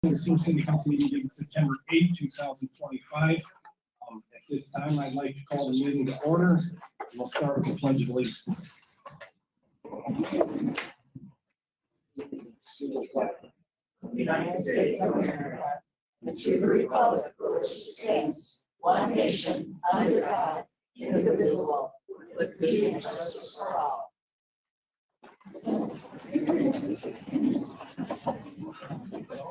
The Sueur City Council meeting dated September 8, 2025. At this time, I'd like to call the meeting to order. We'll start with the Pledge of Allegiance. United States of America, and to the republic for which it stands, one nation, under God, indivisible, with liberty and justice for all.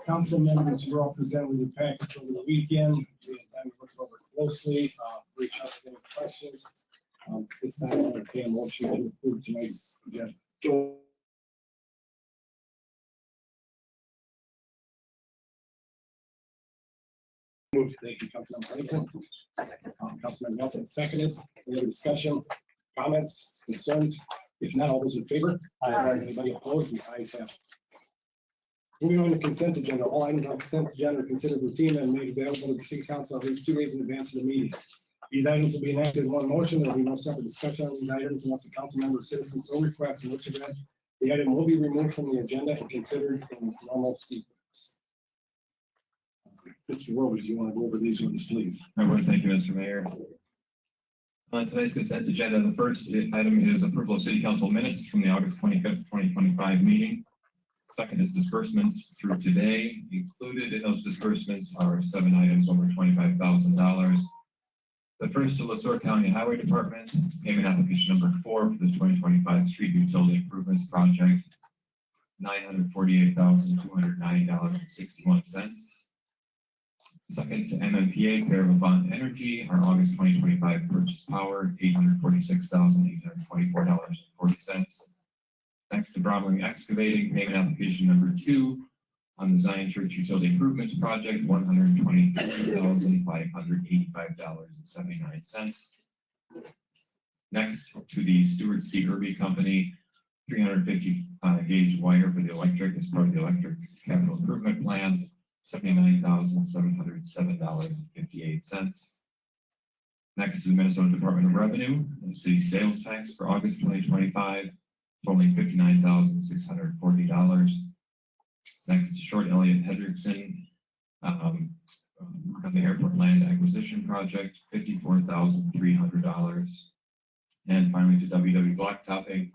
Council members, you're all presented with your package over the weekend. We had time to look over closely, reach out with any questions. This time, I'm going to pay a motion to approve tonight's agenda. Moved. Thank you, Councilmember Huntington. Councilmember Nelson seconded. Any other discussion, comments, concerns? If not, all those in favor? Aye. Anybody opposed? The ayes have it. Moving on to consent agenda. All items on consent agenda are considered routine and made available to the City Council at least 2 days in advance of the meeting. These items will be enacted in one motion. There will be no separate discussion on these items unless the council member or citizen so requests, in which event the item will be removed from the agenda and considered in normal sequence. Mr. Robles, do you want to go over these ones, please? I would. Thank you, Mr. Mayor. On tonight's consent agenda, the first item is approval of City Council minutes from the August 25th, 2025 meeting. Second is disbursements through today. Included in those disbursements are 7 items over $25,000. The first to Sueur County Highway Department, payment application number 4 for the 2025 Street Utility Improvements Project, $948,209.61. Second to MMPA, Caravan Energy, our August 2025 purchase power, $846,824.40. Next to Bromley Excavating, payment application number 2 on the Zion Church Utility Improvements Project, $123,585.79. Next to the Stewart C. Irby Company, 350 gauge wire for the electric as part of the electric capital improvement plan, $79,707.58. Next to the Minnesota Department of Revenue, the city sales tax for August 2025, totaling $59,640. Next to Short Elliott Hendrickson, on the airport land acquisition project, $54,300. And finally to WW Blacktopping,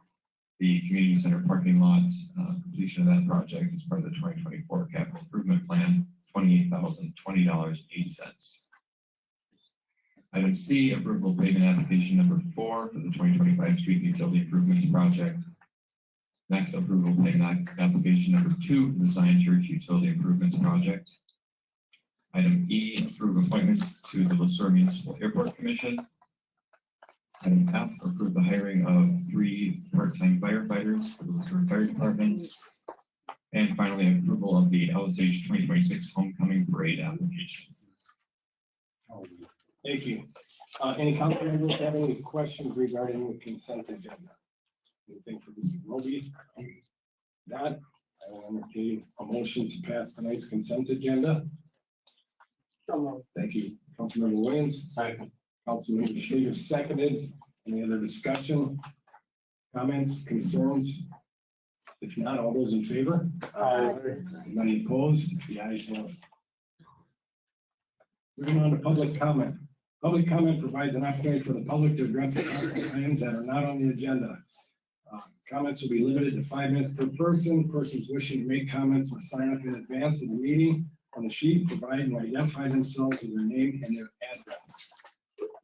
the community center parking lots, completion of that project as part of the 2024 capital improvement plan, $28,020.80. Item C, approval of payment application number 4 for the 2025 street utility improvements project. Next, approval of payment application number 2 for the Zion Church utility improvements project. Item E, approve appointments to the Sueur Municipal Airport Commission. Item F, approve the hiring of 3 part-time firefighters for the Sueur Fire Department. And finally, approval of the LSH 2026 Homecoming Parade application. Thank you. Any council members have any questions regarding the consent agenda? Anything for Mr. Roby? Not. I will entertain a motion to pass tonight's consent agenda. Thank you, Councilmember Williams. Second. Councilmember Schrader seconded. Any other discussion, comments, concerns? If not, all those in favor? Aye. None opposed? The ayes have it. Moving on to public comment. Public comment provides an opportunity for the public to address the council items that are not on the agenda. Comments will be limited to 5 minutes per person. Persons wishing to make comments must sign up in advance of the meeting on the sheet, provide and identify themselves with their name and their address.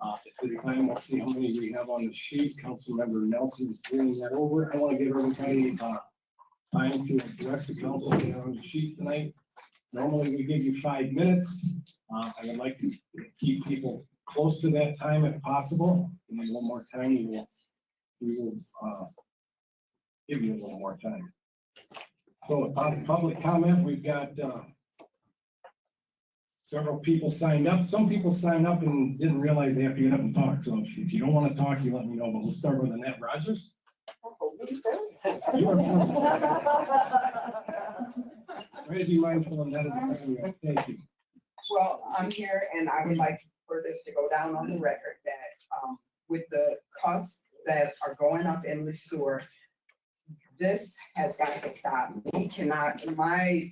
At this time, we'll see how many we have on the sheet. Councilmember Nelson is bringing that over. I want to give everybody time to address the council here on the sheet tonight. Normally, we give you 5 minutes. I would like to keep people close to that time if possible. And then one more time, we will give you a little more time. So about public comment, we've got several people signed up. Some people signed up and didn't realize they have to get up and talk. So if you don't want to talk, you let me know. But we'll start with Annette Rogers. Try to be mindful, Annette. Thank you. Well, I'm here and I would like for this to go down on the record that with the costs that are going up in Sueur, this has got to stop. We cannot, my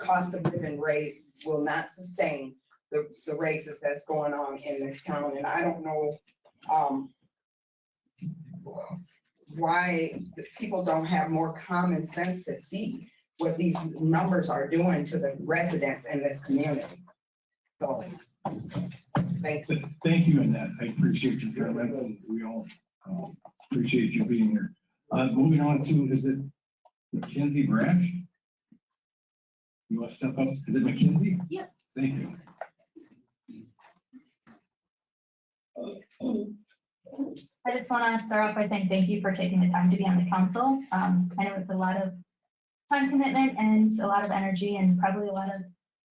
cost of living raise will not sustain the raises that's going on in this town. And I don't know, why people don't have more common sense to see what these numbers are doing to the residents in this community. So, thank you. Thank you, Annette. I appreciate your comments, and we all appreciate you being here. Moving on to, is it Mackenzie Brash? You want to step up? Is it Mackenzie? Yep. Thank you. I just want to start off by saying thank you for taking the time to be on the council. I know it's a lot of time commitment and a lot of energy and probably a lot of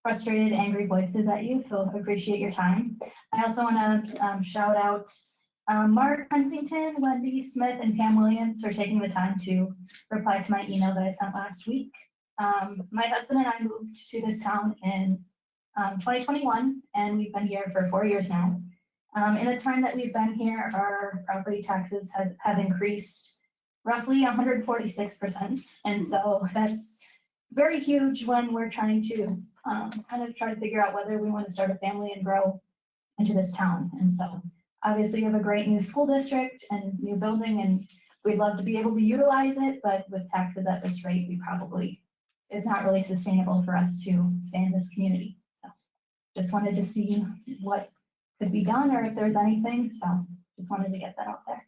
frustrated, angry voices at you, so appreciate your time. I also want to shout out Mark Huntington, Wendy Smith, and Pam Williams for taking the time to reply to my email that I sent last week. My husband and I moved to this town in 2021, and we've been here for 4 years now. In the time that we've been here, our property taxes have increased roughly 146%. And so that's very huge when we're trying to try to figure out whether we want to start a family and grow into this town. And so obviously we have a great new school district and new building, and we'd love to be able to utilize it, but with taxes at this rate, it's not really sustainable for us to stay in this community. So just wanted to see what could be done or if there's anything. So just wanted to get that out there.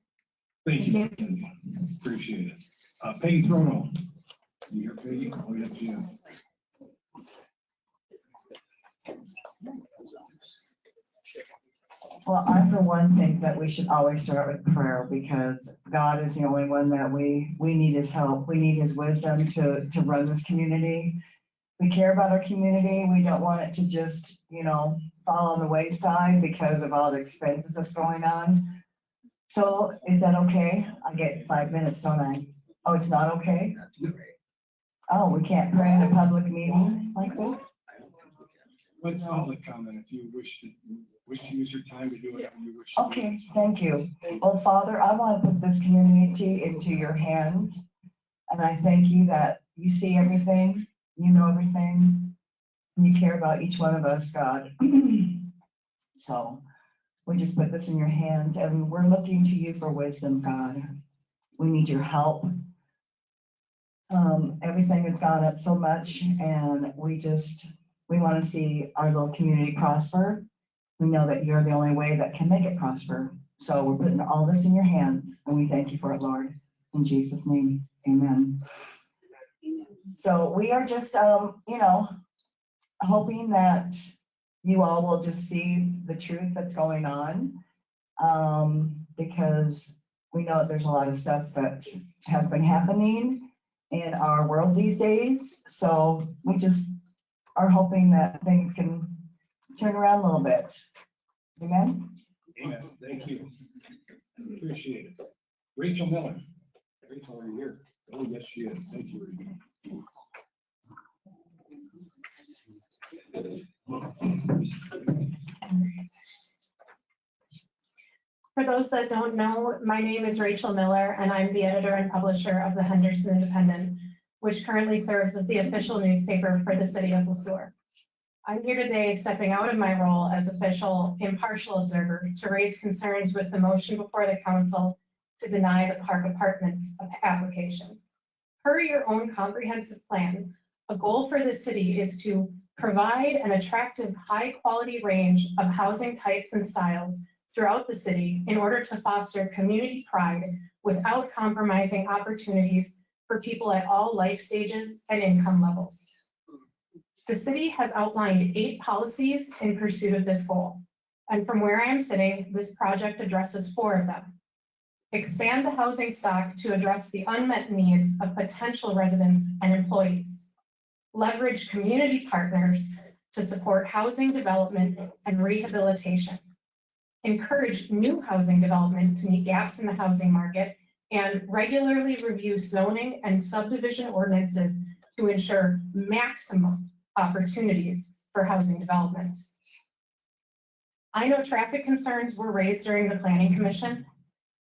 Thank you. Mackenzie. Appreciate it. Peggy Throno. You here, Peggy? Oh, yes, she is. Well, I for one think that we should always start with prayer, because God is the only one that we need his help. We need his wisdom to run this community. We care about our community. We don't want it to just, fall on the wayside because of all the expenses that's going on. So is that okay? I get 5 minutes, don't I? Oh, it's not okay? Oh, we can't pray in a public meeting like this? What's public comment if you wish to use your time to do it? You wish to do Okay, it. thank you. Well, Father, I want to put this community into your hands. And I thank you that you see everything, you know everything, and you care about each one of us, God. So we just put this in your hands, and we're looking to you for wisdom, God. We need your help. Everything has gone up so much, and we want to see our little community prosper. We know that you're the only way that can make it prosper. So we're putting all this in your hands, and we thank you for it, Lord. In Jesus' name, amen. So we are just, hoping that you all will just see the truth that's going on, because we know that there's a lot of stuff that has been happening in our world these days. So we just are hoping that things can turn around a little bit. Amen? Amen. Thank you. Appreciate it. Rachel Miller. Rachel, are you here? Oh, yes, she is. Thank you, Rachel. For those that don't know, my name is Rachel Miller, and I'm the editor and publisher of the Henderson Independent, which currently serves as the official newspaper for the city of Sueur. I'm here today stepping out of my role as official impartial observer to raise concerns with the motion before the council to deny the Park Apartments application. Per your own comprehensive plan, a goal for the city is to provide an attractive, high-quality range of housing types and styles throughout the city in order to foster community pride without compromising opportunities for people at all life stages and income levels. The city has outlined 8 policies in pursuit of this goal, and from where I am sitting, this project addresses 4 of them. Expand the housing stock to address the unmet needs of potential residents and employees. Leverage community partners to support housing development and rehabilitation. Encourage new housing development to meet gaps in the housing market, and regularly review zoning and subdivision ordinances to ensure maximum opportunities for housing development. I know traffic concerns were raised during the Planning Commission.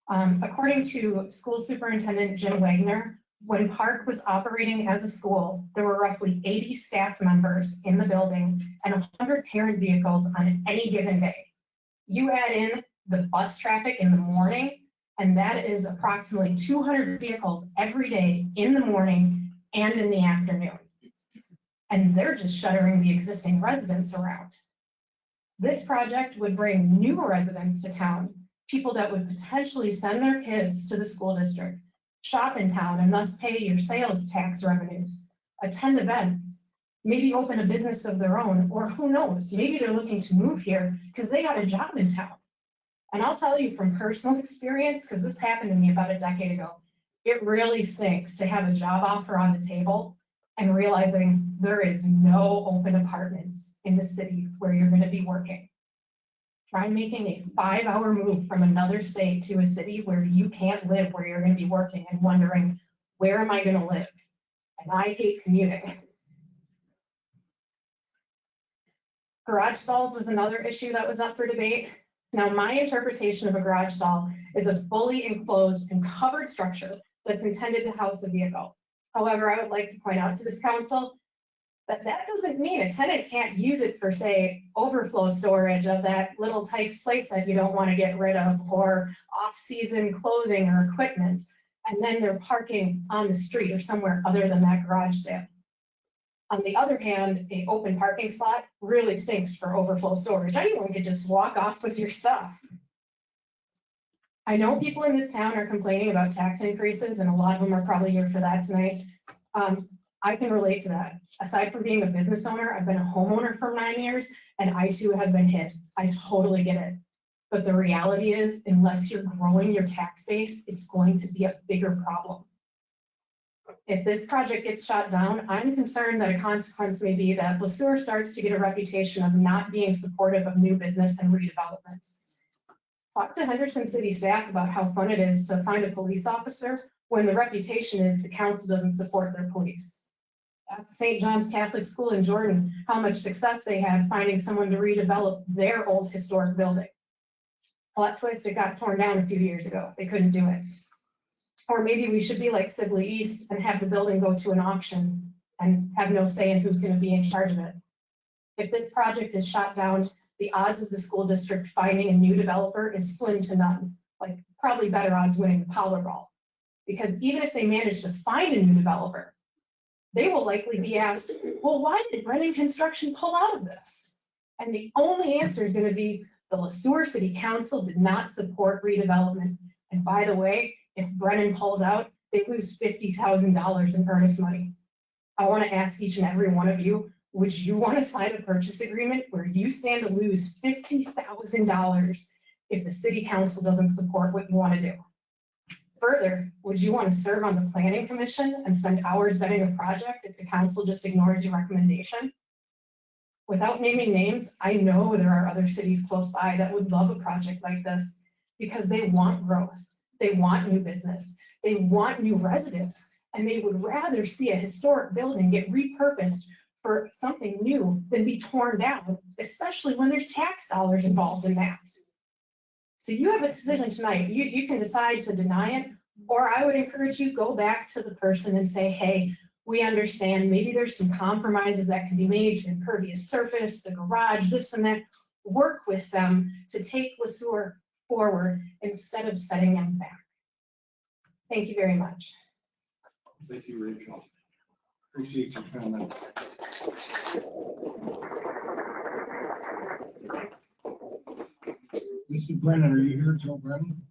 According to School Superintendent Jim Wagner, When Park was operating as a school, there were roughly 80 staff members in the building and 100 parent vehicles on any given day. You add in the bus traffic in the morning, and that is approximately 200 vehicles every day in the morning and in the afternoon. And they're just shuttering the existing residents around. This project would bring new residents to town, people that would potentially send their kids to the school district, shop in town and thus pay your sales tax revenues, attend events, maybe open a business of their own, or who knows, maybe they're looking to move here because they got a job in town. And I'll tell you from personal experience, because this happened to me about a decade ago, it really stinks to have a job offer on the table and realizing there is no open apartments in the city where you're going to be working. Try making a 5-hour move from another state to a city where you can't live where you're going to be working and wondering, where am I going to live? And I hate commuting. Garage stalls was another issue that was up for debate. Now, my interpretation of a garage stall is a fully enclosed and covered structure that's intended to house a vehicle. However, I would like to point out to this council that that doesn't mean a tenant can't use it for, say, overflow storage of that little Tike's place that you don't want to get rid of, or off-season clothing or equipment, and then they're parking on the street or somewhere other than that garage sale. On the other hand, an open parking slot really stinks for overflow storage. Anyone could just walk off with your stuff. I know people in this town are complaining about tax increases, and a lot of them are probably here for that tonight. I can relate to that. Aside from being a business owner, I've been a homeowner for 9 years, and I too have been hit. I totally get it. But the reality is, unless you're growing your tax base, it's going to be a bigger problem. If this project gets shot down, I'm concerned that a consequence may be that Sueur starts to get a reputation of not being supportive of new business and redevelopment. Talk to Henderson City staff about how fun it is to find a police officer when the reputation is the council doesn't support their police. Ask St. John's Catholic School in Jordan how much success they had finding someone to redevelop their old historic building. Plot twist, it got torn down a few years ago. They couldn't do it. Or maybe we should be like Sibley East and have the building go to an auction and have no say in who's going to be in charge of it. If this project is shot down, the odds of the school district finding a new developer is slim to none, like probably better odds winning the Powerball. Because even if they manage to find a new developer, they will likely be asked, well, why did Brennan Construction pull out of this? And the only answer is going to be the Sueur City Council did not support redevelopment. And by the way, if Brennan pulls out, they lose $50,000 in earnest money. I want to ask each and every one of you, would you want to sign a purchase agreement where you stand to lose $50,000 if the city council doesn't support what you want to do? Further, would you want to serve on the planning commission and spend hours vetting a project if the council just ignores your recommendation? Without naming names, I know there are other cities close by that would love a project like this because they want growth, they want new business, they want new residents, and they would rather see a historic building get repurposed for something new than be torn down, especially when there's tax dollars involved in that. So you have a decision tonight. You can decide to deny it, or I would encourage you go back to the person and say, hey, we understand maybe there's some compromises that can be made to impervious surface, the garage, this and that. Work with them to take Sueur forward instead of setting them back. Thank you very much. Thank you, Rachel. Appreciate your comment. Mr. Brennan, are you here, Joe Brennan?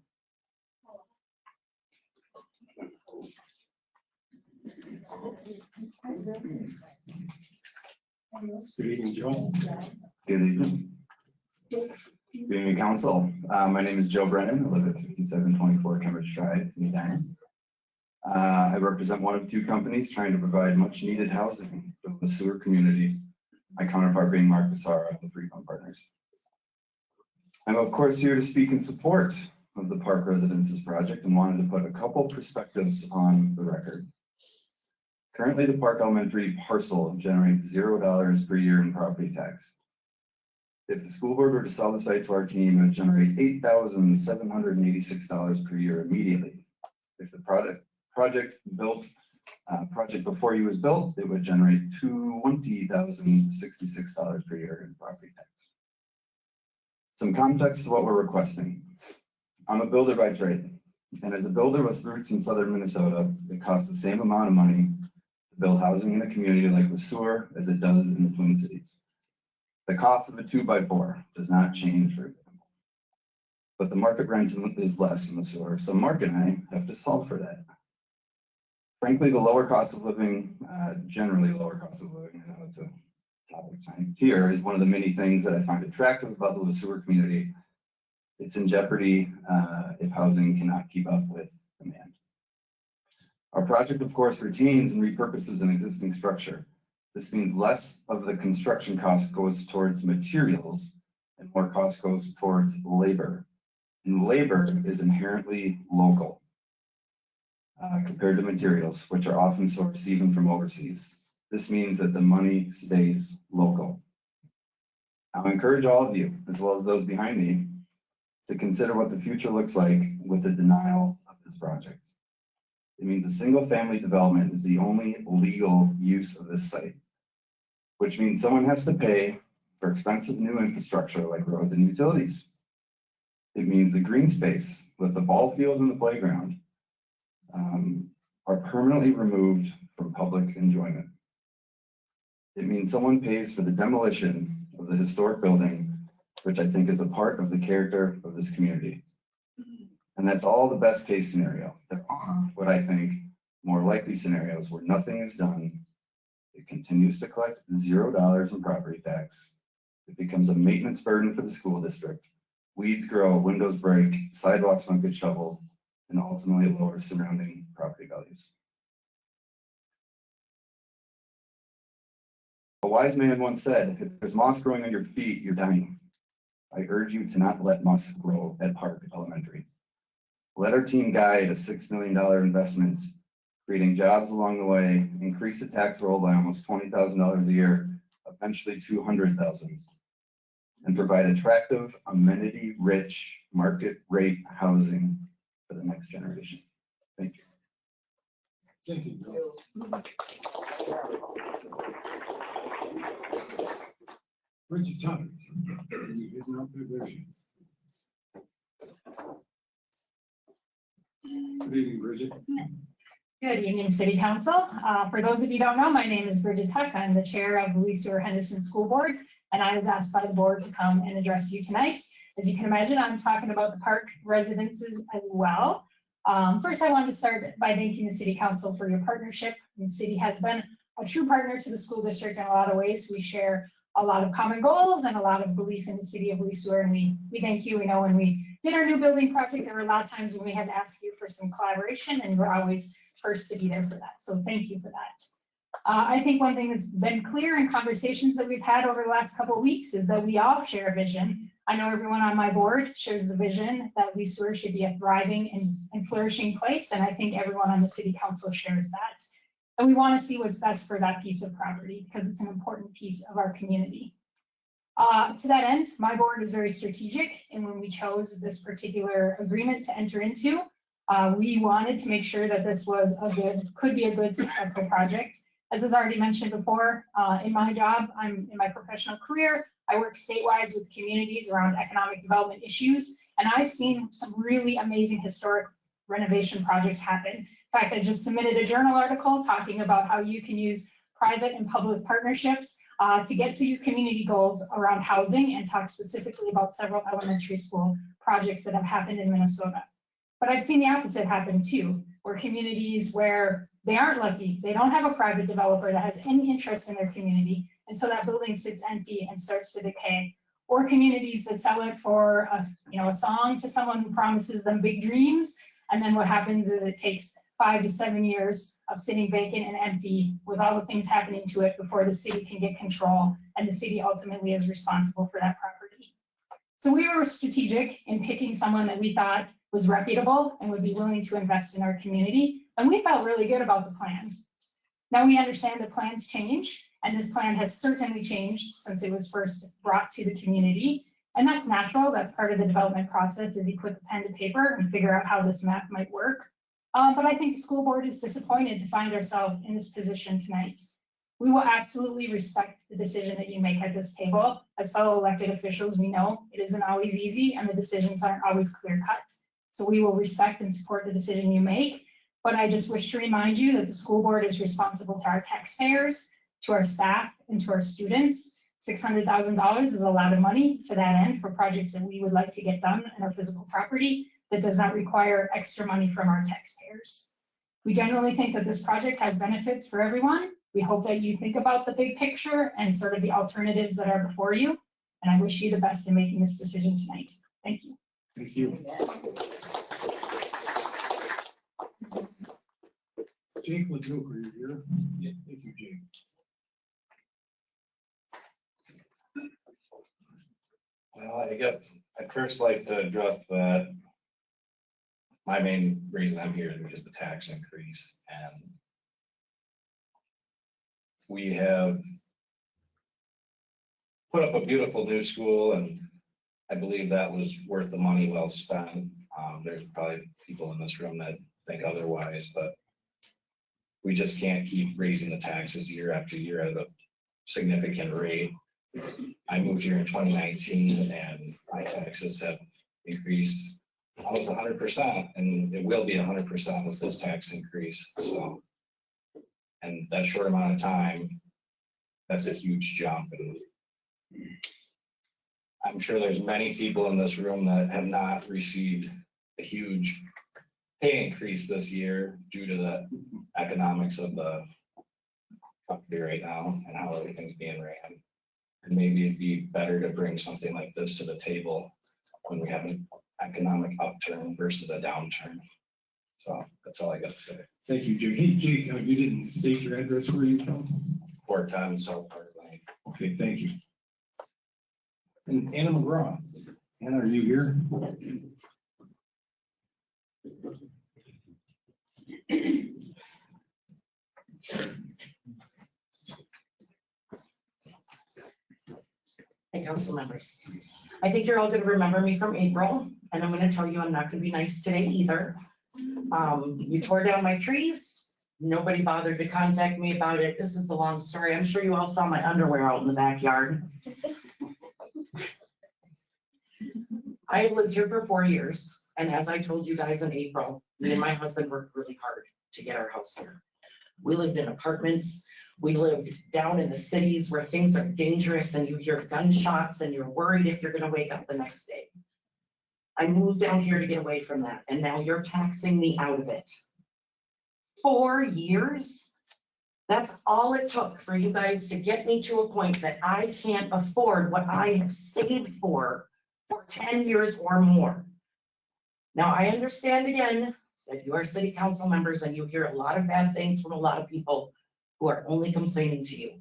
Good evening, Joe. Good evening. Good evening, council. My name is Joe Brennan. I live at 5724 Cambridge Drive in Edina. I represent one of two companies trying to provide much needed housing for the Sueur community. My counterpart being Mark Sueur of the Three Fund Partners. I'm of course here to speak in support of the Park Residences project and wanted to put a couple perspectives on the record. Currently, the Park Elementary parcel generates $0 per year in property tax. If the school board were to sell the site to our team, it would generate $8,786 per year immediately. If the Project before he was built, it would generate $20,066 per year in property tax. Some context to what we're requesting. I'm a builder by trade, and as a builder with roots in southern Minnesota, it costs the same amount of money to build housing in a community like Sueur as it does in the Twin Cities. The cost of a 2x4 does not change, for example, but the market rent is less in Sueur, so Mark and I have to solve for that. Frankly, the lower cost of living, generally lower cost of living, I know it's a topic time here, is one of the many things that I find attractive about the Sueur community. It's in jeopardy if housing cannot keep up with demand. Our project, of course, retains and repurposes an existing structure. This means less of the construction cost goes towards materials and more cost goes towards labor. And labor is inherently local compared to materials, which are often sourced even from overseas. This means that the money stays local. I'll encourage all of you, as well as those behind me, to consider what the future looks like with the denial of this project. It means a single-family development is the only legal use of this site, which means someone has to pay for expensive new infrastructure like roads and utilities. It means the green space with the ball field and the playground are permanently removed from public enjoyment. It means someone pays for the demolition of the historic building, which I think is a part of the character of this community. And that's all the best case scenario. There are what I think more likely scenarios where nothing is done. It continues to collect $0 in property tax. It becomes a maintenance burden for the school district. Weeds grow, windows break, sidewalks don't get shoveled, and ultimately lower surrounding property values. A wise man once said, if there's moss growing on your feet, you're dying. I urge you to not let moss grow at Park Elementary. Let our team guide a $6 million investment, creating jobs along the way, increase the tax roll by almost $20,000 a year, eventually $200,000, and provide attractive, amenity-rich, market-rate housing for the next generation. Thank you. Thank you, Bill. Bridget Tucker, you hidden out there, there she is. Good evening, Bridget. Good evening, City Council. For those of you who don't know, my name is Bridget Tuck. I'm the chair of the Sueur Henderson School Board, and I was asked by the board to come and address you tonight. As you can imagine, I'm talking about the park residences as well. First, I wanted to start by thanking the City Council for your partnership. The city has been a true partner to the school district in a lot of ways. We share a lot of common goals and a lot of belief in the city of Sueur, and we thank you. We know when we did our new building project, there were a lot of times when we had to ask you for some collaboration, and we're always first to be there for that. So thank you for that. I think one thing that's been clear in conversations that we've had over the last couple of weeks is that we all share a vision. I know everyone on my board shares the vision that Sueur should be a thriving and flourishing place, and I think everyone on the City Council shares that. And we want to see what's best for that piece of property because it's an important piece of our community. To that end, my board is very strategic, and when we chose this particular agreement to enter into, we wanted to make sure that this was could be a good, successful project. As was already mentioned before, in my job, in my professional career, I work statewide with communities around economic development issues, and I've seen some really amazing historic renovation projects happen. In fact, I just submitted a journal article talking about how you can use private and public partnerships to get to your community goals around housing, and talk specifically about several elementary school projects that have happened in Minnesota. But I've seen the opposite happen too, where communities where they aren't lucky, they don't have a private developer that has any interest in their community, and so that building sits empty and starts to decay. Or communities that sell it for a song to someone who promises them big dreams, and then what happens is it takes 5 to 7 years of sitting vacant and empty with all the things happening to it before the city can get control, and the city ultimately is responsible for that property. So we were strategic in picking someone that we thought was reputable and would be willing to invest in our community, and we felt really good about the plan. Now we understand that plans change, and this plan has certainly changed since it was first brought to the community, and that's natural. That's part of the development process, is you put the pen to paper and figure out how this map might work. But I think the school board is disappointed to find ourselves in this position tonight. We will absolutely respect the decision that you make at this table. As fellow elected officials, we know it isn't always easy and the decisions aren't always clear cut. So we will respect and support the decision you make. But I just wish to remind you that the school board is responsible to our taxpayers, to our staff, and to our students. $600,000 is a lot of money to that end for projects that we would like to get done in our physical property that does not require extra money from our taxpayers. We generally think that this project has benefits for everyone. We hope that you think about the big picture and sort of the alternatives that are before you. And I wish you the best in making this decision tonight. Thank you. Thank you. Jake LeDuc, are you here? Yeah, thank you, Jake. Well, I guess I'd first like to address that my main reason I'm here is because the tax increase, and we have put up a beautiful new school, and I believe that was worth the money well spent. There's probably people in this room that think otherwise, but we just can't keep raising the taxes year after year at a significant rate. I moved here in 2019 and my taxes have increased almost 100%, and it will be 100% with this tax increase. So, and that short amount of time, that's a huge jump. And I'm sure there's many people in this room that have not received a huge pay increase this year due to the economics of the company right now and how everything's being ran. And maybe it'd be better to bring something like this to the table when we have an economic upturn versus a downturn. So that's all I got to say. Thank you, Jake. Hey, Jake, you didn't state your address. Where are you from? 410 South Park Lane. Okay, thank you. And Anna McGraw. Anna, are you here? Hey, council members. I think you're all going to remember me from April, and I'm going to tell you I'm not going to be nice today either. You tore down my trees. Nobody bothered to contact me about it. This is the long story. I'm sure you all saw my underwear out in the backyard. I lived here for 4 years, and as I told you guys in April, me and my husband worked really hard to get our house here. We lived in apartments. We lived down in the cities where things are dangerous and you hear gunshots and you're worried if you're going to wake up the next day. I moved down here to get away from that, and now you're taxing me out of it. 4 years? That's all it took for you guys to get me to a point that I can't afford what I have saved for 10 years or more. Now, I understand again that you are city council members and you hear a lot of bad things from a lot of people who are only complaining to you.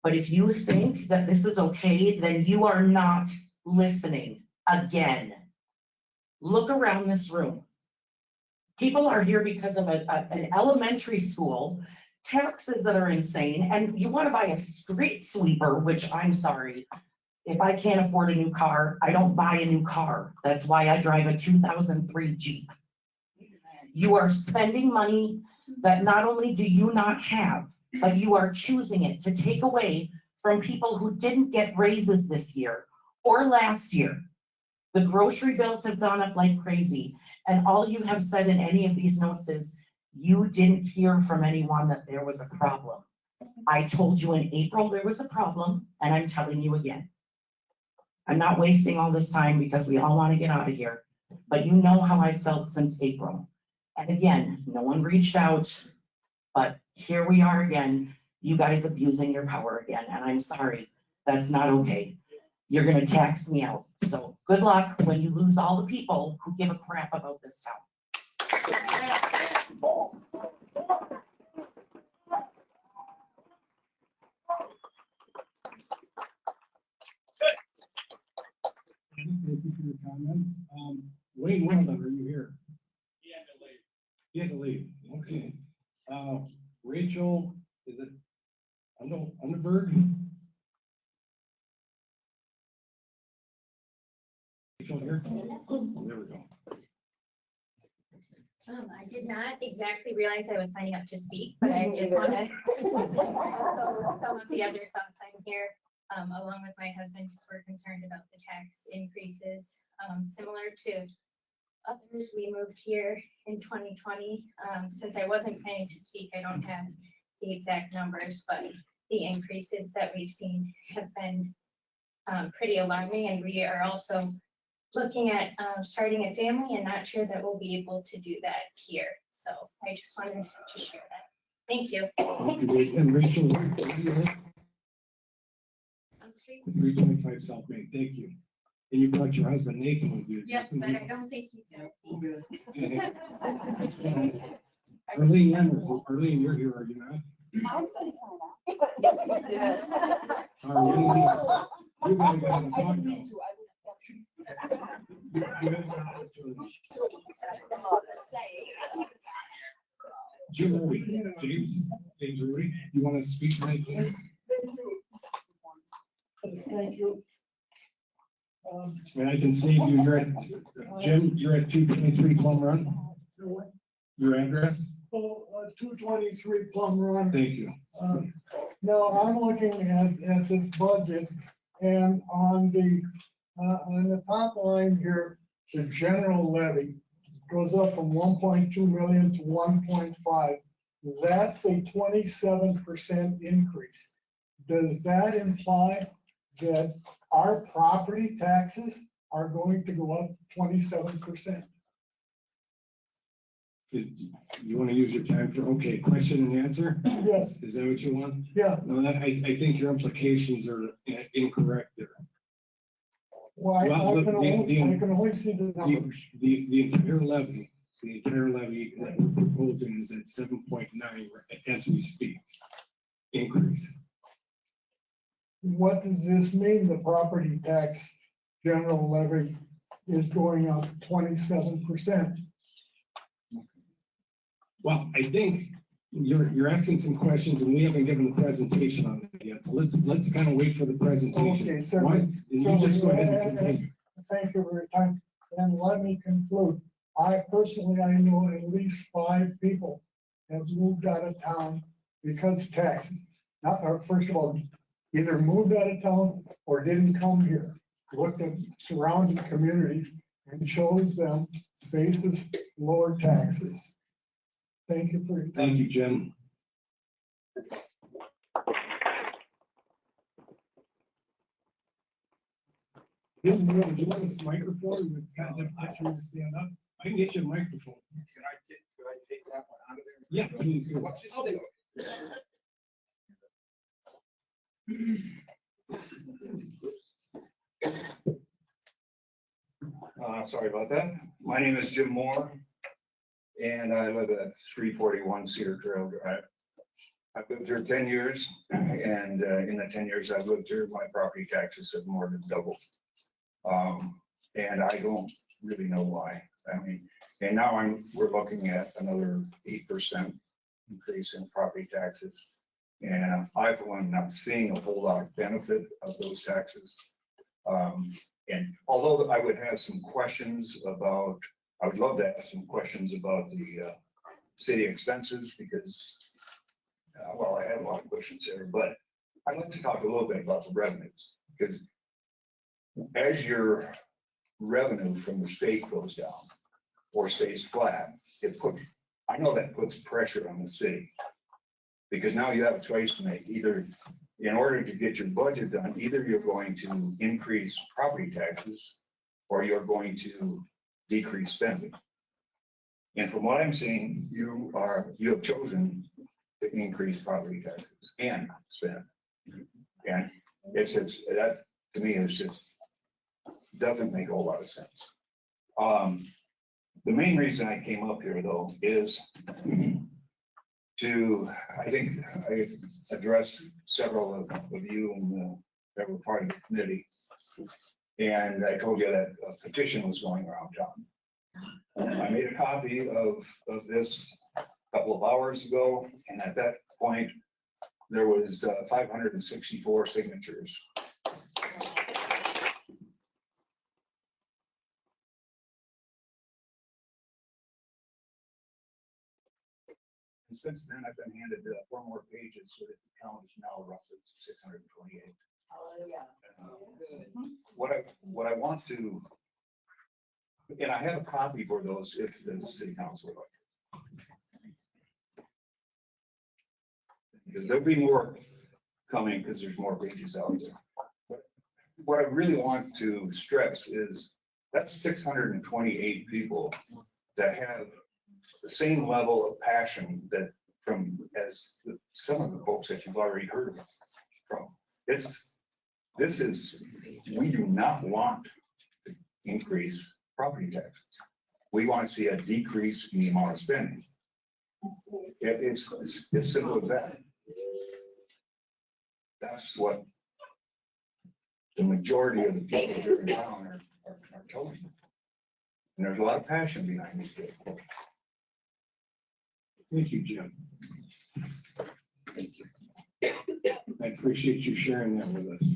But if you think that this is okay, then you are not listening again. Look around this room. People are here because of an elementary school, taxes that are insane, and you want to buy a street sweeper, which I'm sorry. If I can't afford a new car, I don't buy a new car. That's why I drive a 2003 Jeep. You are spending money that not only do you not have, but you are choosing it to take away from people who didn't get raises this year or last year. The grocery bills have gone up like crazy, and all you have said in any of these notes is you didn't hear from anyone that there was a problem. I told you in April there was a problem, and I'm telling you again. I'm not wasting all this time because we all want to get out of here, but you know how I felt since April. And again, no one reached out, but here we are again, you guys abusing your power again, and I'm sorry, that's not okay. You're gonna tax me out. So good luck when you lose all the people who give a crap about this town. Thank you for your comments. Wayne Weldon, are you here? You had to leave. Okay. Rachel, is it Underberg? Rachel here? There we go. I did not exactly realize I was signing up to speak, but I did want to echo some of the other thoughts. I'm here along with my husband, because we're concerned about the tax increases. Similar to others, we moved here in 2020. Since I wasn't planning to speak, I don't have the exact numbers, but the increases that we've seen have been pretty alarming, and we are also looking at starting a family and not sure that we'll be able to do that here. So I just wanted to share that. Thank you. And Rachel, where do you live? On street. 325 South Main, thank you. And you brought your husband Nathan with you. Yes, but I don't think he's gonna speak. Arlene, you're here, are you not? I was gonna sign up. Arlene, you gotta get on the I phone didn't now. mean to, I You have an opportunity. Jim Rudy, James Rudy, you want to speak tonight? Jim? Thank you. And I can save you, Jim, you're at 223 Plum Run, your address? 223 Plum Run. Thank you. Now, I'm looking at this budget, and on the top line here, the general levy goes up from 1.2 million to 1.5. That's a 27% increase. Does that imply that our property taxes are going to go up 27%? You want to use your time for, okay, question and answer? Yes, Is that what you want? yeah. No, I think your implications are incorrect there. Well, I Well, can only see the numbers. The entire levy that we're proposing is at 7.9 as we speak, increase. What does this mean? The property tax general levy is going up 27%. Well, I think you're asking some questions and we haven't given the presentation on that yet. So let's kind of wait for the presentation. Okay, so- Why- and you just go ahead and continue. Thank you for your time. And let me conclude. I know at least 5 people have moved out of town because taxes. Not, or first of all, either moved out of town or didn't come here. Looked at surrounding communities and chose them basis lower taxes. Thank you for your time. Thank you, Jim. Jim, do you want this microphone? It's kind of difficult to stand up. I can get you a microphone. Could I take that one out of there? Yeah, please do. What's it say? Sorry about that. My name is Jim Moore, and I live at 341 Cedar Trail Drive. I've lived here 10 years, and in the 10 years I've lived here, my property taxes have more than doubled. And I don't really know why. I mean, and now we're looking at another 8% increase in property taxes. And I, for one, am not seeing a whole lot of benefit of those taxes. And although I would have some questions about, I would love to ask some questions about the city expenses because, well, I have a lot of questions there, but I'd like to talk a little bit about the revenues because as your revenue from the state goes down or stays flat, I know that puts pressure on the city because now you have a choice to make. Either in order to get your budget done, either you're going to increase property taxes or you're going to decrease spending. And from what I'm seeing, you have chosen to increase property taxes and spend. And that to me is just doesn't make a whole lot of sense. The main reason I came up here though is I think I addressed several of you that were part of the committee. And I told you that a petition was going around town. I made a copy of this a couple of hours ago. And at that point, there was 564 signatures. since then, I've been handed 4 more pages, so that the count is now roughly 628. What I want to, and I have a copy for those if the city council would like. There'll be more coming because there's more pages out there. But what I really want to stress is that's 628 people that have the same level of passion that as some of the folks that you've already heard from. We do not want to increase property taxes. We want to see a decrease in the amount of spending. It's as simple as that. That's what the majority of the people here in town are telling me. And there's a lot of passion behind these people. Thank you, Jim. Thank you. I appreciate you sharing that with us.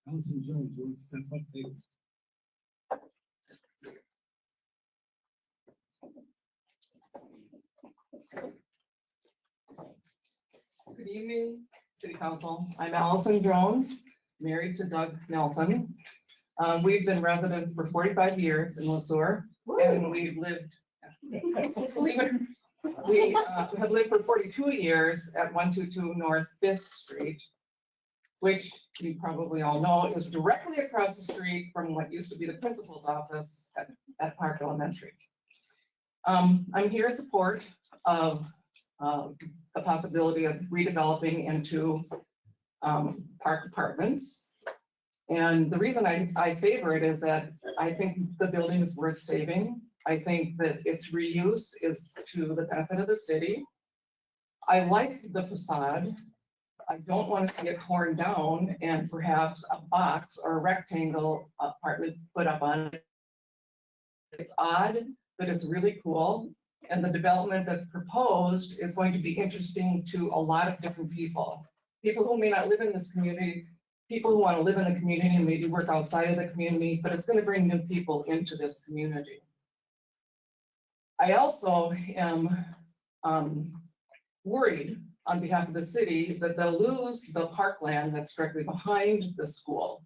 Allison Jones, will you step up, please? Good evening, City Council. I'm Allison Jones, married to Doug Nelson. We've been residents for 45 years in Sueur, and we've lived, we have lived for 42 yeat 122 North 5th Street, which you probably all know is directly across the street from what used to be the principal's office at Park Elementary. I'm here in support of the possibility of redeveloping into park apartments. And the reason I favor it is that I think the building is worth saving. I think that its reuse is to the benefit of the city. I like the facade. I don't want to see it torn down and perhaps a box or a rectangle apartment put up on it. It's odd, but it's really cool. And the development that's proposed is going to be interesting to a lot of different people. People who may not live in this community, people who want to live in the community and maybe work outside of the community, but it's going to bring new people into this community. I also am worried on behalf of the city that they'll lose the parkland that's directly behind the school.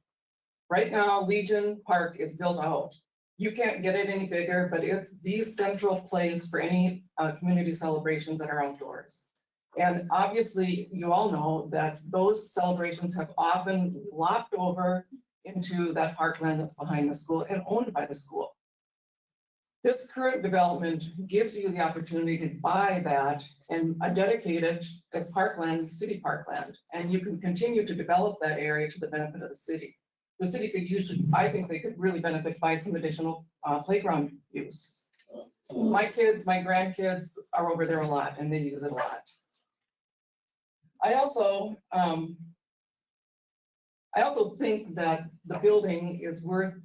Right now, Legion Park is built out. You can't get it any bigger, but it's the central place for any community celebrations that are outdoors. And obviously, you all know that those celebrations have often lopped over into that parkland that's behind the school and owned by the school. This current development gives you the opportunity to buy that and dedicate it as parkland, city parkland, and you can continue to develop that area to the benefit of the city. The city could use, I think they could really benefit by some additional playground use. My kids, my grandkids are over there a lot and they use it a lot. I also think that the building is worth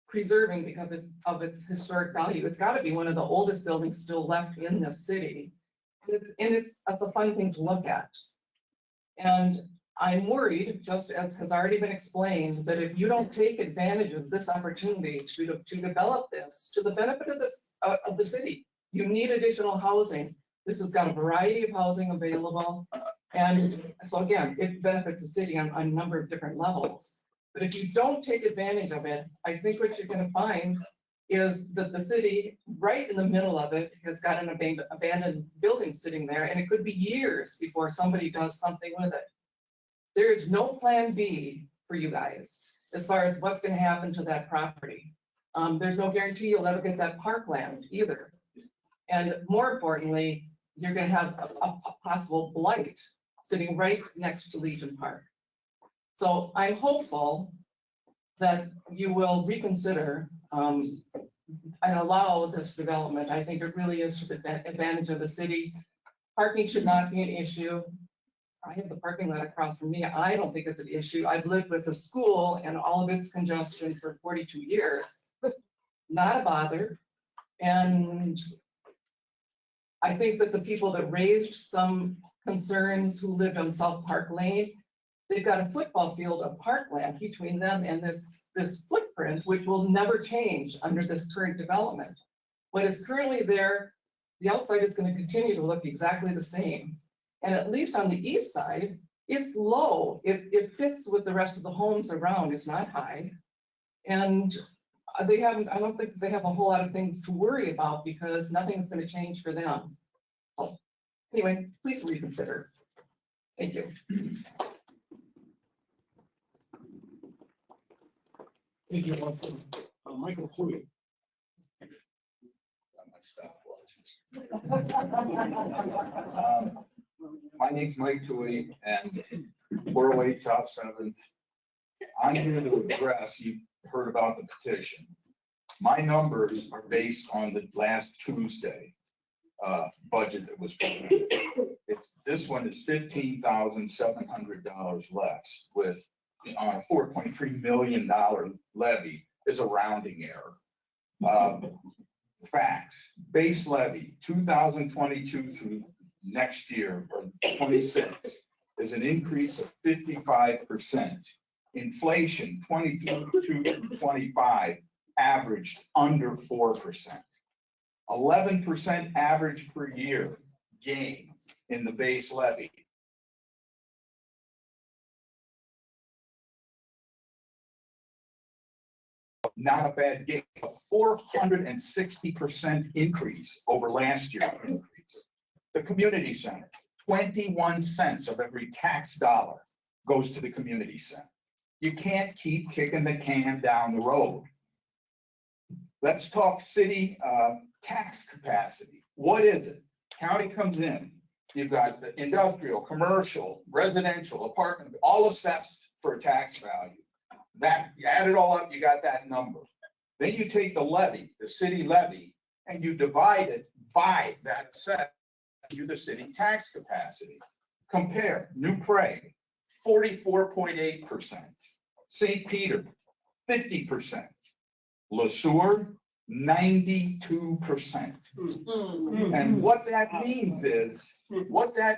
preserving because of its historic value. It's got to be one of the oldest buildings still left in this city. It's a fun thing to look at. And I'm worried, just as has already been explained, that if you don't take advantage of this opportunity to develop this to the benefit of the city, you need additional housing. This has got a variety of housing available. And so again, it benefits the city on a number of different levels. But if you don't take advantage of it, I think what you're going to find is that the city, right in the middle of it, has got an abandoned building sitting there, and it could be years before somebody does something with it. There is no plan B for you guys as far as what's going to happen to that property. There's no guarantee you'll ever get that parkland either. And more importantly, you're going to have a possible blight sitting right next to Legion Park. So I'm hopeful that you will reconsider and allow this development. I think it really is to the advantage of the city. Parking should not be an issue. I have the parking lot across from me. I don't think it's an issue. I've lived with the school and all of its congestion for 42 years. Not a bother. And I think that the people that raised some concerns who lived on South Park Lane they've got a football field of parkland between them and this footprint, which will never change under this current development. What is currently there, the outside is going to continue to look exactly the same. And at least on the east side, it's low. It fits with the rest of the homes around. It's not high. And I don't think they have a whole lot of things to worry about because nothing is going to change for them. So anyway, please reconsider. Thank you. Thank you, Watson. Michael Cluey. My name's Mike Tui and 408 South 7th. I'm here to address, you've heard about the petition. My numbers are based on the last Tuesday budget that was presented. This one is $15,700 less with on a $4.3 million levy is a rounding error. Facts, base levy 2022 through next year or 26 is an increase of 55%. Inflation 22 to 25 averaged under 4%. 11% average per year gain in the base levy. Not a bad gain, a 460% increase over last year's increase. The community center, 21 cents of every tax dollar goes to the community center. You can't keep kicking the can down the road. Let's talk city tax capacity. What is it? County comes in. You've got the industrial, commercial, residential, apartment, all assessed for a tax value. That, you add it all up, you got that number. Then you take the levy, the city levy, and you divide it by that set to the city tax capacity. Compare New Prague, 44.8%. St. Peter, 50%. Sueur, 92%. And what that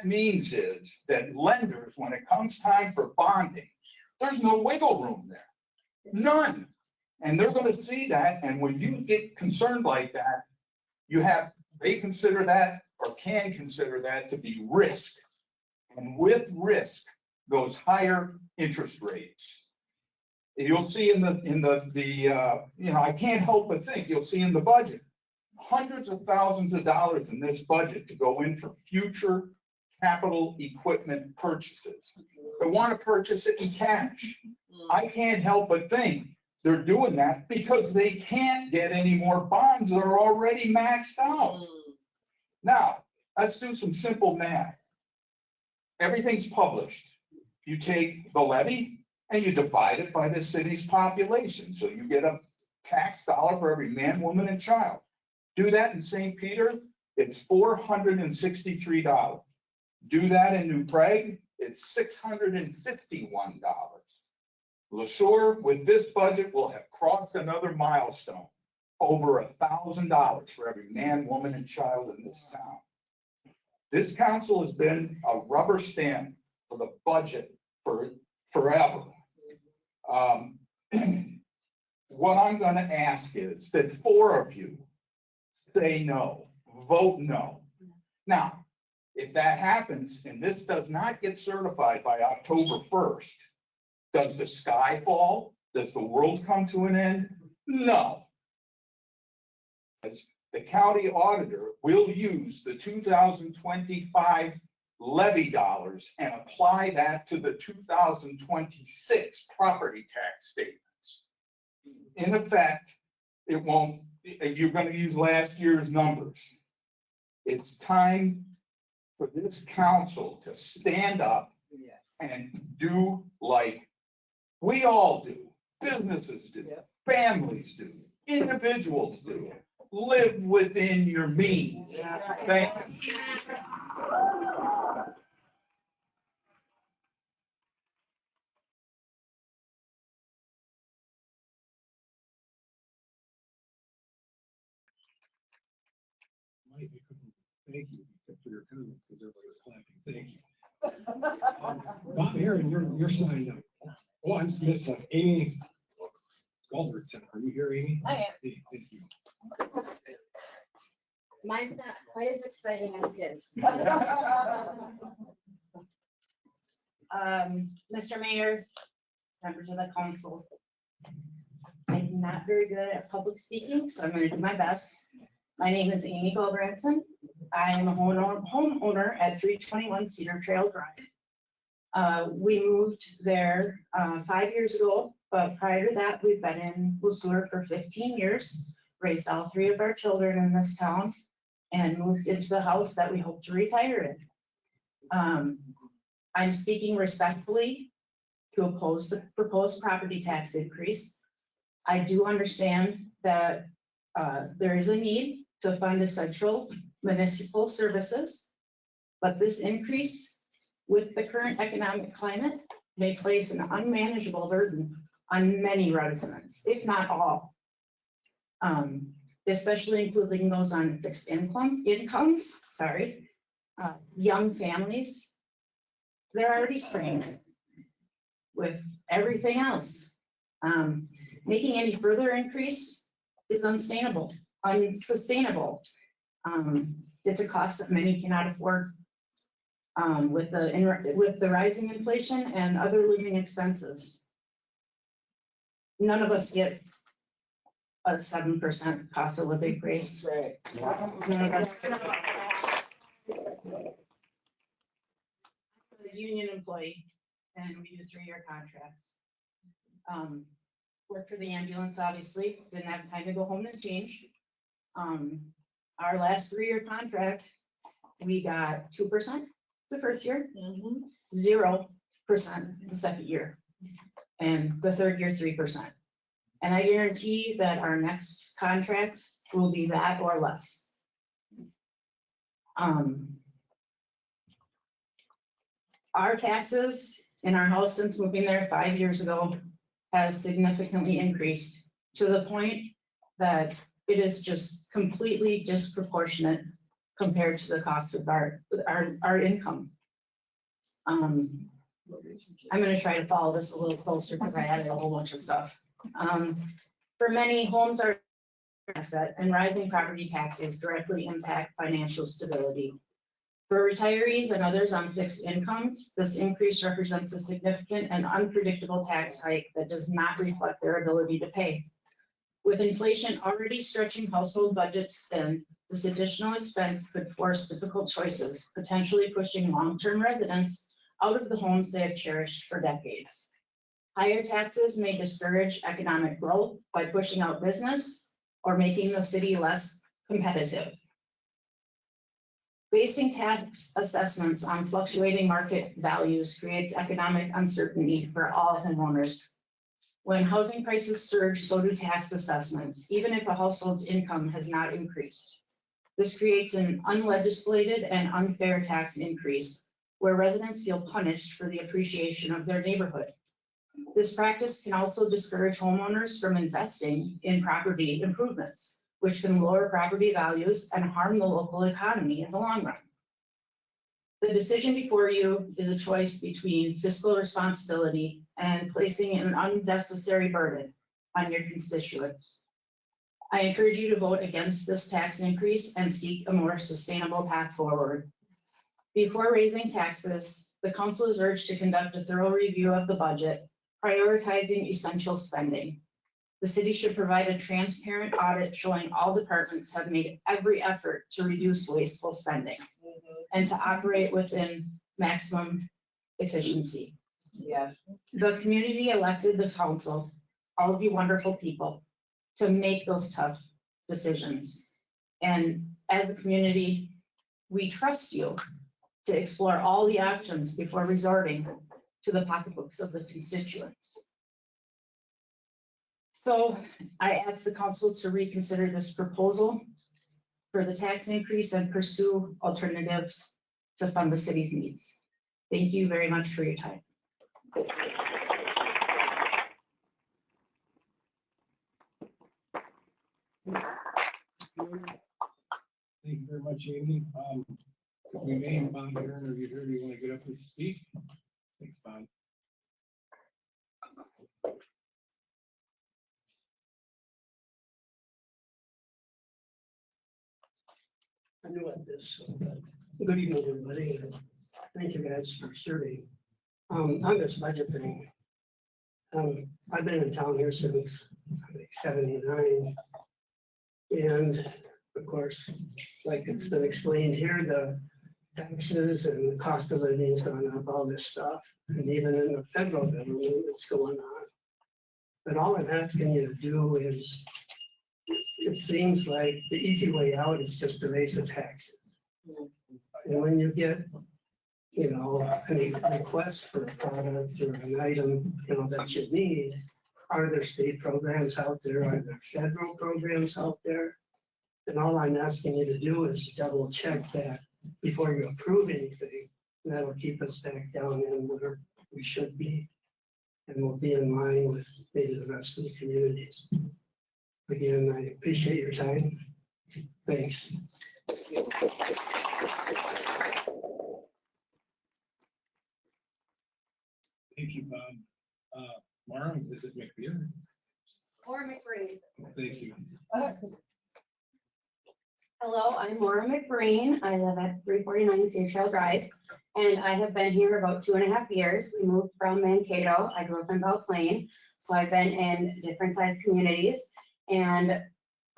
means is that lenders, when it comes time for bonding, there's no wiggle room there. None. And they're going to see that. And when you get concerned like that, they consider that or can consider that to be risk. And with risk goes higher interest rates. You'll see I can't help but think, you'll see in the budget, hundreds of thousands of dollars in this budget to go in for future capital equipment purchases. They want to purchase it in cash. I can't help but think they're doing that because they can't get any more bonds that are already maxed out. Now, let's do some simple math. Everything's published. You take the levy and you divide it by the city's population. So you get a tax dollar for every man, woman, and child. Do that in St. Peter, it's $463. Do that in New Prague, it's $651. Sueur, with this budget, will have crossed another milestone, over $1,000 for every man, woman, and child in this town. This council has been a rubber stamp for the budget for forever. What I'm going to ask is that 4 of you say no, vote no. Now, if that happens and this does not get certified by October 1st, does the sky fall? Does the world come to an end? No. As the county auditor will use the 2025 levy dollars and apply that to the 2026 property tax statements. In effect, it won't, you're going to use last year's numbers. It's time for this council to stand up and do like we all do, businesses do, families do, individuals do. Live within your means. Thank you. Mike, thank you for your comments because everybody's clapping. Thank you. Bob, here, and you're signed up. Oh, I'm missed one. Amy Goldbertson. Are you here, Amy? I am. Hey, thank you. Mine's not quite as exciting as his. Mr. Mayor, members of the council. I'm not very good at public speaking, so I'm gonna do my best. My name is Amy Goldbranson. I am a homeowner at 321 Cedar Trail Drive. We moved there 5 years ago, but prior to that, we've been in Sueur for 15 years, raised all 3 of our children in this town, and moved into the house that we hope to retire in. I'm speaking respectfully to oppose the proposed property tax increase. I do understand that there is a need to fund essential municipal services, but this increase with the current economic climate may place an unmanageable burden on many residents, if not all. Especially including those on fixed incomes, young families. They're already strained with everything else. Making any further increase is unsustainable. It's a cost that many cannot afford. With the rising inflation and other living expenses. None of us get a 7% cost of living raise. Right. None of us. I'm a union employee and we do 3-year contracts. Worked for the ambulance, obviously, didn't have time to go home and change. Our last 3-year contract, we got 2% the first year, 0% the second year, and the third year, 3%. And I guarantee that our next contract will be that or less. Our taxes in our house since moving there 5 years ago have significantly increased to the point that it is just completely disproportionate compared to the cost of our income. I'm gonna try to follow this a little closer because I added a whole bunch of stuff. For many, homes are an asset and rising property taxes directly impact financial stability. For retirees and others on fixed incomes, this increase represents a significant and unpredictable tax hike that does not reflect their ability to pay. With inflation already stretching household budgets thin, this additional expense could force difficult choices, potentially pushing long-term residents out of the homes they have cherished for decades. Higher taxes may discourage economic growth by pushing out business or making the city less competitive. Basing tax assessments on fluctuating market values creates economic uncertainty for all homeowners. When housing prices surge, so do tax assessments, even if a household's income has not increased. This creates an unlegislated and unfair tax increase where residents feel punished for the appreciation of their neighborhood. This practice can also discourage homeowners from investing in property improvements, which can lower property values and harm the local economy in the long run. The decision before you is a choice between fiscal responsibility and placing an unnecessary burden on your constituents. I encourage you to vote against this tax increase and seek a more sustainable path forward. Before raising taxes, the council is urged to conduct a thorough review of the budget, prioritizing essential spending. The city should provide a transparent audit showing all departments have made every effort to reduce wasteful spending and to operate within maximum efficiency. Yeah. The community elected the council, all of you wonderful people, to make those tough decisions. And as a community, we trust you to explore all the options before resorting to the pocketbooks of the constituents. So I ask the council to reconsider this proposal for the tax increase and pursue alternatives to fund the city's needs. Thank you very much for your time. Thank you very much, Amy. We may have Bob Turner, you here, you want to get up and speak? Thanks, Bob. I knew at this, but good evening, everybody, and thank you guys for serving. On this budget thing, I've been in town here since, I think, 79. And of course, like it's been explained here, the taxes and the cost of living has gone up, all this stuff. And even in the federal government, it's going on. But all I'm asking you to do is, it seems like the easy way out is just to raise the taxes. And when you get, you know, any request for a product or an item, you know, that you need, are there state programs out there? Are there federal programs out there? And all I'm asking you to do is double check that before you approve anything. And that'll keep us back down in where we should be. And we'll be in line with maybe the rest of the communities. Again, I appreciate your time. Thanks. Thank you, Bob. Mara, is it McBeer? Maura McBreen. Thank you. Hello, I'm Maura McBreen. I live at 349 Cedar Trail Drive, and I have been here about 2.5 years. We moved from Mankato. I grew up in Belle Plaine, so I've been in different sized communities. And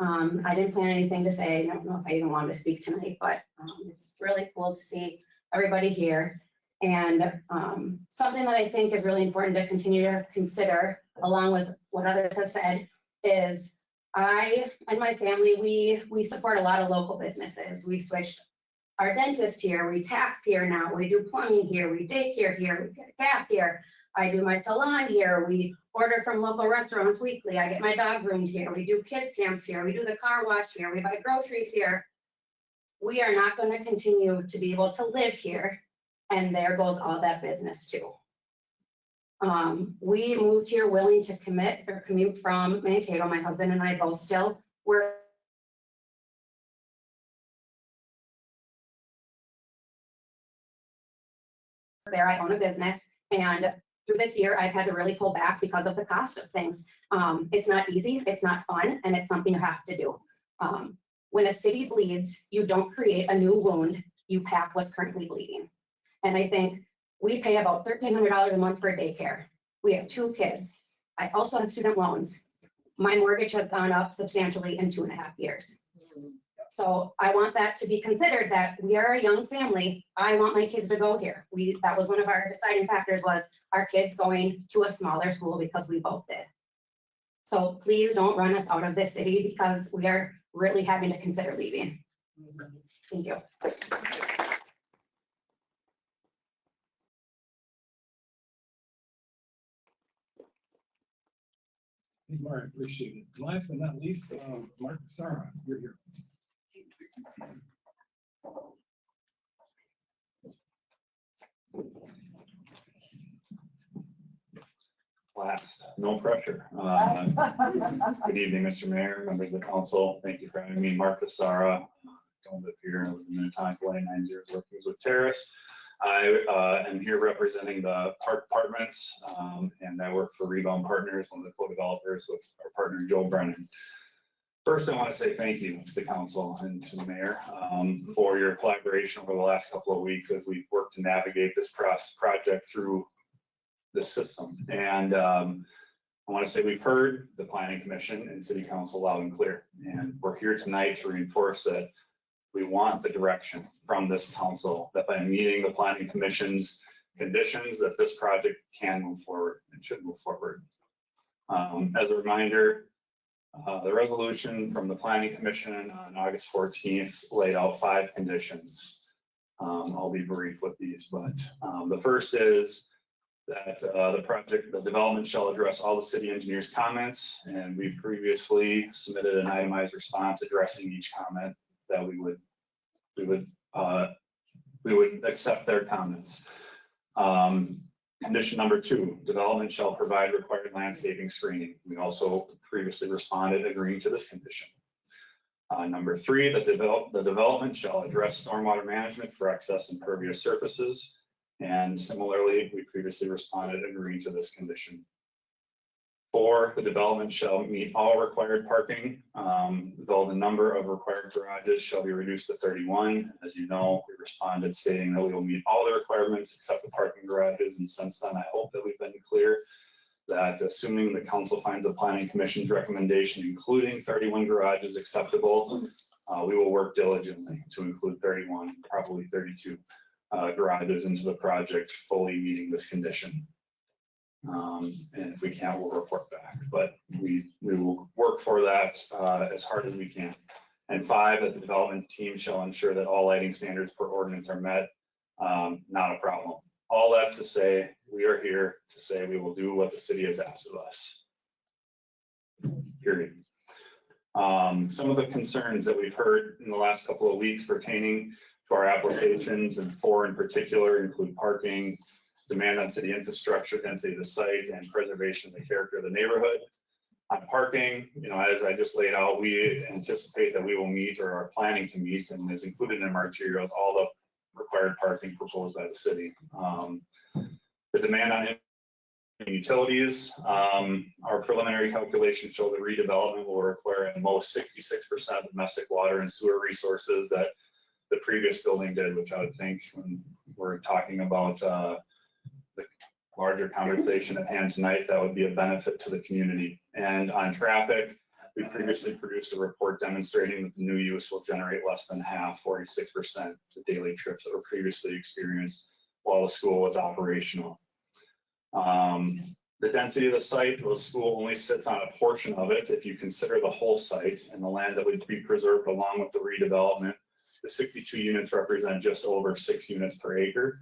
I didn't plan anything to say. I don't know if I even wanted to speak tonight, but it's really cool to see everybody here. And something that I think is really important to continue to consider, along with what others have said, is I and my family, we support a lot of local businesses. We switched our dentist here, we tax here now, we do plumbing here, we daycare here, we get gas here. I do my salon here, we order from local restaurants weekly, I get my dog groomed here, we do kids camps here, we do the car wash here, we buy groceries here. We are not going to continue to be able to live here, and there goes all that business too. We moved here willing to commute from Mankato. My husband and I both still work. There, I own a business, and through this year, I've had to really pull back because of the cost of things. It's not easy, it's not fun, and it's something you have to do. When a city bleeds, you don't create a new wound, you pack what's currently bleeding. And I think we pay about $1,300 a month for daycare. We have 2 kids. I also have student loans. My mortgage has gone up substantially in 2.5 years. So I want that to be considered, that we are a young family. I want my kids to go here. That was one of our deciding factors, was our kids going to a smaller school, because we both did. So please don't run us out of this city, because we are really having to consider leaving. Thank you. Thank you, Mark, appreciate it. Last but not least, Mark Sarah, you're here. Last, no pressure. Good evening, Mr. Mayor, members of the council. Thank you for having me. Mark Sarah, don't live here. I live in Minnetonka, 9 years working with Terrace. I am here representing the park apartments, and I work for Rebound Partners, one of the co-developers with our partner Joe Brennan. First, I want to say thank you to the council and to the mayor for your collaboration over the last couple of weeks as we've worked to navigate this project through the system. And I want to say we've heard the Planning Commission and City Council loud and clear, and we're here tonight to reinforce that we want the direction from this council that by meeting the Planning Commission's conditions, that this project can move forward and should move forward. As a reminder, the resolution from the Planning Commission on August 14th laid out 5 conditions. I'll be brief with these, but the first is that the development shall address all the city engineer's comments, and we previously submitted an itemized response addressing each comment that we would accept their comments. Condition number 2, development shall provide required landscaping screening. We also previously responded agreeing to this condition. Number 3, the development shall address stormwater management for excess impervious surfaces. And similarly, we previously responded agreeing to this condition. 4, the development shall meet all required parking, though the number of required garages shall be reduced to 31. As you know, we responded stating that we will meet all the requirements except the parking garages. And since then, I hope that we've been clear that assuming the council finds the planning commission's recommendation, including 31 garages acceptable, we will work diligently to include 31, probably 32 garages into the project, fully meeting this condition. And if we can't, we'll report back, but we will work for that as hard as we can. And 5, that the development team shall ensure that all lighting standards per ordinance are met. Not a problem. All that's to say, we are here to say we will do what the city has asked of us. Period. Some of the concerns that we've heard in the last couple of weeks pertaining to our applications, and 4 in particular, include parking, demand on city infrastructure, density of the site, and preservation of the character of the neighborhood. On parking, as I just laid out, we anticipate that we will meet, or are planning to meet, and is included in our materials, all the required parking proposed by the city. The demand on utilities, our preliminary calculations show the redevelopment will require at most 66% domestic water and sewer resources that the previous building did, which I would think when we're talking about the larger conversation at hand tonight, that would be a benefit to the community. And on traffic, we previously produced a report demonstrating that the new use will generate less than half, 46%, the daily trips that were previously experienced while the school was operational. The density of the site, the school only sits on a portion of it. If you consider the whole site and the land that would be preserved along with the redevelopment, the 62 units represent just over 6 units per acre.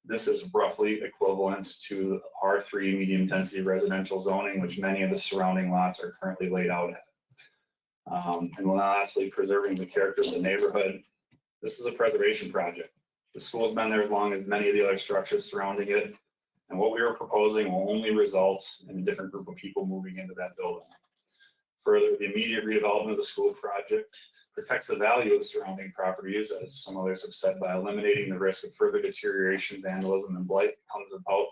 This is roughly equivalent to R3 medium density residential zoning, which many of the surrounding lots are currently laid out at. And lastly, preserving the character of the neighborhood. This is a preservation project. The school's been there as long as many of the other structures surrounding it. And what we are proposing will only result in a different group of people moving into that building. Further, the immediate redevelopment of the school project protects the value of the surrounding properties, as some others have said, by eliminating the risk of further deterioration, vandalism, and blight that comes about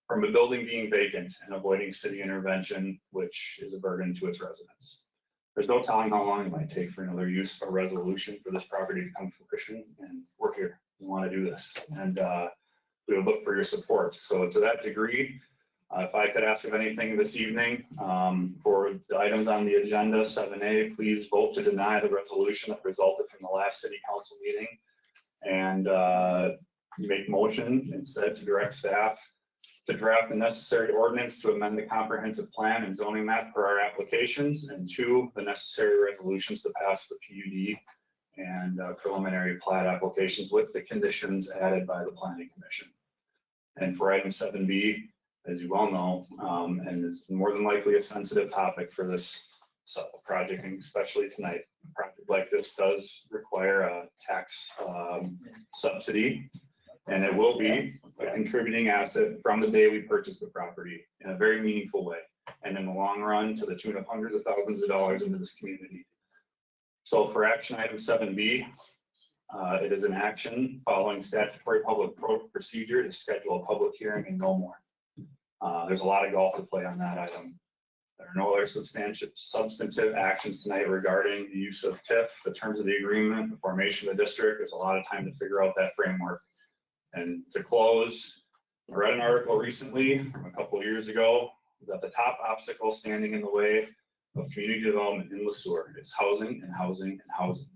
from a building being vacant, and avoiding city intervention, which is a burden to its residents. There's no telling how long it might take for another use or resolution for this property to come to fruition, and we're here. We want to do this, and we would look for your support. So to that degree, if I could ask of anything this evening, for the items on the agenda, 7A, please vote to deny the resolution that resulted from the last city council meeting, and make motion instead to direct staff to draft the necessary ordinance to amend the comprehensive plan and zoning map per our applications, and 2, the necessary resolutions to pass the PUD and preliminary plat applications with the conditions added by the planning commission. And for item 7B, as you well know, and it's more than likely a sensitive topic for this project, and especially tonight. A project like this does require a tax subsidy, and it will be a contributing asset from the day we purchase the property in a very meaningful way, and in the long run to the tune of hundreds of thousands of dollars into this community. So for action item 7B, it is an action following statutory public procedure to schedule a public hearing and no more. There's a lot of golf to play on that item. There are no other substantive actions tonight regarding the use of TIF, the terms of the agreement, the formation of the district. There's a lot of time to figure out that framework. And to close, I read an article recently from a couple of years ago that the top obstacle standing in the way of community development in Sueur is housing and housing and housing.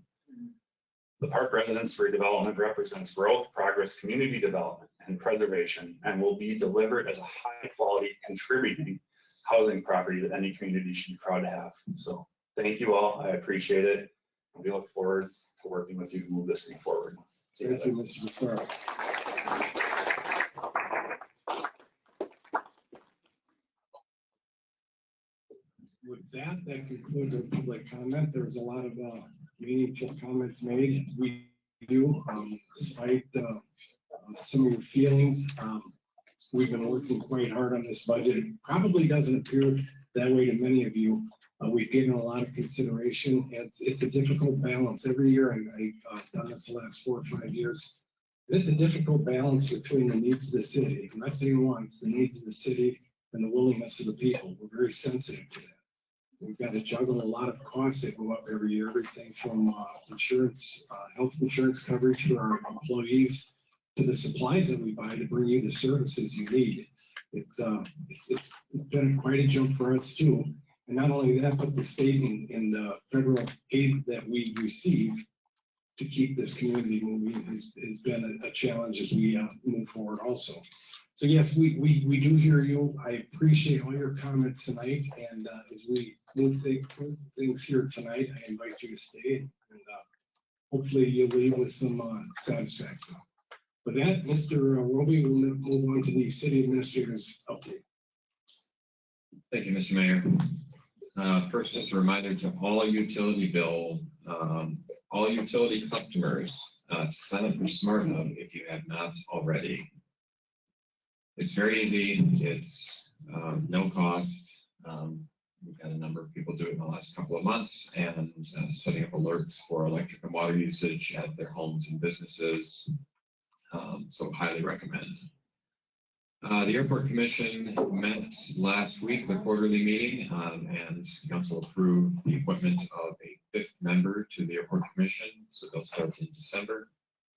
The park residence redevelopment represents growth, progress, community development, and preservation, and will be delivered as a high-quality, contributing housing property that any community should be proud to have. So thank you all. I appreciate it. We look forward to working with you to move this thing forward. Thank you, Mr. Sueur. With that, that concludes our public comment. There's a lot of meaningful comments made. We do, despite some of your feelings, we've been working quite hard on this budget. It probably doesn't appear that way to many of you, We've given a lot of consideration. It's a difficult balance. Every year, I've done this the last 4 or 5 years. It's a difficult balance between the needs of the city. I'm not saying once, the needs of the city and the willingness of the people. We're very sensitive to that. We've got to juggle a lot of costs that go up every year, everything from insurance, health insurance coverage for our employees to the supplies that we buy to bring you the services you need. It's been quite a jump for us too. And not only that, but the state and federal aid that we receive to keep this community moving has been a challenge as we move forward also. So yes, we do hear you. I appreciate all your comments tonight. And as we move things here tonight, I invite you to stay and hopefully you'll leave with some satisfaction. With that, Mr. Roby will move on to the city administrator's update. Thank you, Mr. Mayor. First, just a reminder to all utility customers to sign up for Smart Hub if you have not already. It's very easy. It's no cost. We've had a number of people do it in the last couple of months and setting up alerts for electric and water usage at their homes and businesses. So highly recommend. The Airport Commission met last week, the quarterly meeting, and Council approved the appointment of a 5th member to the Airport Commission. So they'll start in December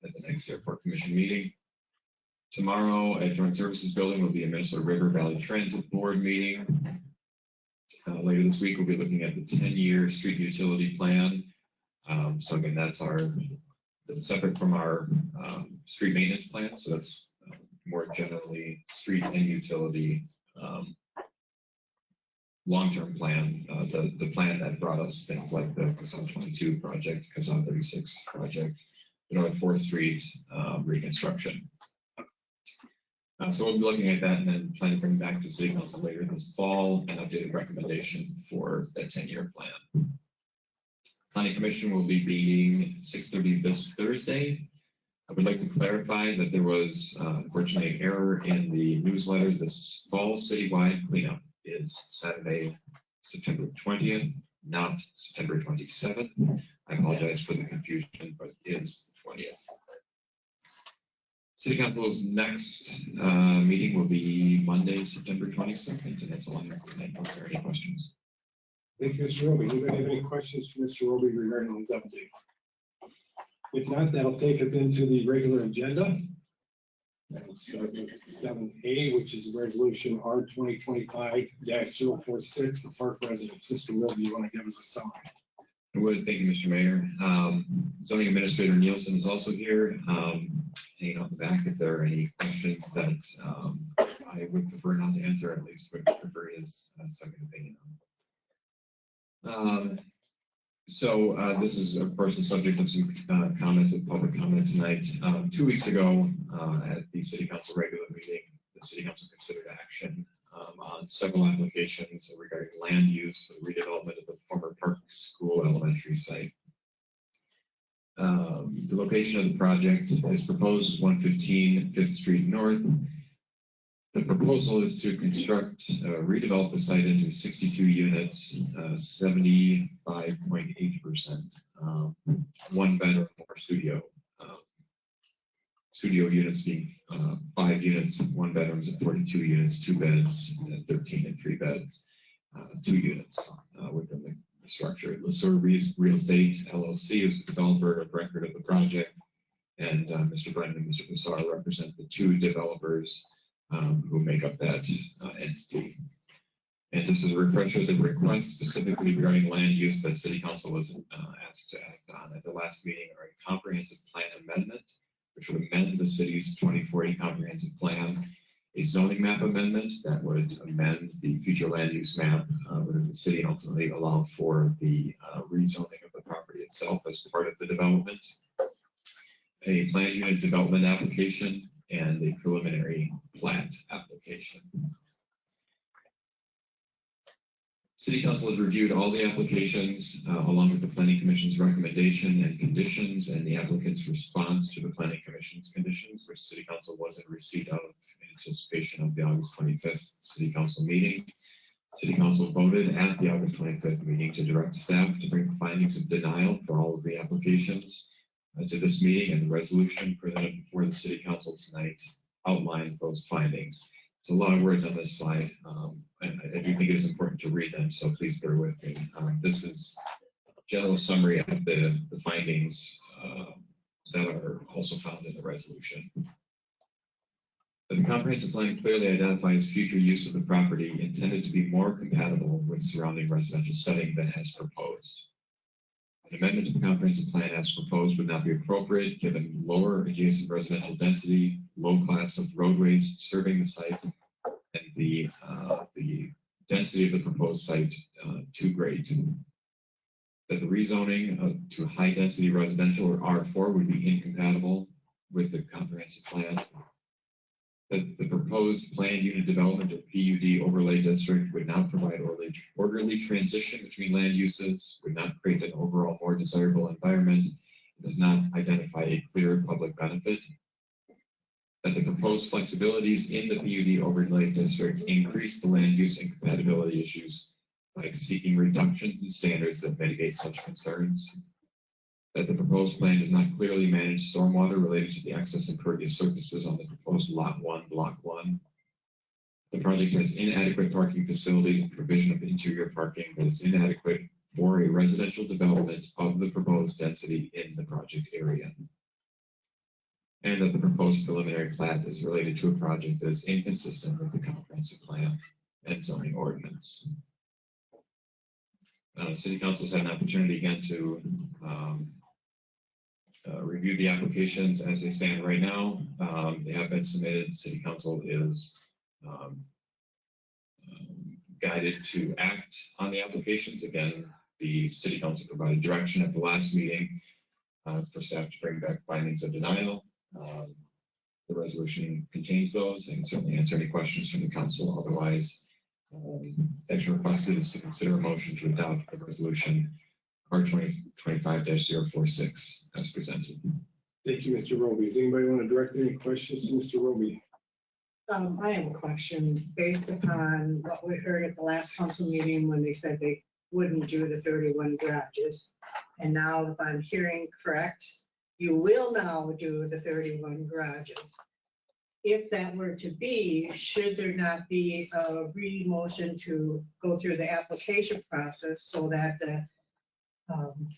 at the next Airport Commission meeting. Tomorrow at Joint Services Building will be a Minnesota River Valley Transit Board meeting. Later this week, we'll be looking at the 10-year street utility plan. So again, that's separate from our street maintenance plan. So that's more generally street and utility long-term plan, the plan that brought us things like the Casal 22 project, Casal 36 project, the North 4th Street reconstruction. So we'll be looking at that and then plan to bring back to City Council later this fall an updated recommendation for that 10-year plan. Planning Commission will be meeting 6:30 this Thursday. I would like to clarify that there was unfortunately an error in the newsletter. This fall citywide cleanup is Saturday, September 20th, not September 27th. I apologize for the confusion, but it is the 20th. City Council's next meeting will be Monday, September 22nd, and that's all I have tonight. Are there any questions? Thank you, Mr. Roby. Anybody have any questions for Mr. Roby regarding his update? If not, that'll take us into the regular agenda. We'll start with 7A, which is resolution R 2025-046, the park residents. Mr. Roby, you want to give us a summary? I would. Thank you, Mr. Mayor. Zoning Administrator Nielsen is also here. Hanging out the back if there are any questions that I would prefer not to answer, at least would prefer his second opinion on. So this is, of course, the subject of some comments and public comment tonight. 2 weeks ago at the City Council regular meeting, the City Council considered action on several applications regarding land use for the redevelopment of the former Park School Elementary site. The location of the project is proposed as 115 5th Street North. The proposal is to redevelop the site into 62 units, 75.8%, 1 bedroom or studio. Studio units being 5 units, 1 bedrooms at 42 units, 2 beds, 13 and 3 beds, 2 units within the structure. The Sueur Real Estate LLC is the developer of record of the project, and Mr. Brennan and Mr. Sueur represent the 2 developers who make up that entity. And just as a refresher, the request specifically regarding land use that City Council was asked to act on at the last meeting are a comprehensive plan amendment, which would amend the city's 2040 comprehensive plan, a zoning map amendment that would amend the future land use map within the city and ultimately allow for the rezoning of the property itself as part of the development, a planned unit development application, and a preliminary plat application. City Council has reviewed all the applications along with the Planning Commission's recommendation and conditions and the applicant's response to the Planning Commission's conditions, which City Council was in receipt of in anticipation of the August 25th City Council meeting. City Council voted at the August 25th meeting to direct staff to bring findings of denial for all of the applications to this meeting, and the resolution presented before the City Council tonight outlines those findings. It's a lot of words on this slide, and I do think it is important to read them, so please bear with me. This is a general summary of the findings that are also found in the resolution. The comprehensive plan clearly identifies future use of the property intended to be more compatible with surrounding residential setting than as proposed. An amendment to the comprehensive plan as proposed would not be appropriate given lower adjacent residential density, low class of roadways serving the site, and the density of the proposed site too great. That the rezoning to high density residential or R4 would be incompatible with the comprehensive plan. That the proposed planned unit development or PUD overlay district would not provide orderly transition between land uses, would not create an overall more desirable environment, and does not identify a clear public benefit. That the proposed flexibilities in the PUD overlay district increase the land use incompatibility issues by seeking reductions in standards that mitigate such concerns. That the proposed plan does not clearly manage stormwater related to the excess impervious surfaces on the proposed Lot 1, Block 1. The project has inadequate parking facilities and provision of interior parking that is inadequate for a residential development of the proposed density in the project area. And that the proposed preliminary plat is related to a project that is inconsistent with the comprehensive plan and zoning ordinance. City Council's had an opportunity again to review the applications as they stand right now. They have been submitted. City Council is guided to act on the applications. Again, the City Council provided direction at the last meeting for staff to bring back findings of denial. The resolution contains those and certainly answer any questions from the council. Otherwise, action requested is to consider a motion to adopt the resolution R2025-046 as presented. Thank you, Mr. Roby. Does anybody want to direct any questions to Mr. Roby? I have a question based upon what we heard at the last council meeting when they said they wouldn't do the 31 garages. And now, if I'm hearing correct, you will now do the 31 garages. If that were to be, should there not be a re-motion to go through the application process so that the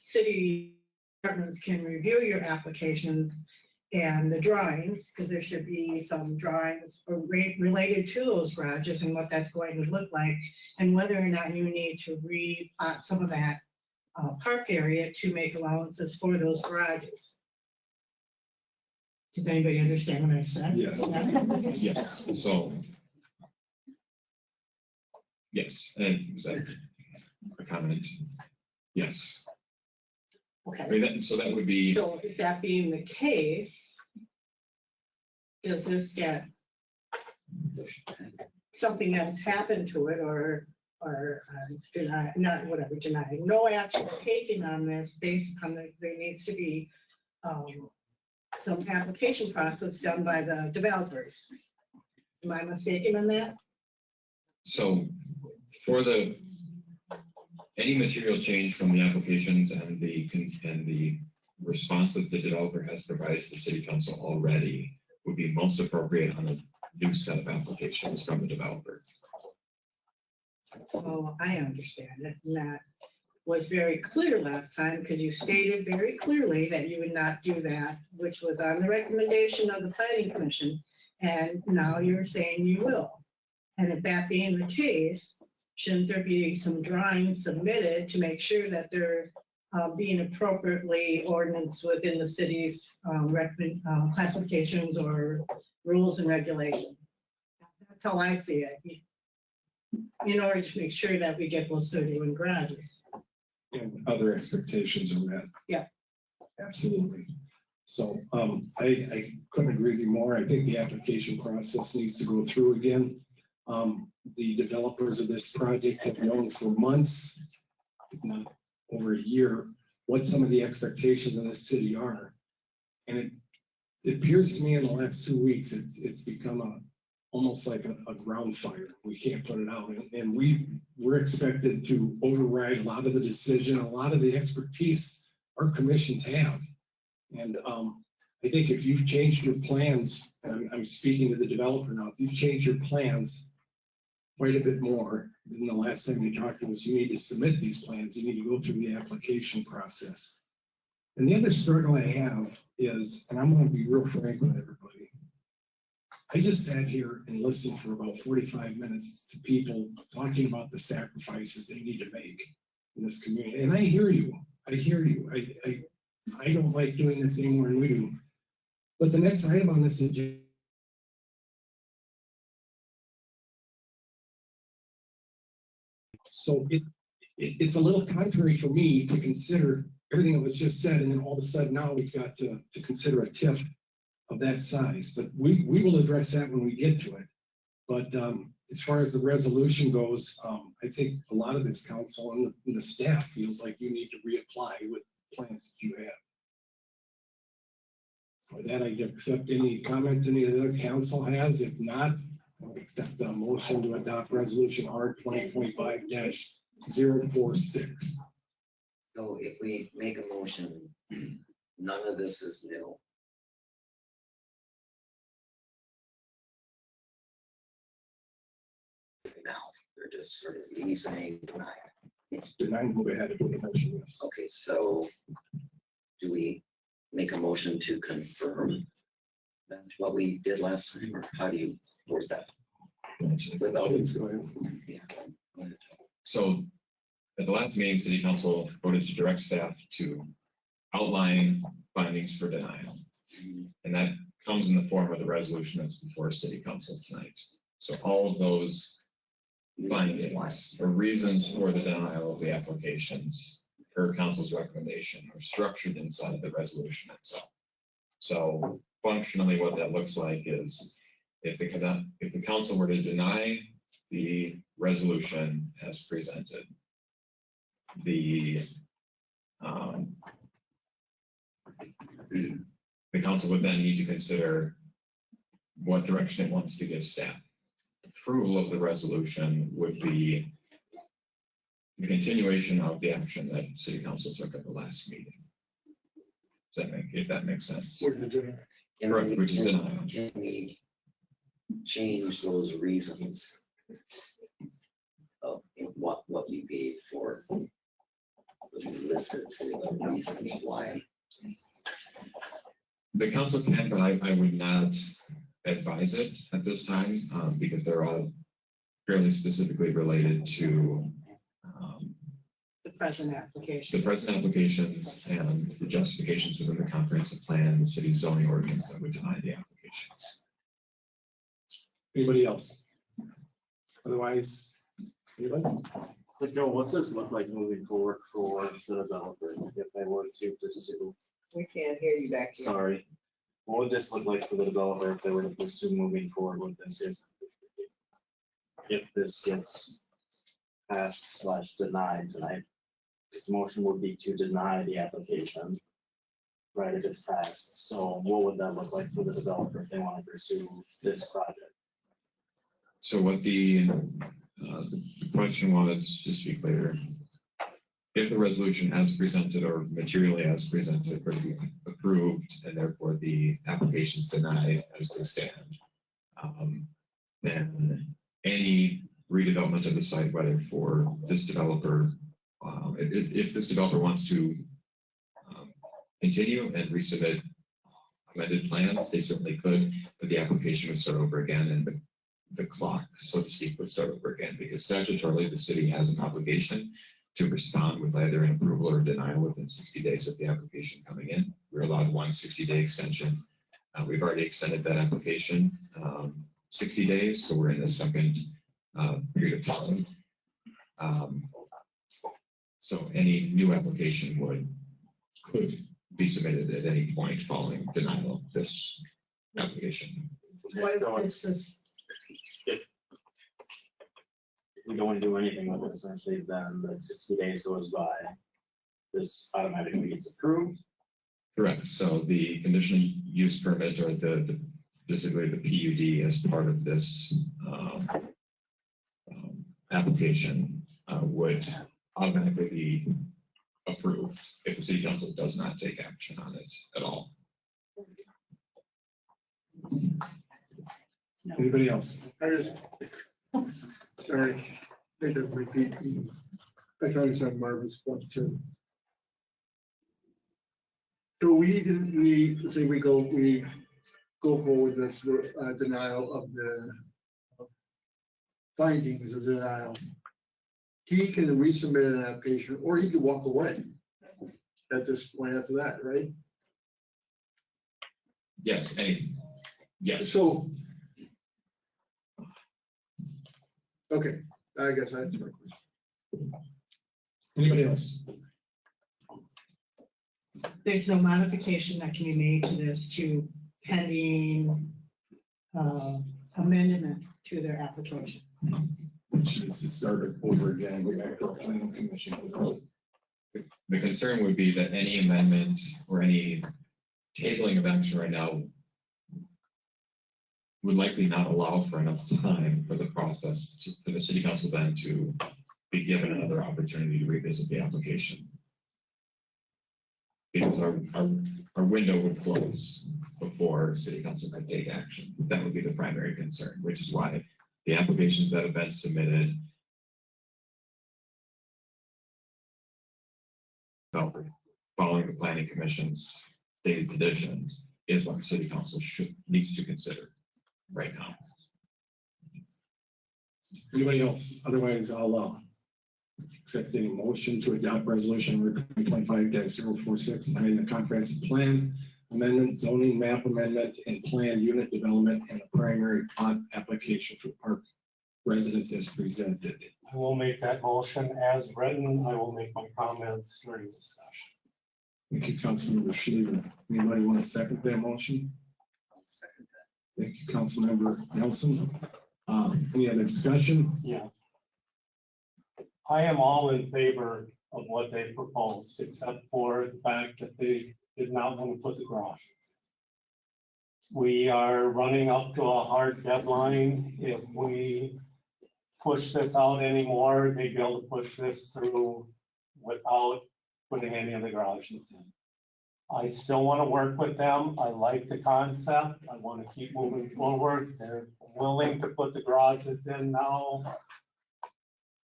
city departments can review your applications and the drawings, because there should be some drawings related to those garages and what that's going to look like, and whether or not you need to re-plot some of that park area to make allowances for those garages. Does anybody understand what I said? Yes. Yes. So, yes. And was that a comment? Yes. Okay. I mean, so that would be. So if that being the case, does this get something else happen to it or deny, not whatever, deny, no action taken on this based upon there needs to be some application process done by the developers. Am I mistaken on that? So for any material change from the applications and the response that the developer has provided to the city council already would be most appropriate on a new set of applications from the developer. So I understand it, and that was very clear last time, because you stated very clearly that you would not do that, which was on the recommendation of the planning commission, and now you're saying you will. And if that being the case, shouldn't there be some drawings submitted to make sure that they're being appropriately ordinance within the city's classifications or rules and regulations? That's how I see it, in order to make sure that we get those 31 garages. And other expectations are met. Yeah. Absolutely. So I couldn't agree with you more. I think the application process needs to go through again. The developers of this project have known for months, if not over a year, what some of the expectations in this city are. And it appears to me in the last 2 weeks, it's become almost like a ground fire. We can't put it out. And we're expected to override a lot of the decision, a lot of the expertise our commissions have. And I think if you've changed your plans, and I'm speaking to the developer now, if you've changed your plans quite a bit more than the last time you talked to us, you need to submit these plans. You need to go through the application process. And the other struggle I have is, and I'm going to be real frank with everybody, I just sat here and listened for about 45 minutes to people talking about the sacrifices they need to make in this community. And I hear you. I hear you. I don't like doing this anymore than we do. But the next item on this agenda, so it's a little contrary for me to consider everything that was just said, and then all of a sudden now we've got to consider a TIF of that size. But we will address that when we get to it. But as far as the resolution goes, I think a lot of this council and the staff feels like you need to reapply with plans that you have. With that, I accept any comments any of the council has. If not, I'll accept the motion to adopt resolution R 2025-046. So if we make a motion, none of this is new. Now, they're just sort of saying deny. Denying, move ahead with the motion, yes. Okay, so do we make a motion to confirm that what we did last time, or how do you word that? Without it. Yeah. Go ahead. So at the last meeting, city council voted to direct staff to outline findings for denial. And that comes in the form of the resolution that's before city council tonight. So all of those findings or reasons for the denial of the applications per council's recommendation are structured inside of the resolution itself. So functionally what that looks like is if the council were to deny the resolution as presented, the council would then need to consider what direction it wants to give staff. Approval of the resolution would be the continuation of the action that city council took at the last meeting. Does that if that makes sense? Correct, which is denial. Can we change those reasons of what you gave for what you listed for the reasons why? The council can, but I would not advise it at this time because they're all fairly specifically related to The present application. the present applications and the justifications within the comprehensive plan, the city's zoning ordinance that would deny the applications. Anybody else? Otherwise, anybody? So Joe, what's this look like moving forward for the developer if they were to pursue? We can't hear you back here. Sorry. What would this look like for the developer if they were to pursue moving forward with this? If this gets passed / denied tonight, this motion would be to deny the application, right, if it's passed. So what would that look like for the developer if they want to pursue this project? So what the question was, just to be clear, if the resolution as presented or materially as presented were to be approved and therefore the applications denied as they stand, then any redevelopment of the site, whether for this developer, if this developer wants to continue and resubmit amended plans, they certainly could, but the application would start over again and the clock, so to speak, would start over again because statutorily the city has an obligation to respond with either an approval or denial within 60 days of the application coming in. We're allowed one 60-day extension. We've already extended that application 60 days, so we're in the second period of time. So any new application could be submitted at any point following denial of this application. What is this? If we don't want to do anything with it, essentially, then the 60 days goes by, this automatically gets approved. Correct. So the conditional use permit or the specifically the PUD as part of this application would automatically be approved if the city council does not take action on it at all. Anybody else? I just, sorry, I didn't repeat. I tried to say Marvin's question. So we say we go forward this denial of the findings of denial. He can resubmit an application, or he could walk away at this point after that, right? Yes, anything. Yes. So, okay, I guess that's my question. Anybody else? There's no modification that can be made to this to pending amendment to their application. Which is to start over again, go back to the planning commission. The concern would be that any amendment or any tabling of action right now would likely not allow for enough time for the process for the city council then to be given another opportunity to revisit the application. Because our window would close before city council could take action. That would be the primary concern, which is why the applications that have been submitted following the planning commission's stated conditions is what the city council needs to consider right now. Anybody else? Otherwise, I'll accept any motion to adopt resolution number 2025-046, amending the comprehensive plan amendment, zoning map amendment, and plan unit development and a primary plot application for park residents as presented. I will make that motion as written. I will make my comments during this session. Thank you, Councilmember Schleter. Anybody want to second that motion? I'll second that. Thank you, Councilmember Nelson. Any other discussion? Yeah. I am all in favor of what they proposed, except for the fact that they did not want to put the garages. We are running up to a hard deadline. If we push this out anymore, they'd be able to push this through without putting any of the garages in. I still want to work with them. I like the concept. I want to keep moving forward. They're willing to put the garages in now.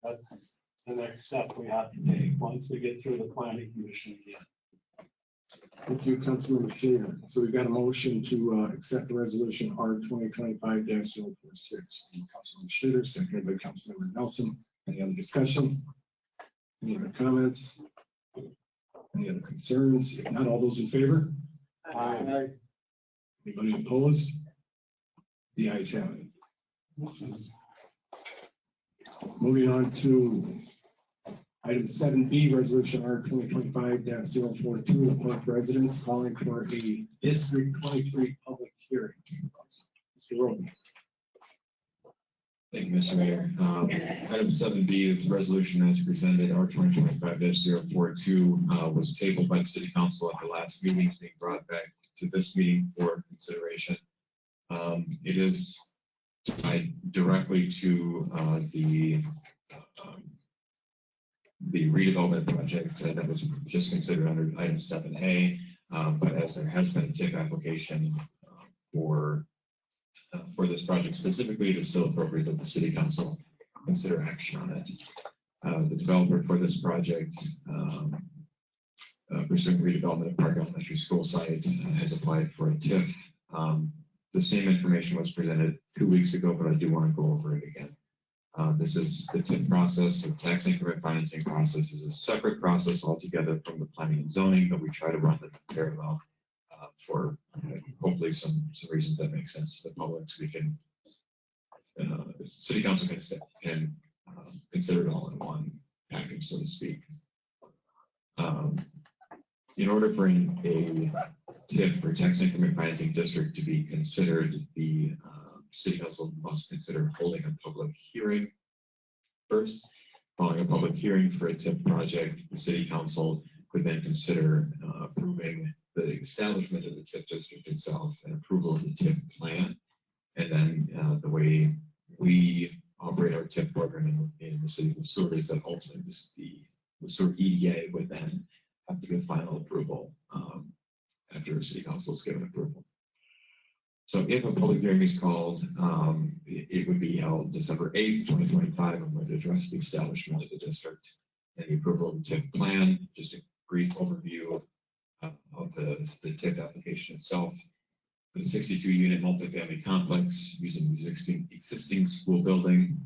That's the next step we have to take once we get through the planning commission again. Thank you, Councilmember Schleter. So we've got a motion to accept the resolution R 2025-046. Councilmember Schleter, seconded by Councilmember Nelson. Any other discussion? Any other comments? Any other concerns? If not, all those in favor? Aye. Anybody opposed? The ayes have it. Moving on to item 7B, resolution R 2025-042, the park residents calling for a District 23 public hearing. Mr. Roden. Thank you, Mr. Mayor. Item 7B is the resolution as presented, R 2025-042, was tabled by the city council at the last meeting, being brought back to this meeting for consideration. It is tied directly to the redevelopment project that was just considered under item 7A, but as there has been a TIF application for this project specifically, it is still appropriate that the city council consider action on it. The developer for this project, pursuing redevelopment of Park Elementary School site, has applied for a TIF. The same information was presented 2 weeks ago, but I do want to go over it again. This is the TIF process. The tax increment financing process is a separate process altogether from the planning and zoning, but we try to run them parallel for hopefully some reasons that make sense to the public, so we can city council can consider it all in one package, so to speak. In order for a TIF or tax increment financing district to be considered, the city council must consider holding a public hearing first. Following a public hearing for a TIF project, the city council could then consider approving the establishment of the TIF district itself and approval of the TIF plan. And then the way we operate our TIF program in the city of Sueur is that ultimately the Sueur EDA would then have to give final approval after city council is given approval. So if a public hearing is called, it would be held December 8th, 2025, and would address the establishment of the district and the approval of the TIF plan. Just a brief overview of the TIF application itself. The 62-unit multifamily complex using the existing school building.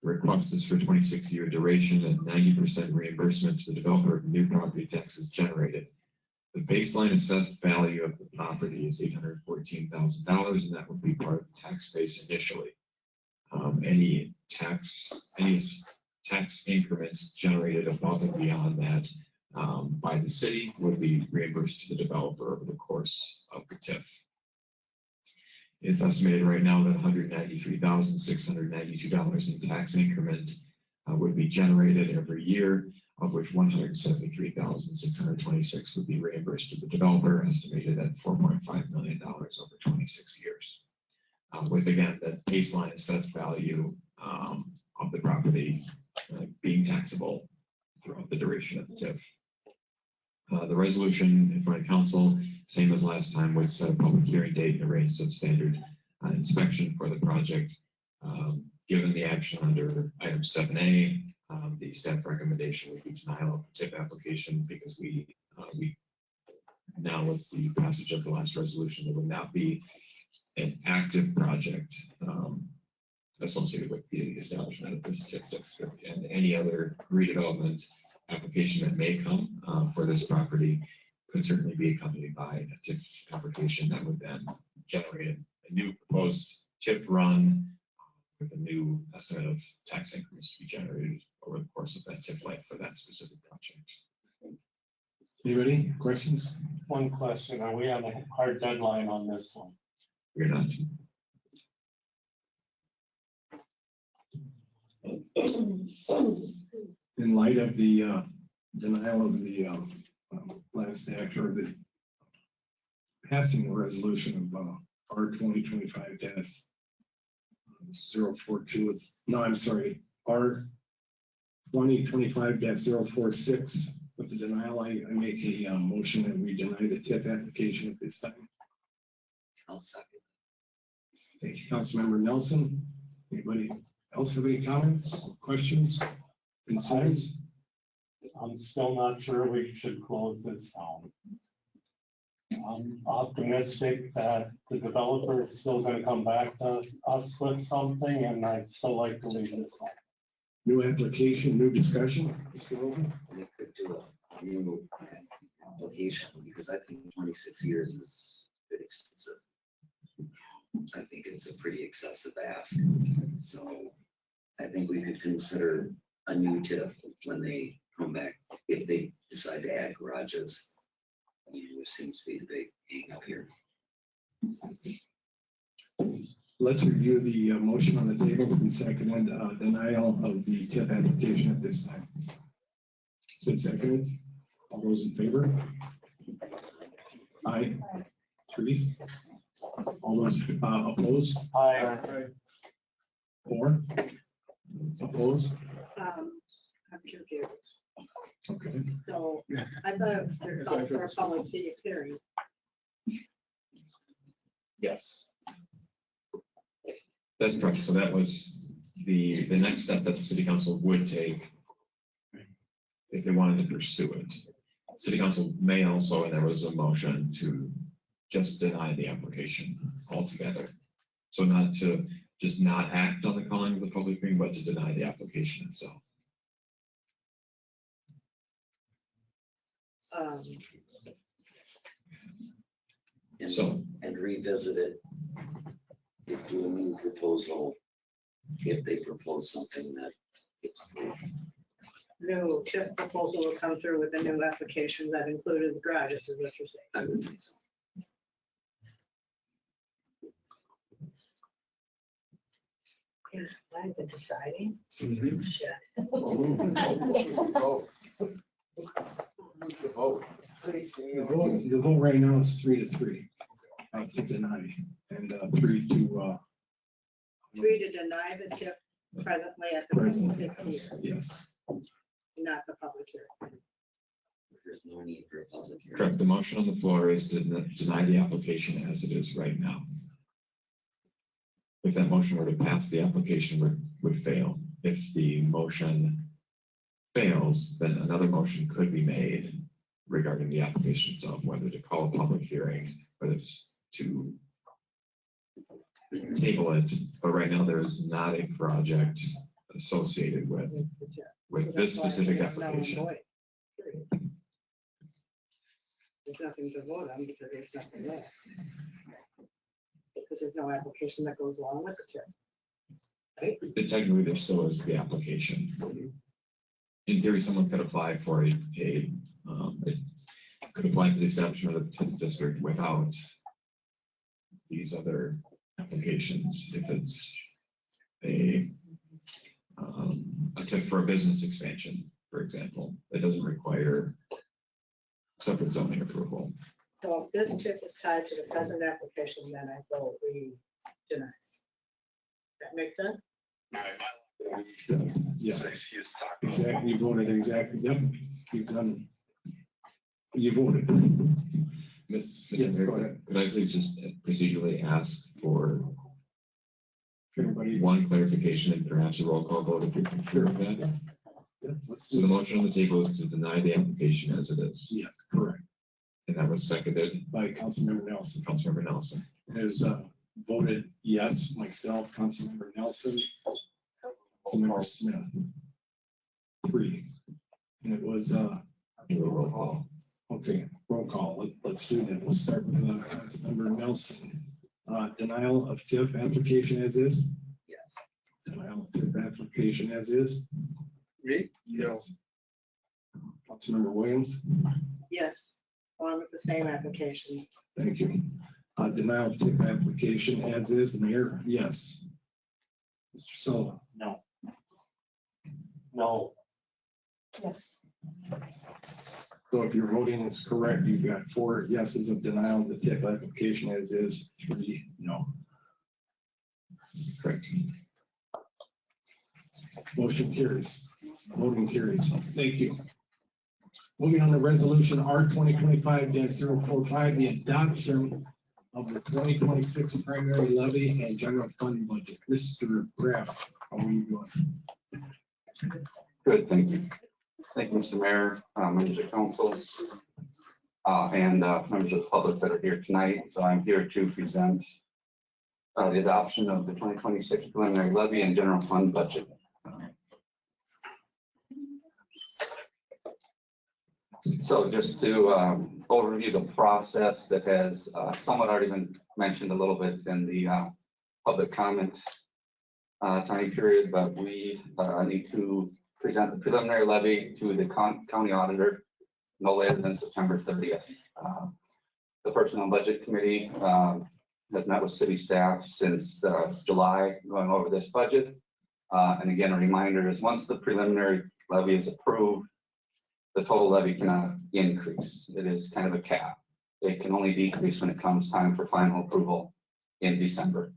The request is for 26-year duration and 90% reimbursement to the developer of new property taxes generated. The baseline assessed value of the property is $814,000, and that would be part of the tax base initially. Any tax increments generated above and beyond that by the city would be reimbursed to the developer over the course of the TIF. It's estimated right now that $193,692 in tax increment would be generated every year, of which $173,626 would be reimbursed to the developer, estimated at $4.5 million over 26 years. With again, the baseline assessed value of the property being taxable throughout the duration of the TIF. The resolution in front of council, same as last time, would set a public hearing date and arrange substandard inspection for the project. Given the action under item 7A, the staff recommendation would be denial of the TIF application because we now with the passage of the last resolution, there would not be an active project associated with the establishment of this TIF district, and any other redevelopment application that may come for this property could certainly be accompanied by a TIF application that would then generate a new proposed TIF run with a new estimate of tax increments to be generated over the course of that TIF life for that specific project. Anybody, questions? One question, are we on a hard deadline on this one? We're not. In light of the denial of the last act or the passing the resolution of R 2025-042 with, no, I'm sorry, R 2025-046 with the denial, I make a motion that we deny the TIF application at this time. I'll second. Thank you, Councilmember Nelson. Anybody else have any comments, questions, concerns? I'm still not sure we should close this down. I'm optimistic that the developer is still going to come back to us with something, and I'd still like to leave this on. New application, new discussion, Mr. Rogan? We could do a new application because I think 26 years is a bit expensive. I think it's a pretty excessive ask. So I think we could consider a new TIF when they come back, if they decide to add garages, which seems to be the big hang up here. Let's review the motion on the table. It's been seconded, denial of the TIF application at this time. It's been seconded. All those in favor? Aye. 3. All those opposed? Aye. 4. Opposed? I'm confused. Okay. So I thought they're calling for a public hearing. Yes. That's correct. So that was the next step that the city council would take if they wanted to pursue it. City council may also, and there was a motion to just deny the application altogether. So not to just not act on the calling of the public hearing, but to deny the application itself. And revisit it. Do a new proposal if they propose something that gets approved. New TIF proposal will come through with a new application that included the garages, is what you're saying. I would think so. I've been deciding. Mm-hmm. Shit. The vote right now is 3-3. To deny, and 3 to. 3 to deny the tip presently at the Present, 6 years, yes. not the public hearing. There's no need for a public hearing. Correct. The motion on the floor is to deny the application as it is right now. If that motion were to pass, the application would fail. If the motion fails, then another motion could be made regarding the application itself, whether to call a public hearing, whether it's to table it. But right now, there is not a project associated with this specific application. There's nothing to vote on because there's nothing there. Because there's no application that goes along with the tip. But technically, there still is the application. In theory, someone could apply for could apply for the establishment of the TIF district without these other applications. If it's a TIF for a business expansion, for example, that doesn't require separate zoning approval. So if this tip is tied to the present application, then I vote we deny. That makes sense? Yes. Exactly, you voted exactly, yep, you've done. You voted. Mr. Yes, Mayor, go ahead. could I please just procedurally ask for Everybody. one clarification and perhaps a roll call vote if you're sure of that? Yeah, let's So do the it. motion on the table is to deny the application as it is. Yes, correct, And that was seconded by Councilmember Nelson. Councilmember Nelson. It was voted yes, myself, Councilmember Nelson, Councilmember Smith. 3. And it was, Roll call. okay, roll call. Let's do that. We'll start with Councilmember Nelson. Denial of TIF application as is? Yes. Denial of TIF application as is? Me? Yes. Councilmember Williams? Yes, along with the same application. Thank you. Denial of TIF application as is, the mayor? Yes. Mr. Sullivan? No. No. Yes. So if your voting is correct, you've got 4 yeses of denial of the TIF application as is, 3 no. Correct. Motion carries. Voting carries. Thank you. Moving on to resolution R 2025-045, the adoption of the 2026 primary levy and general fund budget. Mr. Kraft, how are you doing? Good, thank you. Thank you, Mr. Mayor, members of council, and members of the public that are here tonight. So I'm here to present the adoption of the 2026 preliminary levy and general fund budget. So just to overview the process that has somewhat already been mentioned a little bit in the public comment time period, but we need to present the preliminary levy to the county auditor no later than September 30th. The Personnel and Budget Committee has met with city staff since July going over this budget. And again, a reminder is once the preliminary levy is approved, the total levy cannot increase. It is kind of a cap. It can only decrease when it comes time for final approval in December.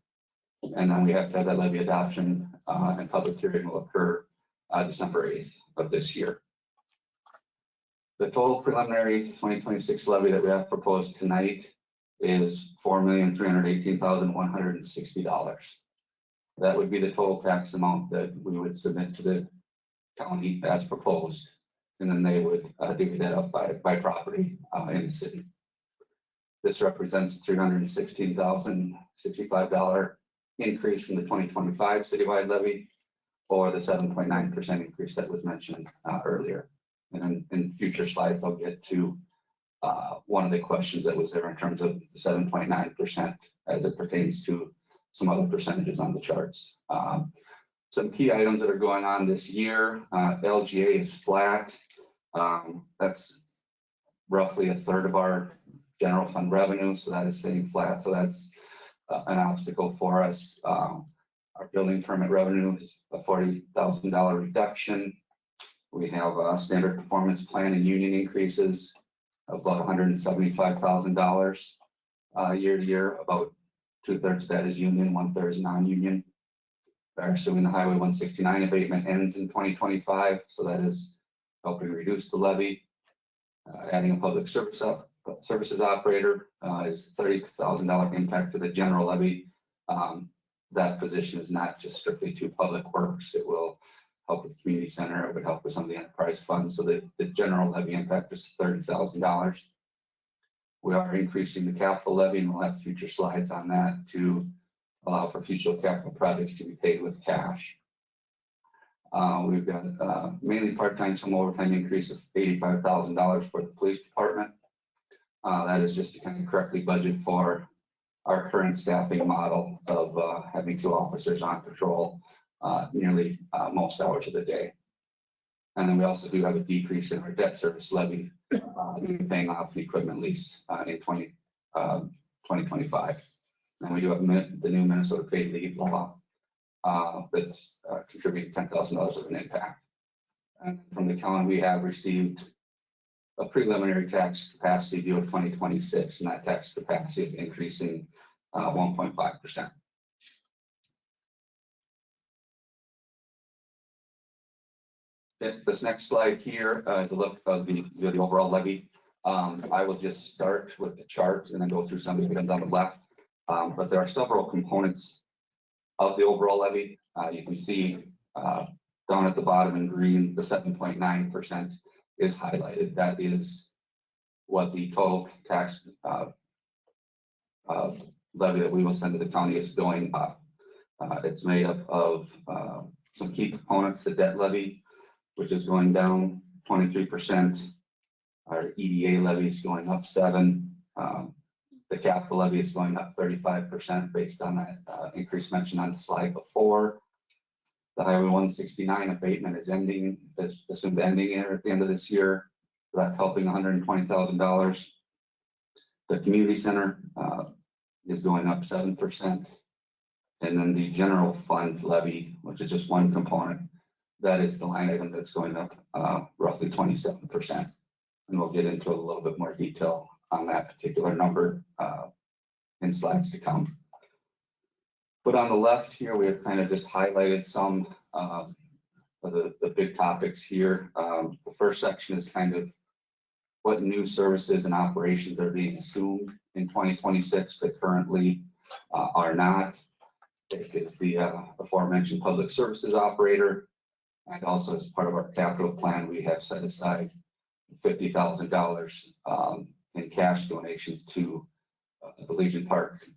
And then we have to have that levy adoption and public hearing will occur December 8th of this year. The total preliminary 2026 levy that we have proposed tonight is $4,318,160. That would be the total tax amount that we would submit to the county as proposed. And then they would divvy that up by property in the city. This represents $316,065 increase from the 2025 citywide levy, or the 7.9% increase that was mentioned earlier. And then in future slides, I'll get to one of the questions that was there in terms of the 7.9% as it pertains to some other percentages on the charts. Some key items that are going on this year, LGA is flat. That's roughly a third of our general fund revenue, so that is staying flat. So that's an obstacle for us. Our building permit revenue is a $40,000 reduction. We have a standard performance plan and union increases of about $175,000 year to year. About 2/3 of that is union, 1/3 is non-union. We're assuming the Highway 169 abatement ends in 2025, so that is helping reduce the levy. Adding a public services operator is $30,000 impact to the general levy. That position is not just strictly to public works. It will help with the community center. It would help with some of the enterprise funds. So the general levy impact is $30,000. We are increasing the capital levy, and we'll have future slides on that to allow for future capital projects to be paid with cash. We've got mainly part-time, some overtime increase of $85,000 for the police department. That is just to kind of correctly budget for our current staffing model of having 2 officers on patrol nearly most hours of the day. And then we also do have a decrease in our debt service levy, paying off the equipment lease in 2025. And we do have the new Minnesota paid leave law that's contributing $10,000 of an impact. And from the county, we have received a preliminary tax capacity due of 2026, and that tax capacity is increasing 1.5%. This next slide here is a look of the overall levy. I will just start with the chart and then go through some of the items on the left. But there are several components of the overall levy. You can see down at the bottom in green, the 7.9% is highlighted. That is what the total tax levy that we will send to the county is going up. It's made up of some key components, the debt levy, which is going down 23%. Our EDA levy is going up 7%. The capital levy is going up 35% based on that increase mentioned on the slide before. The Highway 169 abatement is assumed ending here at the end of this year. So that's helping $120,000. The community center is going up 7%. And then the general fund levy, which is just one component, that is the line item that's going up roughly 27%. And we'll get into a little bit more detail on that particular number in slides to come. But on the left here, we have kind of just highlighted some of the big topics here. The first section is kind of what new services and operations are being assumed in 2026 that currently are not. It is the aforementioned public services operator. And also as part of our capital plan, we have set aside $50,000 in cash donations to the Legion Park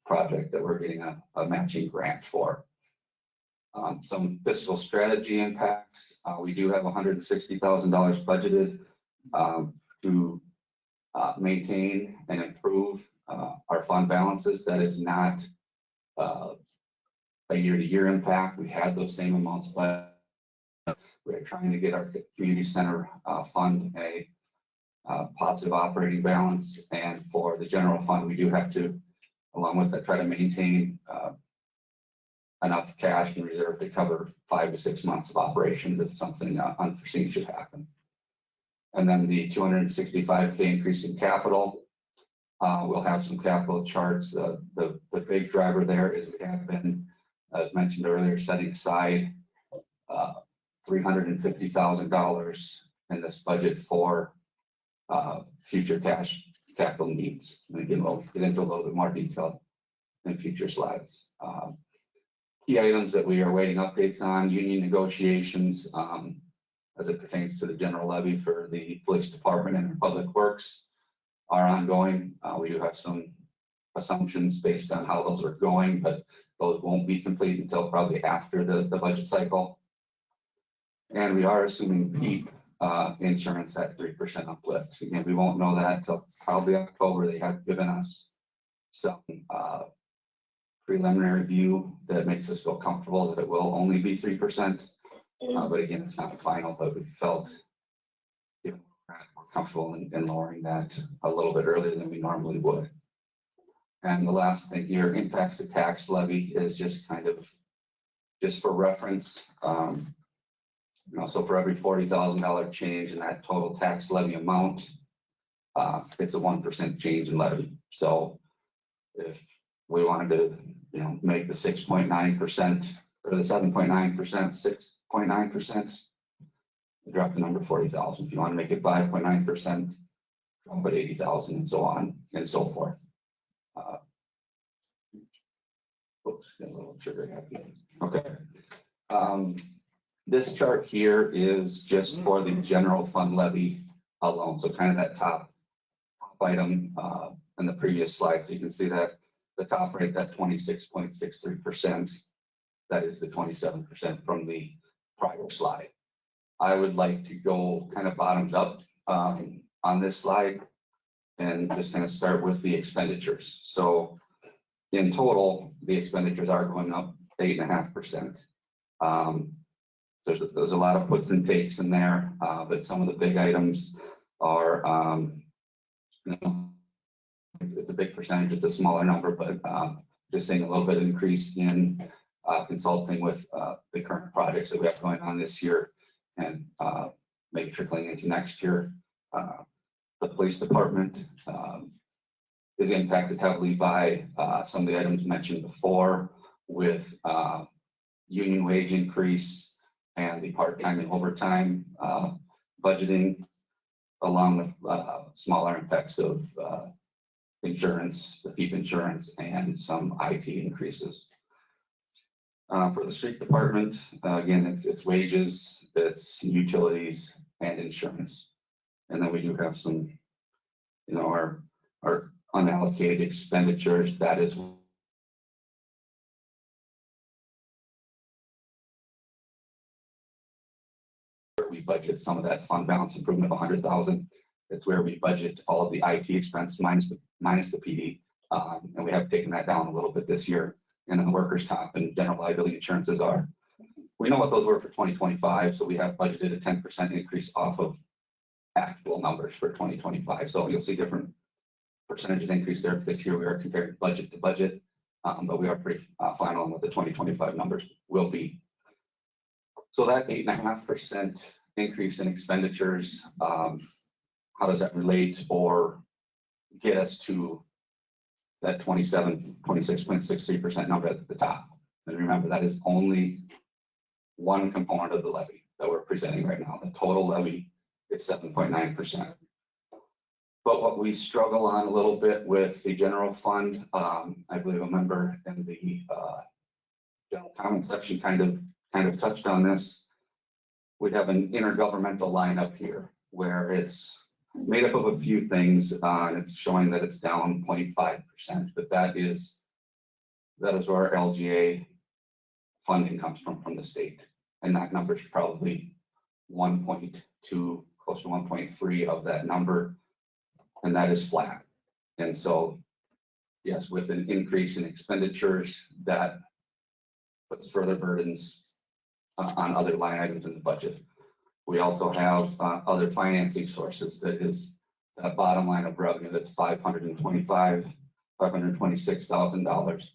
project that we're getting a matching grant for. Some fiscal strategy impacts. We do have $160,000 budgeted to maintain and improve our fund balances. That is not a year-to-year impact. We had those same amounts, but we're trying to get our community center fund a positive operating balance. And for the general fund, we do have to, along with that, try to maintain enough cash in reserve to cover 5 to 6 months of operations if something unforeseen should happen. And then the $265K increase in capital. We'll have some capital charts. The big driver there is we have been, as mentioned earlier, setting aside $350,000 in this budget for future capital needs. And again, we'll get into a little bit more detail in future slides. Key items that we are waiting updates on: union negotiations as it pertains to the general levy for the police department and public works are ongoing. We do have some assumptions based on how those are going, but those won't be complete until probably after the budget cycle. And we are assuming PEEP insurance at 3% uplift. Again, we won't know that until probably October. They have given us some preliminary view that makes us feel comfortable that it will only be 3%. But again, it's not final, but we felt we're comfortable in lowering that a little bit earlier than we normally would. And the last thing here, impacts to tax levy, is just kind of just for reference. So for every $40,000 change in that total tax levy amount, it's a 1% change in levy. So if we wanted to, make the 6.9% or the 7.9%, 6.9%, drop the number 40,000. If you want to make it 5.9%, drop it 80,000 and so on and so forth. Oops, got a little trigger happy. Okay. This chart here is just for the general fund levy alone. So kind of that top item in the previous slide. So you can see that the top rate, that 26.63%, that is the 27% from the prior slide. I would like to go kind of bottoms up on this slide and just kind of start with the expenditures. So in total, the expenditures are going up 8.5%. There's a lot of puts and takes in there, but some of the big items are, it's a big percentage, it's a smaller number, but just seeing a little bit of increase in consulting with the current projects that we have going on this year and maybe trickling into next year. The police department is impacted heavily by some of the items mentioned before with union wage increase and the part-time and overtime budgeting, along with smaller impacts of insurance, the PEEP insurance, and some IT increases. For the street department, again, it's wages, it's utilities, and insurance. And then we do have some, our unallocated expenditures. That is where we budget some of that fund balance improvement of 100,000. It's where we budget all of the IT expense minus the PD. And we have taken that down a little bit this year. And then the workers' comp and general liability insurances are, we know what those were for 2025. So we have budgeted a 10% increase off of actual numbers for 2025. So you'll see different percentages increase there because here we are comparing budget to budget. But we are pretty final on what the 2025 numbers will be. So that 8.5% increase in expenditures, how does that relate or get us to that 26.63% number at the top? And remember, that is only one component of the levy that we're presenting right now. The total levy is 7.9%. But what we struggle on a little bit with the general fund, I believe a member in the general comment section kind of touched on this. We have an intergovernmental line up here where it's made up of a few things. It's showing that it's down 0.5%, but that is where our LGA funding comes from the state. And that number is probably 1.2, close to 1.3 of that number. And that is flat. And so, yes, with an increase in expenditures, that puts further burdens on other line items in the budget. We also have other financing sources. That is that bottom line of revenue. That's $526,000.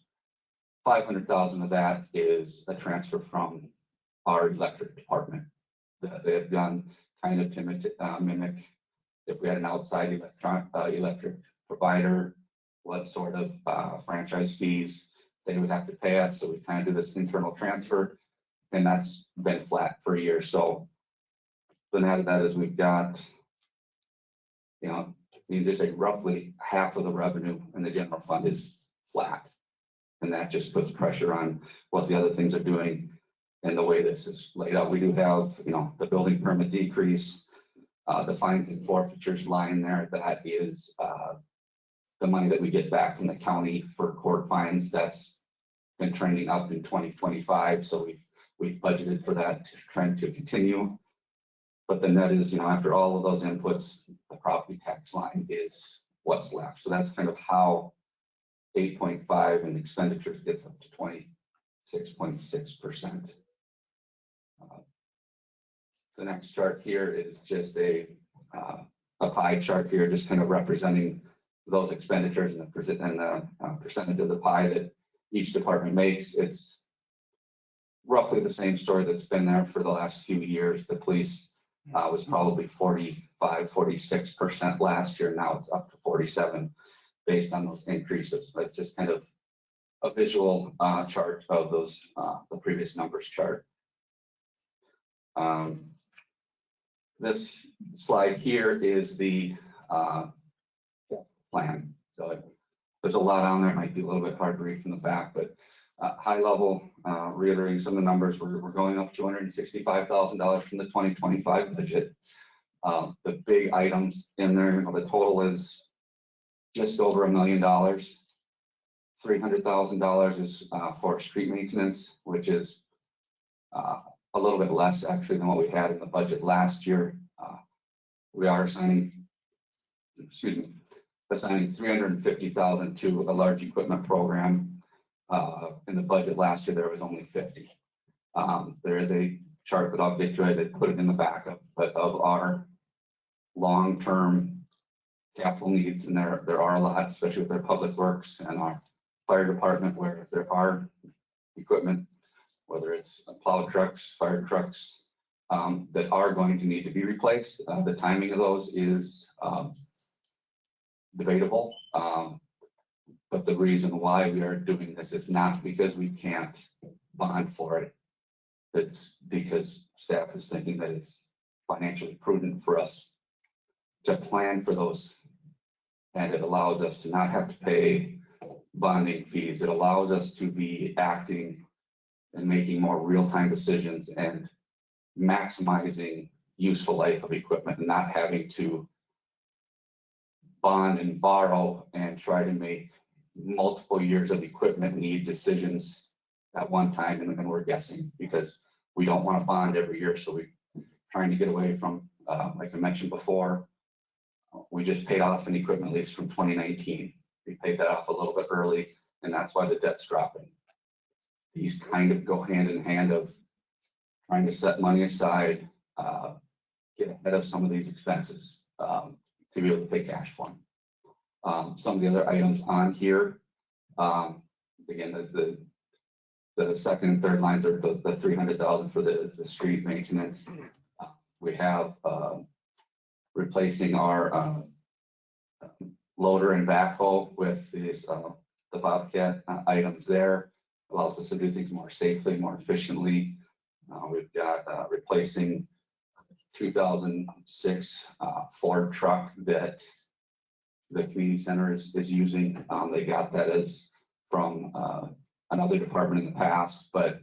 $500,000 of that is a transfer from our electric department that they have done kind of to mimic if we had an outside electric provider, what sort of franchise fees they would have to pay us. So we kind of do this internal transfer, and that's been flat for a year. So the net of that is we've got, you just say roughly half of the revenue in the general fund is flat. And that just puts pressure on what the other things are doing and the way this is laid out. We do have, the building permit decrease, the fines and forfeitures line there. That is the money that we get back from the county for court fines. That's been trending up in 2025. So we've budgeted for that trend to continue. But the net is, after all of those inputs, the property tax line is what's left. So that's kind of how 8.5 in expenditures gets up to 26.6%. The next chart here is just a pie chart here, just kind of representing those expenditures and the percentage of the pie that each department makes. It's roughly the same story that's been there for the last few years. The police was probably 45, 46% last year. Now it's up to 47 based on those increases. It's just kind of a visual chart of those, the previous numbers chart. This slide here is the plan. So there's a lot on there. It might be a little bit hard to read from the back, but high level, reiterating some of the numbers, we're going up $265,000 from the 2025 budget. The big items in there, the total is just over $1 million. $300,000 is for street maintenance, which is a little bit less actually than what we had in the budget last year. We are assigning $350,000 to a large equipment program. In the budget last year, there was only 50. There is a chart that I'll get to. I did put it in the backup, but of our long-term capital needs, and there are a lot, especially with our public works and our fire department, where there are equipment, whether it's plow trucks, fire trucks, that are going to need to be replaced. The timing of those is debatable. But the reason why we are doing this is not because we can't bond for it. It's because staff is thinking that it's financially prudent for us to plan for those. And it allows us to not have to pay bonding fees. It allows us to be acting and making more real-time decisions and maximizing useful life of equipment and not having to bond and borrow and try to make multiple years of equipment need decisions at one time, and we're guessing because we don't want to bond every year. So we're trying to get away from, like I mentioned before, we just paid off an equipment lease from 2019. We paid that off a little bit early, and that's why the debt's dropping. These kind of go hand in hand of trying to set money aside, get ahead of some of these expenses to be able to pay cash for them. Some of the other items on here, again, the second and third lines are the $300,000 for the street maintenance. We have replacing our loader and backhoe with these the Bobcat items there. Allows us to do things more safely, more efficiently. We've got replacing 2006 Ford truck that the community center is using. They got that as from another department in the past, but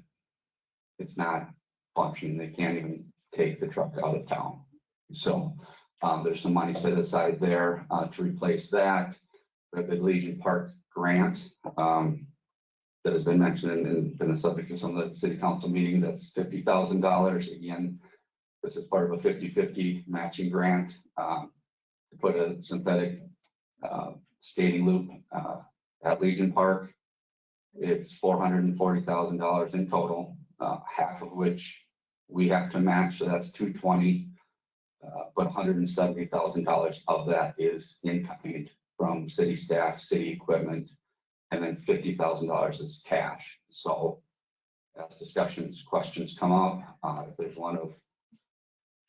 it's not functioning. They can't even take the truck out of town. So there's some money set aside there to replace that. We have the Legion Park grant that has been mentioned and been the subject of some of the city council meetings. That's $50,000. Again, this is part of a 50-50 matching grant to put a synthetic skating loop at Legion Park. It's $440,000 in total, half of which we have to match, so that's $220,000, but $170,000 of that is in kind from city staff, city equipment, and then $50,000 is cash. So as discussions, questions come up, if there's one of,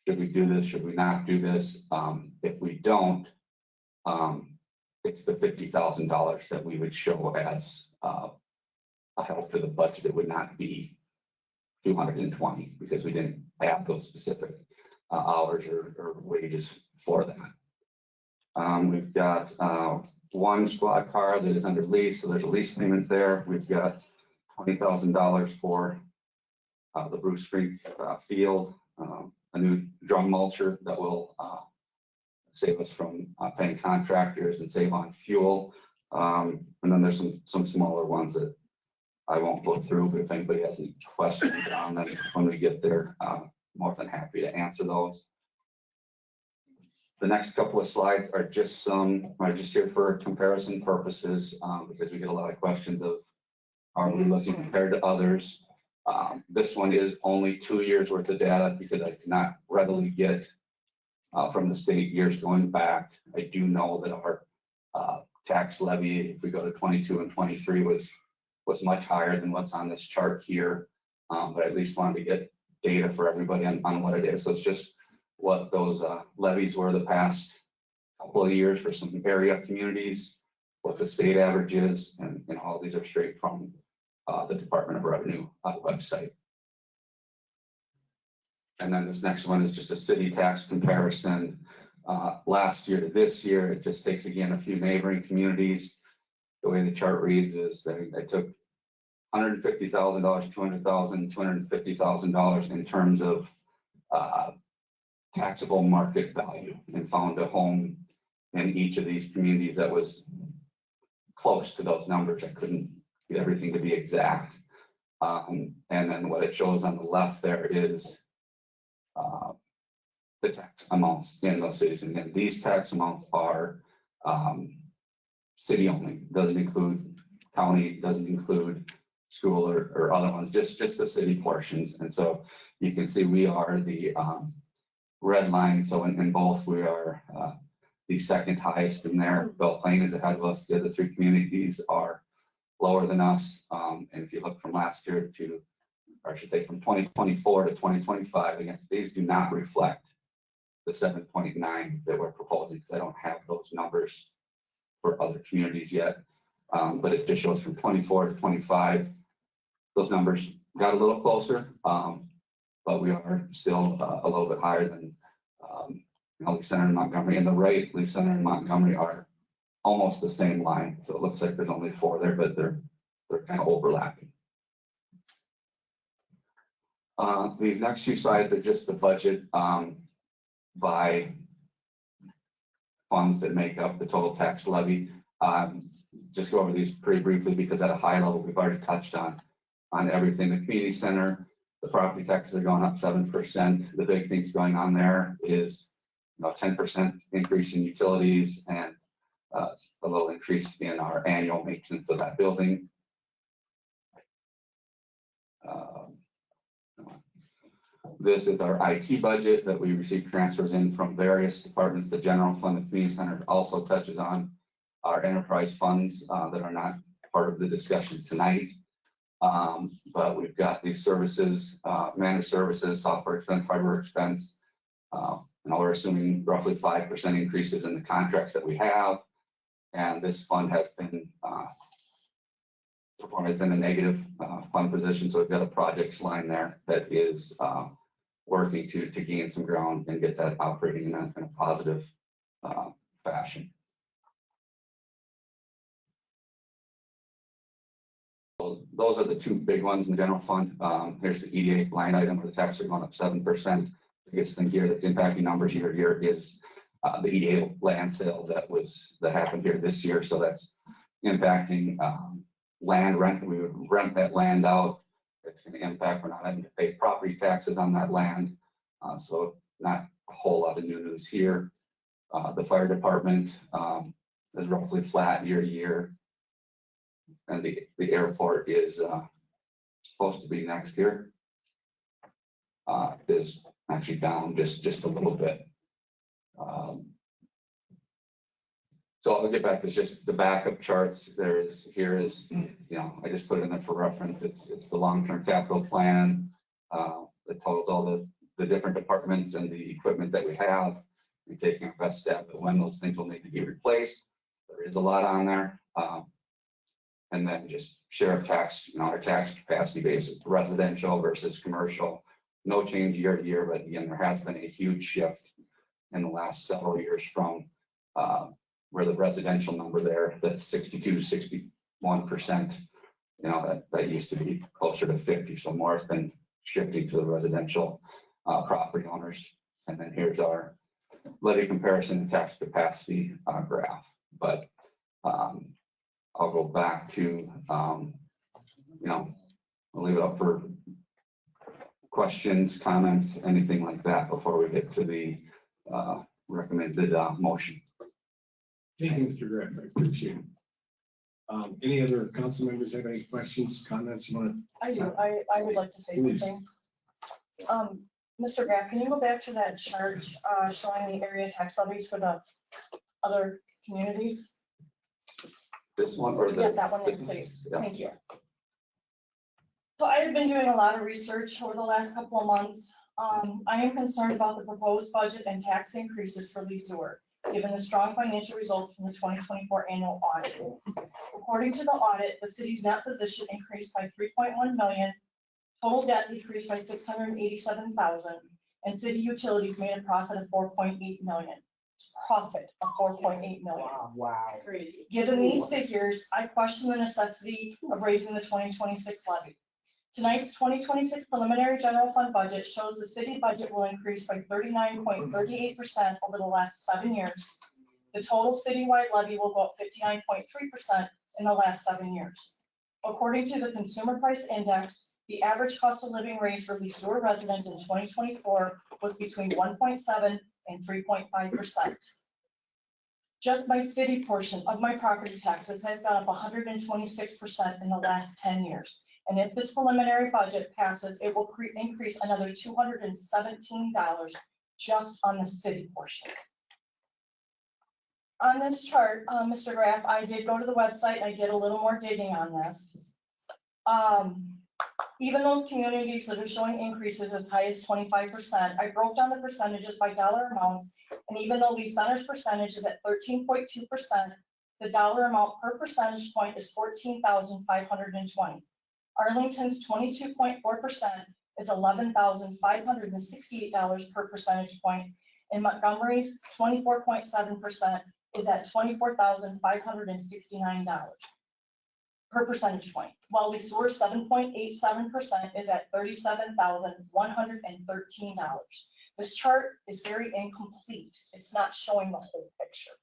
should we do this, should we not do this? If we don't, it's the $50,000 that we would show as a help to the budget. It would not be 220 because we didn't have those specific hours or wages for that. We've got one squad car that is under lease, so there's a lease payment there. We've got $20,000 for the Bruce Creek field, a new drum mulcher that will save us from paying contractors and save on fuel. And then there's some smaller ones that I won't go through, but if anybody has any questions on them when we get there, more than happy to answer those. The next couple of slides are just here for comparison purposes, because we get a lot of questions of, are we looking compared to others? This one is only 2 years worth of data because I cannot readily get from the state years going back. I do know that our tax levy, if we go to 22 and 23, was much higher than what's on this chart here. But I at least wanted to get data for everybody on what it is. So it's just what those levies were the past couple of years for some area communities, what the state average is, and all these are straight from the Department of Revenue website. And then this next one is just a city tax comparison. Last year to this year, it just takes again a few neighboring communities. The way the chart reads is I took $150,000, $200,000, $250,000 in terms of taxable market value, and found a home in each of these communities that was close to those numbers. I couldn't get everything to be exact. And then what it shows on the left there is the tax amounts in those cities. And again, these tax amounts are city only, doesn't include county, doesn't include school or other ones, just the city portions. And so you can see we are the red line. So in both, we are the second highest in there. Belle Plaine is ahead of us. The other three communities are lower than us. And if you look from last year to, or I should say from 2024 to 2025, again, these do not reflect the 7.9 that we're proposing, because I don't have those numbers for other communities yet. But it just shows from 24 to 25, those numbers got a little closer, but we are still a little bit higher than Leaf Center and Montgomery. And the right, Leaf Center and Montgomery are almost the same line. So it looks like there's only 4 there, but they're kind of overlapping. These next few slides are just the budget by funds that make up the total tax levy. Just go over these pretty briefly, because at a high level, we've already touched on everything. The community center, the property taxes are going up 7%. The big things going on there is 10% increase in utilities and a little increase in our annual maintenance of that building. This is our IT budget that we receive transfers in from various departments. The general fund, the community center also touches on our enterprise funds that are not part of the discussion tonight. But we've got these services, managed services, software expense, hardware expense. We're assuming roughly 5% increases in the contracts that we have. And this fund has been performance in a negative fund position. So we've got a projects line there that is working to gain some ground and get that operating in a positive fashion. So those are the two big ones in the general fund. Here's the EDA line item where the taxes are going up 7%. The biggest thing here that's impacting numbers year to year is the EDA land sale that happened here this year. So that's impacting land rent. We would rent that land out. It's going to impact, we're not having to pay property taxes on that land. So not a whole lot of new news here. The fire department is roughly flat year to year. And the airport is supposed to be next year. Is actually down just a little bit. So I'll get back to just the backup charts. Here is, I just put it in there for reference. It's the long-term capital plan that totals all the different departments and the equipment that we have. We're taking our best step at when those things will need to be replaced. There is a lot on there. And then just sheriff tax, our tax capacity basis, residential versus commercial. No change year to year, but again, there has been a huge shift in the last several years from where the residential number there, that's 62, 61%, that used to be closer to 50. So more has been shifting to the residential property owners. And then here's our levy comparison and tax capacity graph. But I'll go back to, I'll leave it up for questions, comments, anything like that before we get to the recommended motion. Thank you, Mr. Graff. I appreciate it. Any other council members have any questions, comments you want to? I do. I would like to say Please. something. Mr. Graff, can you go back to that chart showing the area tax levies for the other communities? This one or the? Yeah, that one, please. Yeah. Thank you. So I've been doing a lot of research over the last couple of months. I am concerned about the proposed budget and tax increases for Sueur, given the strong financial results from the 2024 annual audit. According to the audit, the city's net position increased by 3.1 million, total debt decreased by 687,000, and city utilities made a profit of 4.8 million. Profit of 4.8 million. Wow. Given these figures, I question the necessity of raising the 2026 levy. Tonight's 2026 preliminary general fund budget shows the city budget will increase by 39.38% over the last 7 years. The total citywide levy will go up 59.3% in the last 7 years. According to the Consumer Price Index, the average cost of living raise for Sueur residents in 2024 was between 1.7 and 3.5%. Just my city portion of my property taxes has gone up 126% in the last 10 years. And if this preliminary budget passes, it will increase another $217 just on the city portion. On this chart, Mr. Graff, I did go to the website. I did a little more digging on this. Even those communities that are showing increases as high as 25%, I broke down the percentages by dollar amounts. And even though Lee Center's percentage is at 13.2%, the dollar amount per percentage point is $14,520. Arlington's 22.4% is $11,568 per percentage point, and Montgomery's 24.7% is at $24,569 per percentage point, while Sueur's 7.87% is at $37,113. This chart is very incomplete. It's not showing the whole picture.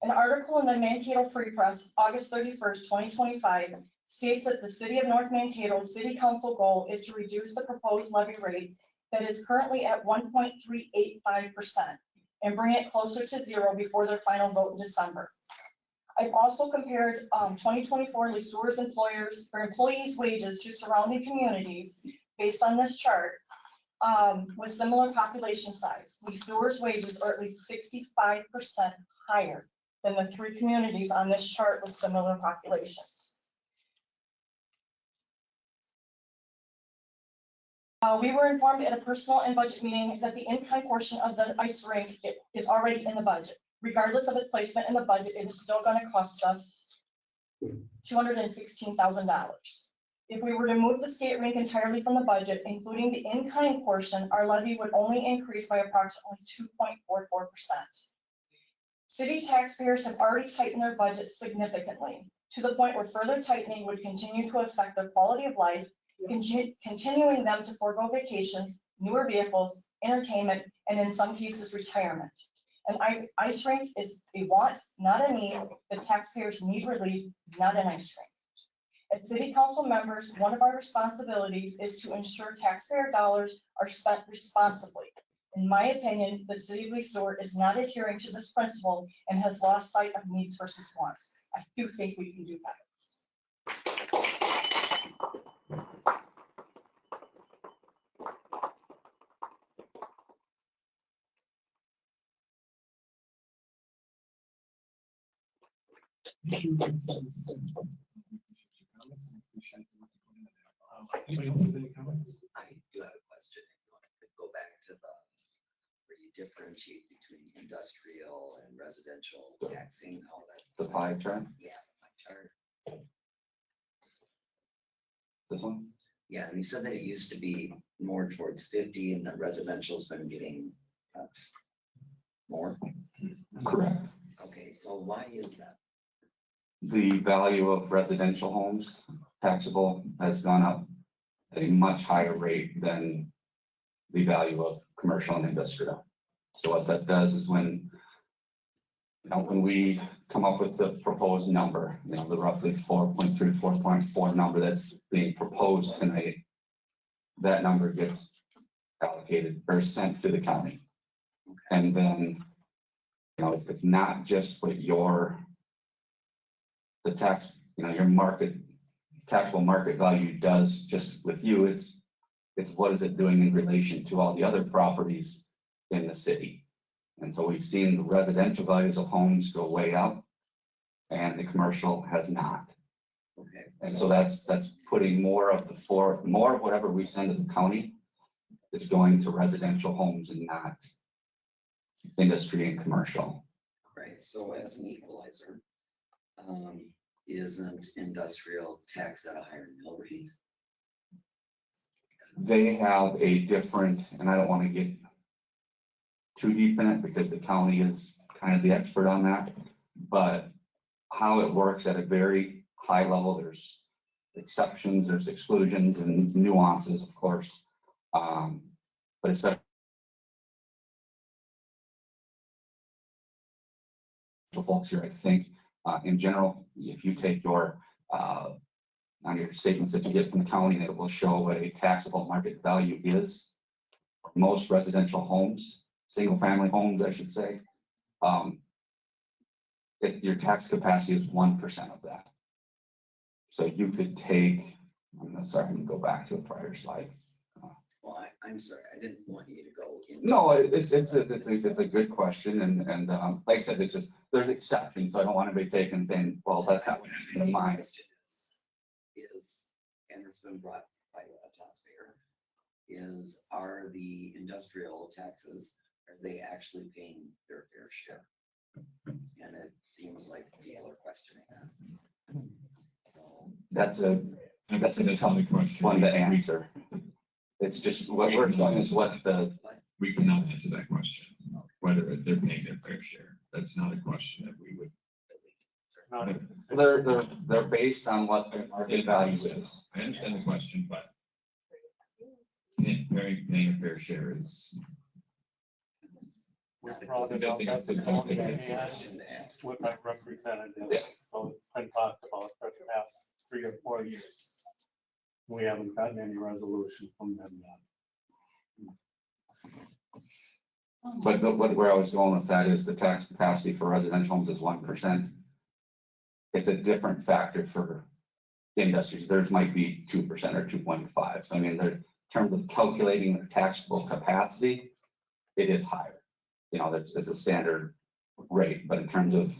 An article in the Mankato Free Press, August 31st, 2025, states that the City of North Mankato City Council goal is to reduce the proposed levy rate that is currently at 1.385% and bring it closer to zero before their final vote in December. I've also compared 2024 Sueur's employees' wages to surrounding communities based on this chart with similar population size. Sueur's wages are at least 65% higher than the 3 communities on this chart with similar populations. We were informed at a personal and budget meeting that the in-kind portion of the ice rink is already in the budget. Regardless of its placement in the budget, it is still going to cost us $216,000. If we were to move the skate rink entirely from the budget, including the in-kind portion, our levy would only increase by approximately 2.44%. City taxpayers have already tightened their budgets significantly, to the point where further tightening would continue to affect their quality of life, continuing them to forego vacations, newer vehicles, entertainment, and in some cases, retirement. An ice rink is a want, not a need. The taxpayers need relief, not an ice rink. As city council members, one of our responsibilities is to ensure taxpayer dollars are spent responsibly. In my opinion, the city of Sueur is not adhering to this principle and has lost sight of needs versus wants. I do think we can do better. Anybody else have any comments? I do have a question. If you want to go back to where you differentiate between industrial and residential taxing, how that. The pie chart, Yeah, my chart. this one? Yeah, and you said that it used to be more towards 50 and that residential's been getting more. Correct. Okay, so why is that? The value of residential homes taxable has gone up at a much higher rate than the value of commercial and industrial. So what that does is when we come up with the proposed number, the roughly 4.3, 4.4 number that's being proposed tonight, that number gets allocated or sent to the county. And then, it's not what the tax, your market, taxable market value does just with you. It's what is it doing in relation to all the other properties in the city. And so we've seen the residential values of homes go way up and the commercial has not. Okay. And so that's putting more of whatever we send to the county is going to residential homes and not industry and commercial. Right, so as an equalizer, isn't industrial taxed at a higher mill rate? They have a different, and I don't want to get too deep in it because the county is kind of the expert on that, but how it works at a very high level, there's exceptions, there's exclusions and nuances, of course. But especially folks here, I think, in general, if you take your, on your statements that you get from the county, it will show what a taxable market value is. Most residential homes, single family homes, I should say, your tax capacity is 1% of that. So you could take, I'm gonna go back to a prior slide. Well, I'm sorry, I didn't want you to go in. No, it's a good question, and like I said, it's just, there's exceptions, so I don't want anybody taking saying, well, that's not what happened in mine. Is, and it's been brought by a taxpayer, are the industrial taxes, are they actually paying their fair share? And it seems like people are questioning that. So That's an intelligent question. One to answer. It's just what we're doing is what the. We cannot answer that question, whether they're paying their fair share. That's not a question that we would. They're based on what their market value is. I understand the question, but paying a fair share is. We brought it up at the county meeting with my representative, so it's been talked about for the past 3 or 4 years. We haven't gotten any resolution from them yet. But where I was going with that is the tax capacity for residential homes is 1%. It's a different factor for industries. Theirs might be 2% or 2.5. So I mean, in terms of calculating the taxable capacity, it is higher. You know, that's a standard rate, but in terms of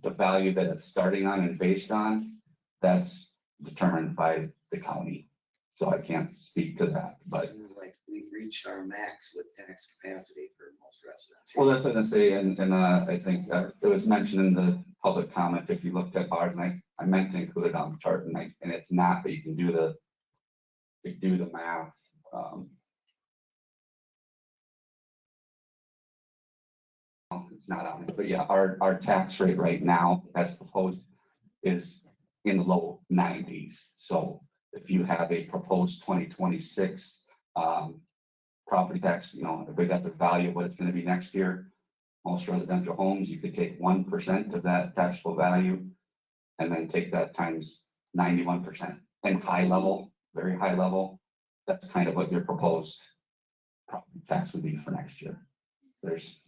the value that it's starting on and based on, that's determined by the county. So I can't speak to that, but. Like we've reached our max with tax capacity for most residents. Well, that's what I say, and I think it was mentioned in the public comment, if you looked at ours, and I meant to include it on the chart, and it's not, but you can do the math. It's not on it, but yeah, our tax rate right now, as proposed, is in the low 90s. So if you have a proposed 2026 property tax, you know, if we got the value of what it's going to be next year, most residential homes, you could take 1% of that taxable value and then take that times 91%. And high level, very high level, that's kind of what your proposed property tax would be for next year. There's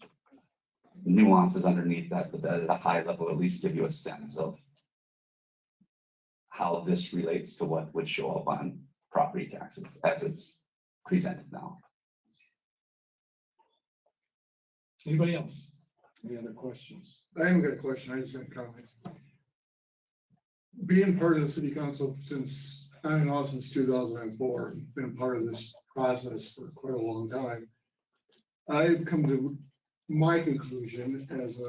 nuances underneath that, but that at a high level, at least give you a sense of how this relates to what would show up on property taxes as it's presented now. Anybody else? Any other questions? I haven't got a question, I just got a comment. Being part of the city council since, I don't know, since 2004, been part of this process for quite a long time. I've come to my conclusion as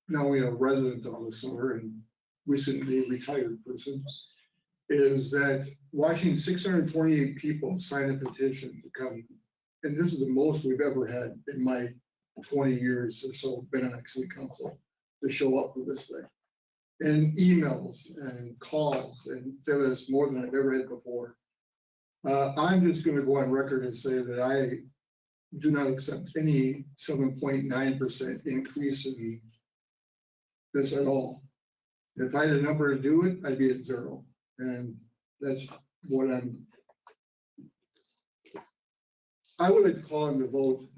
not only a resident of the Sueur and recently retired person, is that watching 628 people sign a petition to come, and this is the most we've ever had in my 20 years or so been on city council, to show up for this thing. And emails and calls, and there was more than I've ever had before. I'm just gonna go on record and say that I do not accept any 7.9% increase in this at all. If I had a number to do it, I'd be at 0. And that's what I would like to call him to vote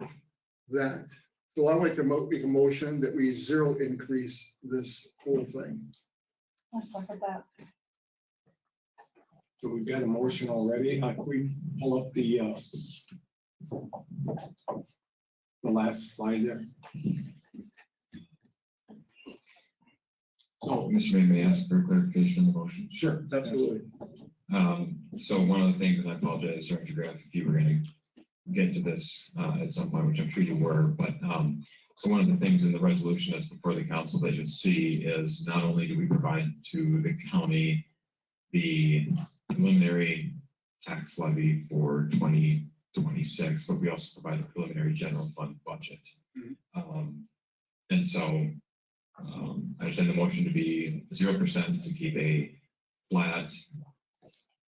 that. So I would like to make a motion that we 0 increase this whole thing. I'll second that. So we've got a motion already. We pull up the last slide there. So, Mr. Mayor, may I ask for clarification on the motion? Sure, absolutely. So one of the things, and I apologize, Director Graff, if you were gonna get to this at some point, which I'm sure you were, but so one of the things in the resolution that's before the council that you'll see is not only do we provide to the county the preliminary tax levy for 2026, but we also provide a preliminary general fund budget. And so I understand the motion to be 0% to keep a flat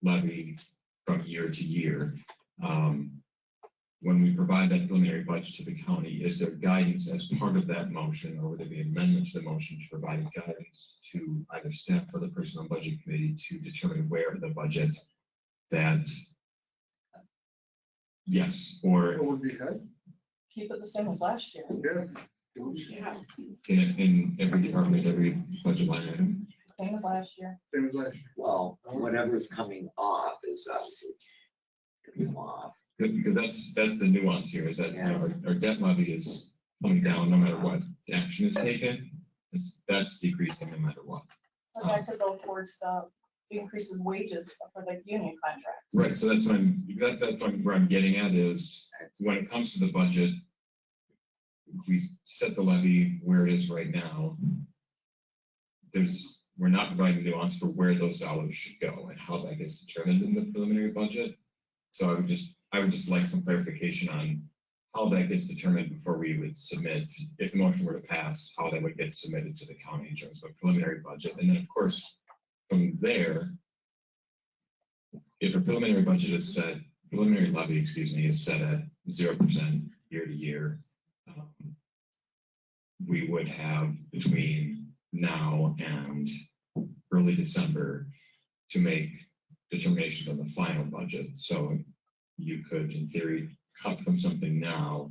levy from year to year. When we provide that preliminary budget to the county, is there guidance as part of that motion, or would there be an amendment to the motion to provide guidance to either staff or the Personnel Budget Committee to determine where the budget that, yes, or What would be good? Keep it the same as last year. Yeah. in every department, every budget line item? Same as last year. Same as last year. Well, whatever's coming off is obviously coming off. Good, because that's the nuance here, is that you know, our debt levy is coming down no matter what action is taken. That's decreasing no matter what. So that could go towards the increase in wages for the union contract. Right, so that's where I'm getting at is when it comes to the budget, we set the levy where it is right now. We're not providing nuance for where those dollars should go and how that gets determined in the preliminary budget. So I would just like some clarification on how that gets determined before we would submit, if the motion were to pass, how that would get submitted to the county in terms of a preliminary budget. And then of course, from there, if a preliminary budget is set, preliminary levy, is set at 0% year to year, we would have between now and early December to make determinations on the final budget. So you could, in theory, cut from something now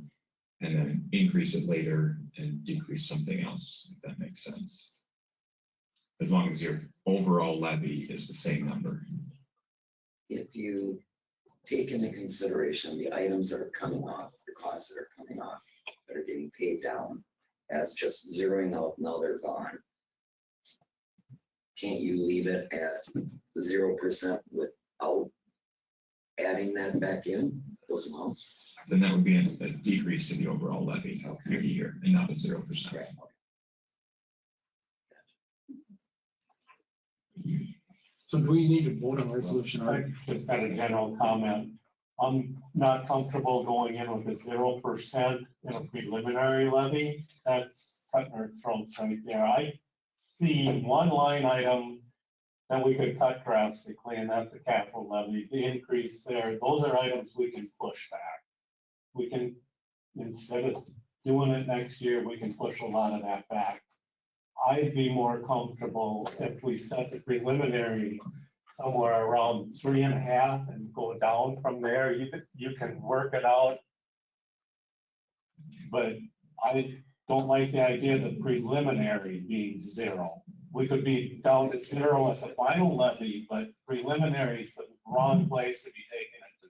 and then increase it later and decrease something else, if that makes sense. As long as your overall levy is the same number. If you take into consideration the items that are coming off, the costs that are coming off, that are getting paid down as just zeroing out, now they're gone. Can't you leave it at 0% without adding that back in, those amounts? Then that would be a decrease to the overall levy year to year and not a 0%. So do we need to vote on resolution? I just got a general comment. I'm not comfortable going in with a 0% in a preliminary levy. That's cutting our throats right there. I see one line item that we could cut drastically, and that's the capital levy. The increase there, those are items we can push back. We can, instead of doing it next year, we can push a lot of that back. I'd be more comfortable if we set the preliminary somewhere around 3.5 and go down from there. You can work it out. But I don't like the idea of the preliminary being 0. We could be down to 0 as a final levy, but preliminary is the wrong place to be taking it to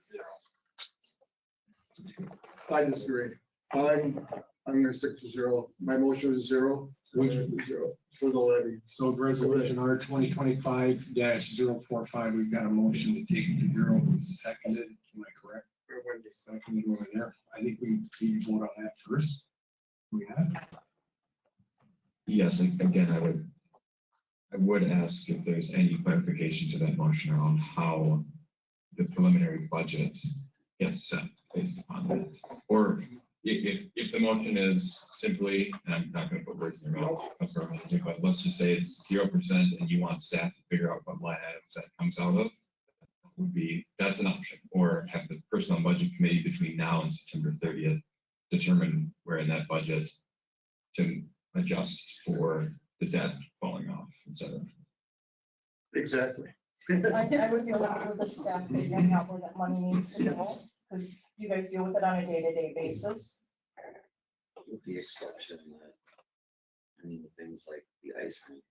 0. I disagree. I'm gonna stick to 0. My motion is 0. Which- 0 for the levy. So resolution R 2025-045, we've got a motion to take it to 0. Seconded, am I correct? Seconded over there. I think we need to vote on that first. We have. Yes, again, I would ask if there's any clarification to that motion around how the preliminary budget gets set based upon that. Or if the motion is simply, and I'm not going to put words in your mouth, but let's just say it's 0% and you want staff to figure out what line items that comes out of, that's an option. Or have the Personnel Budget Committee between now and September 30th determine where in that budget to adjust for the debt falling off, et cetera. Exactly. I would be allowed with the staff figuring out where that money needs to go, because you guys deal with it on a day-to-day basis. With the exception that, I mean, things like the ice rink.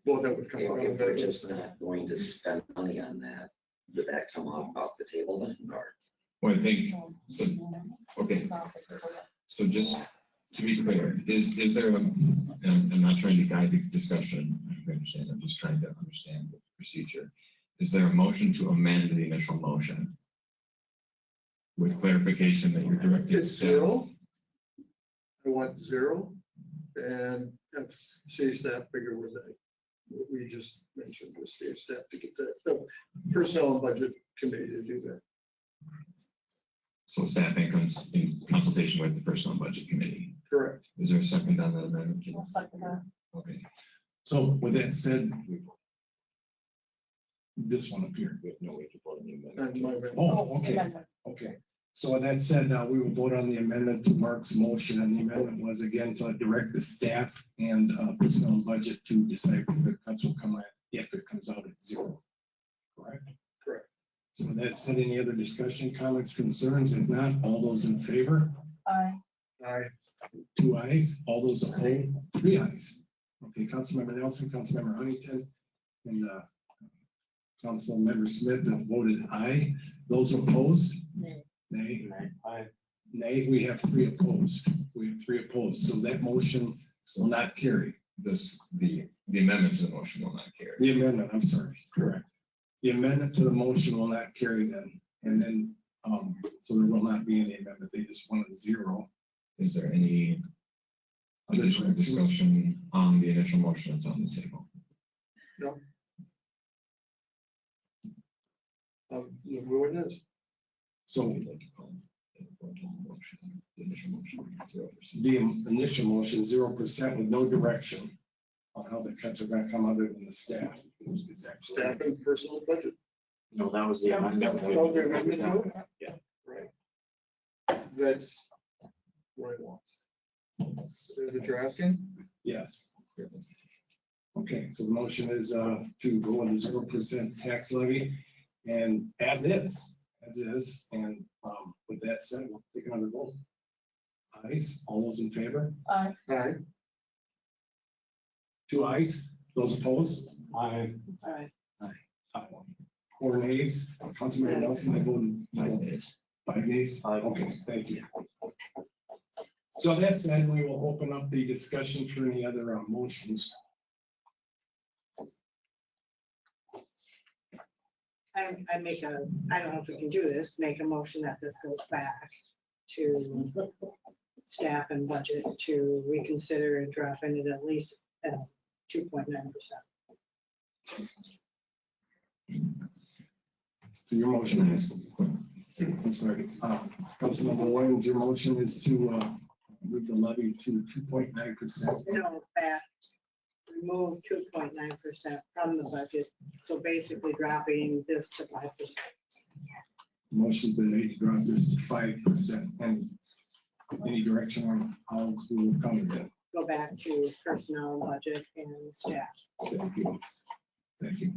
Well, that would come If out if of we're that. just not going to spend money on that, would that come off the table then, or? Well, I think, so, okay, so just To be clear, is there, and I'm not trying to guide the discussion, I understand, I'm just trying to understand the procedure. Is there a motion to amend the initial motion? With clarification that you're directing. It's zero. I want zero, and that's city staff figure with that. What we just mentioned with city staff to get that, the personnel and budget committee to do that. So staff comes in consultation with the personnel budget committee. Correct. Is there a second on that amendment? I'll second that. Okay. So with that said, this one up here, we have no way to vote on the amendment. Oh, okay, Amendment. okay. So with that said, we will vote on the amendment to Mark's motion, and the amendment was again to direct the staff and personnel budget to decide if the cuts will come at, if it comes out at zero. Correct? Correct. So with that said, any other discussion, comments, concerns? If not, all those in favor? Aye. Aye. 2 ayes, all those opposed, 3 ayes. Okay, Councilmember Nelson, Councilmember Huntington, and Councilmember Smith have voted aye. Those opposed? Nay. Nay. Aye. Nay, we have 3 opposed. We have 3 opposed, so that motion will not carry. The amendment to the motion will not carry. The amendment, I'm sorry, correct. The amendment to the motion will not carry then, and then, so there will not be any amendment. They just wanted 0. Is there any additional discussion on the initial motion that's on the table? No. Who it is? So the initial motion, 0% with no direction on how the cuts are gonna come other than the staff. Staff and personal budget. No, that was the amendment. Oh, the amendment to it? Yeah. Right. That's what I want. So that you're asking? Yes. Okay, so the motion is to go with the 0% tax levy and as is, and with that said, we'll take another vote. Ayes, all those in favor? Aye. Aye. 2 ayes, those opposed? Aye. Aye. Aye. 4 nays, Councilmember Nelson, I voted no. 5 nays? Okay, thank you. So that said, we will open up the discussion for any other motions. I make a, I don't know if we can do this, make a motion that this goes back to staff and budget to reconsider and dropping it at least at 2.9%. So your motion is, I'm sorry, Councilmember Williams, your motion is to move the levy to 2.9%. No, back, remove 2.9% from the budget. So basically dropping this to 5%. Motion's been made to drop this to 5%, and any direction on how we will come to that. Go back to personnel, budget, and staff. Thank you. Thank you.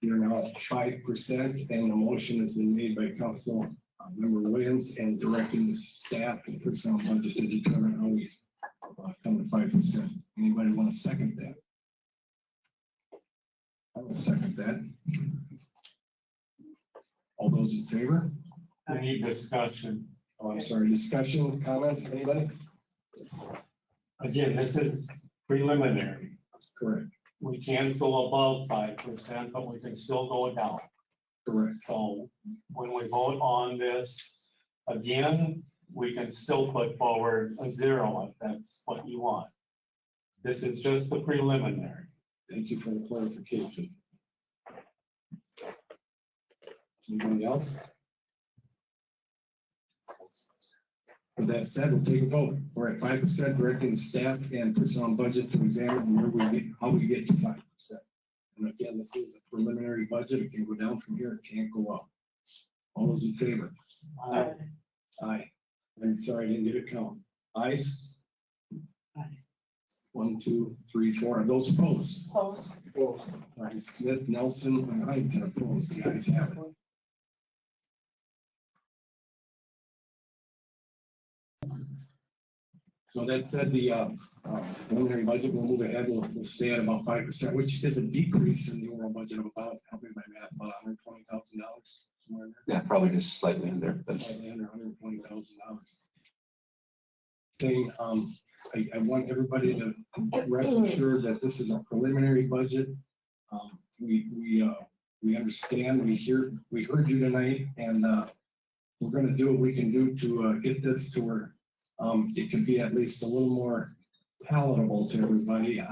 You're now at 5%, and the motion has been made by Council Member Williams and directing the staff and personnel budget to determine how we come to 5%. Anybody want to second that? I will second that. All those in favor? Any discussion? Oh, I'm sorry, discussion, comments, anybody? Again, this is preliminary. Correct. We can't go above 5%, but we can still go down. Correct. So when we vote on this again, we can still put forward a 0 if that's what you want. This is just the preliminary. Thank you for the clarification. Anybody else? With that said, we'll take a vote. We're at 5%, directing the staff and personnel budget to examine where we get, how we get to 5%. And again, this is a preliminary budget. It can go down from here. It can't go up. All those in favor? Aye. Aye. I'm sorry, I didn't get a count. Ayes? Aye. 1, 2, 3, 4. Are those opposed? Opposed. Opposed. All right, Smith, Nelson, and Huntington opposed. The ayes have it. So that said, the preliminary budget will move ahead. We'll stay at about 5%, which is a decrease in the overall budget of about, help me by math, about $120,000 somewhere in there. Yeah, probably just slightly under. That's Slightly under $120,000. saying, I want everybody to rest assured that this is a preliminary budget. We understand, we heard you tonight, and we're gonna do what we can do to get this to where it can be at least a little more palatable to everybody.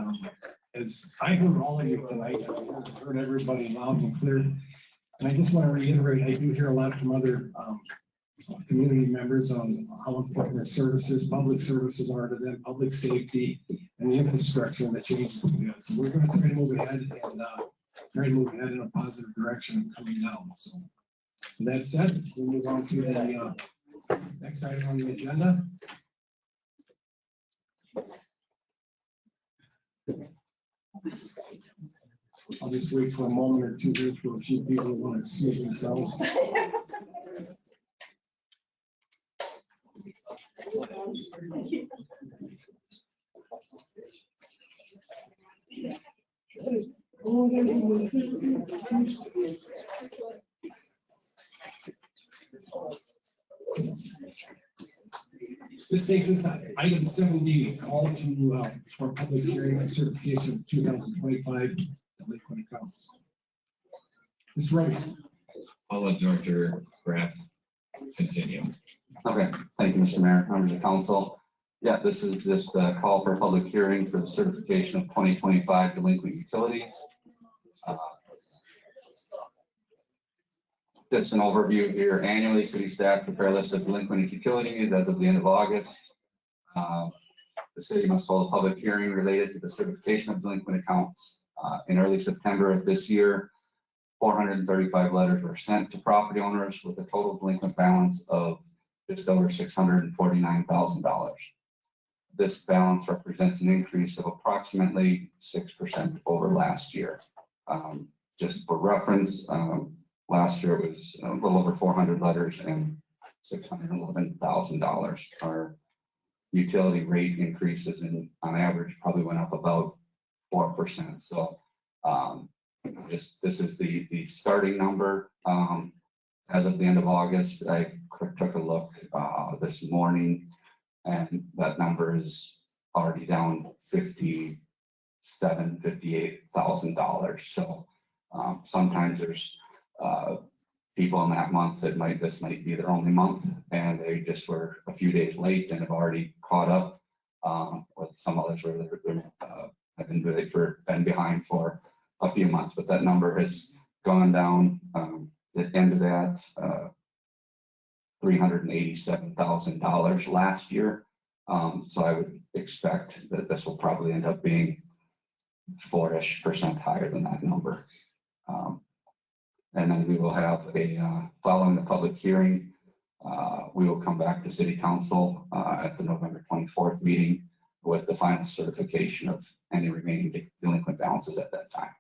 As I heard all of you tonight, I heard everybody loud and clear. And I just want to reiterate, I do hear a lot from other community members on how important their services, public services are to them, public safety, and the infrastructure and the changes we got. So we're going to try to move ahead and try to move ahead in a positive direction coming down. So with that said, we'll move on to the next item on the agenda. I'll just wait for a moment or two here for a few people who want to excuse themselves. This takes us to item 7D, call to for public hearing and certification of 2025 delinquent accounts. Ms. Roby. I'll let Director Graff continue. Okay, thank you, Mr. Mayor, members of council. Yeah, this is just a call for public hearing for the certification of 2025 delinquent utilities. Just an overview here. Annually, city staff prepare a list of delinquent utilities as of the end of August. The city must hold a public hearing related to the certification of delinquent accounts. In early September of this year, 435 letters were sent to property owners with a total delinquent balance of just over $649,000. This balance represents an increase of approximately 6% over last year. Just for reference, last year it was a little over 400 letters and $611,000. Our utility rate increases on average probably went up about 4%. So this is the starting number. As of the end of August, I took a look this morning, and that number is already down $58,000. So sometimes there's people in that month that this might be their only month, and they just were a few days late and have already caught up. With some others where have been behind for a few months, but that number has gone down. The end of that, $387,000 last year. So I would expect that this will probably end up being 4% higher than that number. And then we will have following the public hearing, we will come back to City Council at the November 24th meeting with the final certification of any remaining delinquent balances at that time.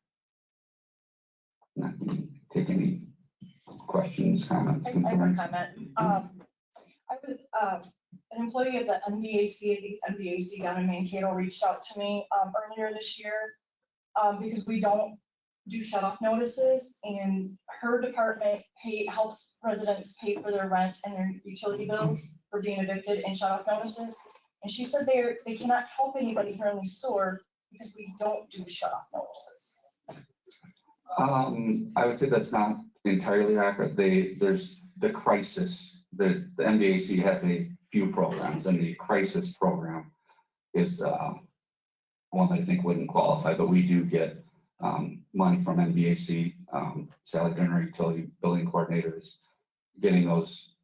And I can take any questions, comments, I have a concerns. comment. I was an employee of the NBAC. I think NBAC down in Mankato reached out to me earlier this year because we don't do shut off notices, and her department helps residents pay for their rent and their utility bills for being evicted and shut off notices. And she said they cannot help anybody here in the Sueur because we don't do shut off notices. I would say that's not entirely accurate. There's the crisis. The NBAC has a few programs, and the crisis program is one that I think wouldn't qualify, but we do get money from NBAC. Sally Gunner, utility billing coordinators, getting those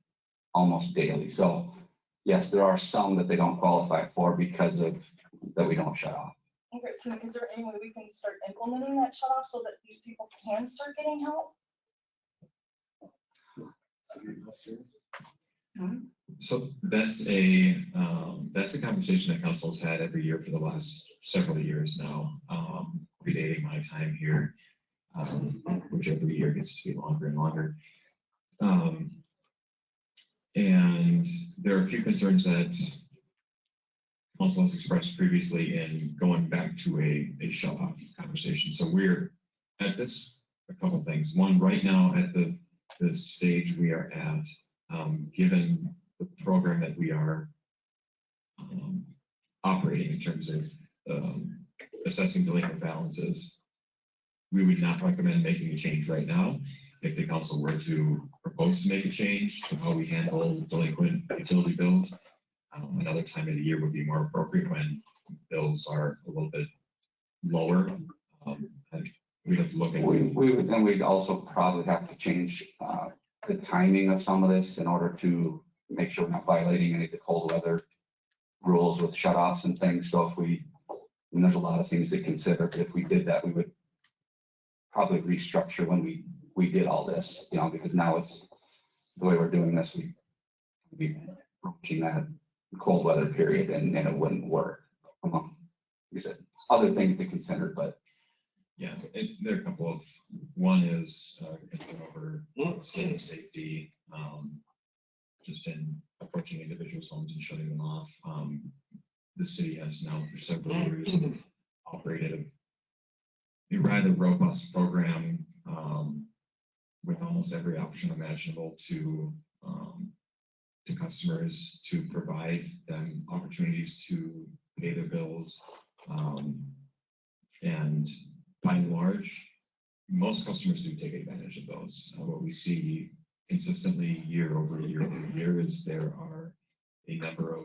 almost daily. So yes, there are some that they don't qualify for because of that we don't shut off. Okay, is there any way we can start implementing that shut off so that these people can start getting help? So that's a conversation that council's had every year for the last several years now, predating my time here, which every year gets to be longer and longer. And there are a few concerns that council has expressed previously in going back to a shut-off conversation. So we're at this, a couple of things. One, right now at the stage we are at, given the program that we are operating in terms of assessing delinquent balances. We would not recommend making a change right now. If the council were to propose to make a change to how we handle delinquent utility bills, another time of the year would be more appropriate when bills are a little bit lower. And we'd have to look at. And we'd also probably have to change the timing of some of this in order to make sure we're not violating any of the cold weather rules with shutoffs and things. So if there's a lot of things to consider, but if we did that, we would probably restructure when we did all this, because now it's the way we're doing this, we'd be approaching that cold weather period and it wouldn't work. Like I said, other things to consider, but. Yeah, there are a couple of, one is concern over safety, just in approaching individuals' homes and shutting them off. The city has now for several years operated a rather robust program with almost every option imaginable to customers to provide them opportunities to pay their bills. And by and large, most customers do take advantage of those. What we see consistently year over year over year is there are a number of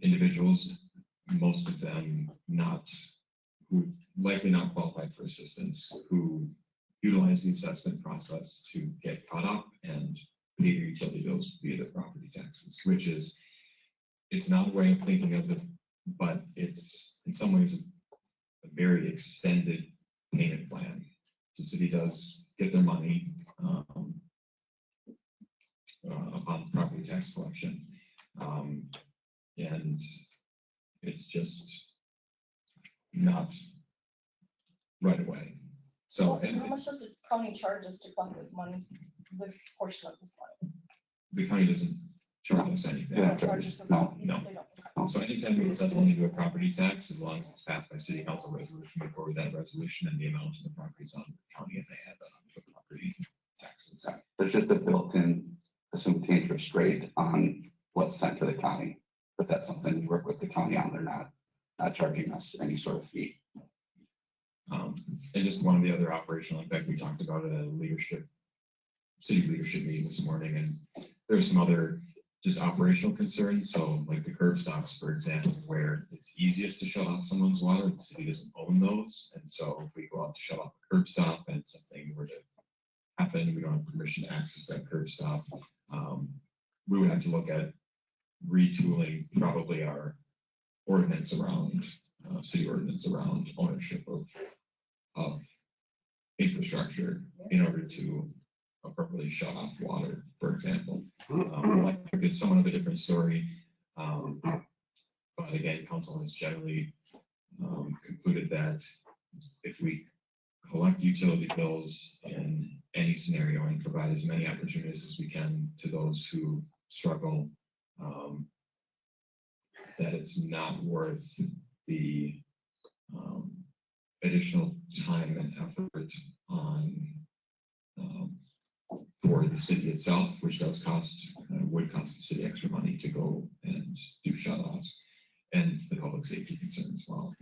individuals, most of them who likely not qualified for assistance, who utilize the assessment process to get caught up and pay their utility bills via their property taxes, which is, it's not a way of thinking of it, but it's in some ways a very extended payment plan. The city does get their money upon property tax collection. And it's just not right away. So how much does the county charge us to collect this money, this portion of this money? the county doesn't charge us anything. No. So anytime we assess something to a property tax, as long as it's passed by city council resolution, we forward that resolution and the amount of the properties on the county, and they add that onto the property taxes. There's just a built-in assumed interest rate on what's sent to the county, but that's something we work with the county on. They're not charging us any sort of fee. And just one of the other operational, in fact, we talked about at a city leadership meeting this morning, and there's some other just operational concerns. So like the curb stops, for example, where it's easiest to shut off someone's water, the city doesn't own those. And so if we go out to shut off a curb stop and something were to happen, we don't have permission to access that curb stop, we would have to look at retooling probably our ordinance around, city ordinance around ownership of infrastructure in order to appropriately shut off water, for example. Electric is somewhat of a different story. But again, council has generally concluded that if we collect utility bills in any scenario and provide as many opportunities as we can to those who struggle, that it's not worth the additional time and effort on for the city itself, which does would cost the city extra money to go and do shutoffs, and the public safety concern as well.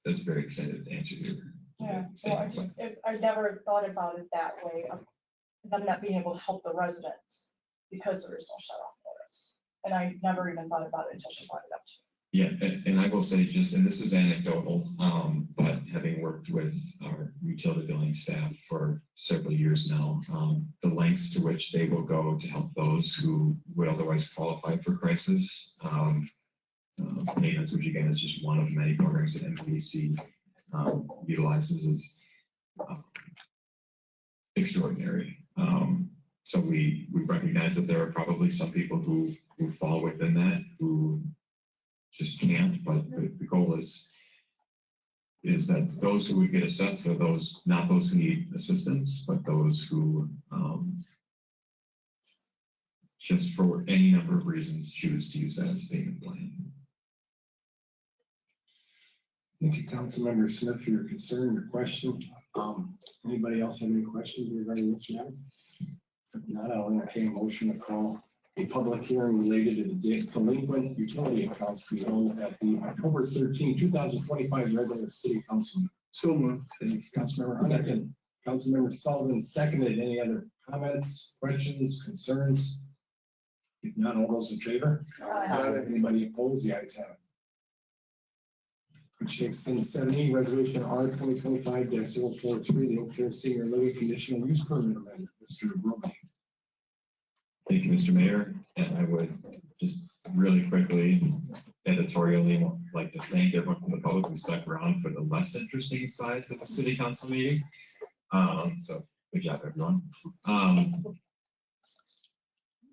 That's a very extended answer here. Yeah, well, I never thought about it that way, of them not being able to help the residents because there is no shut off notice. And I never even thought about it until she brought it up to me. Yeah, and I will say just, and this is anecdotal, but having worked with our utility billing staff for several years now, the lengths to which they will go to help those who would otherwise qualify for crisis payments, which again is just one of many programs that MPC utilizes, is extraordinary. So we recognize that there are probably some people who fall within that, who just can't, but the goal is that those who would get assessed are those, not those who need assistance, but those who just for any number of reasons choose to use that as a payment plan. Thank you, Councilmember Smith, for your concern, your question. Anybody else have any questions regarding this matter? If not, I'll entertain a motion to call a public hearing related to the delinquent utility accounts to be held at the October 13, 2025 regular city council. So moved. Thank you, Councilmember Huntington. Councilmember Sullivan seconded. Any other comments, questions, concerns? If not, all those in favor? Anybody opposed? The ayes have it. Which takes 10-7E, resolution R 2025-043, the Oak Terrace Senior Living Conditional Use Permit Amendment. Mr. Roby. Thank you, Mr. Mayor, and I would just really quickly editorially like to thank everyone from the public who stuck around for the less interesting sides of the city council meeting. So good job, everyone.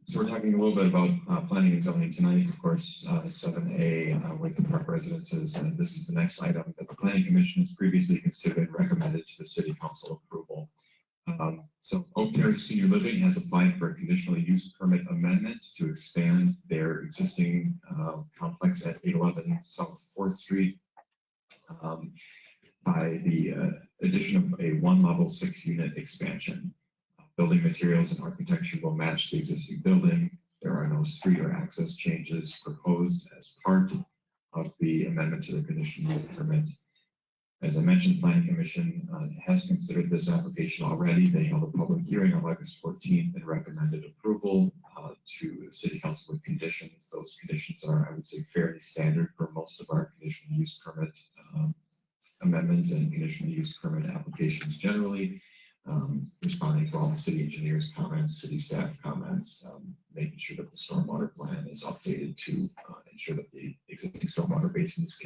So we're talking a little bit about planning and zoning tonight, of course, 7A with the park residences. And this is the next item that the Planning Commission has previously considered and recommended to the City Council approval. So Oak Terrace Senior Living has applied for a conditional use permit amendment to expand their existing complex at 811 South 4th Street by the addition of a one-level 6-unit expansion. Building materials and architecture will match the existing building. There are no street or access changes proposed as part of the amendment to the conditional use permit. As I mentioned, the Planning Commission has considered this application already. They held a public hearing on August 14th and recommended approval to the City Council with conditions. Those conditions are, I would say, fairly standard for most of our conditional use permit amendments and conditional use permit applications generally. Responding to all the city engineers' comments, city staff comments, making sure that the stormwater plan is updated to ensure that the existing stormwater basins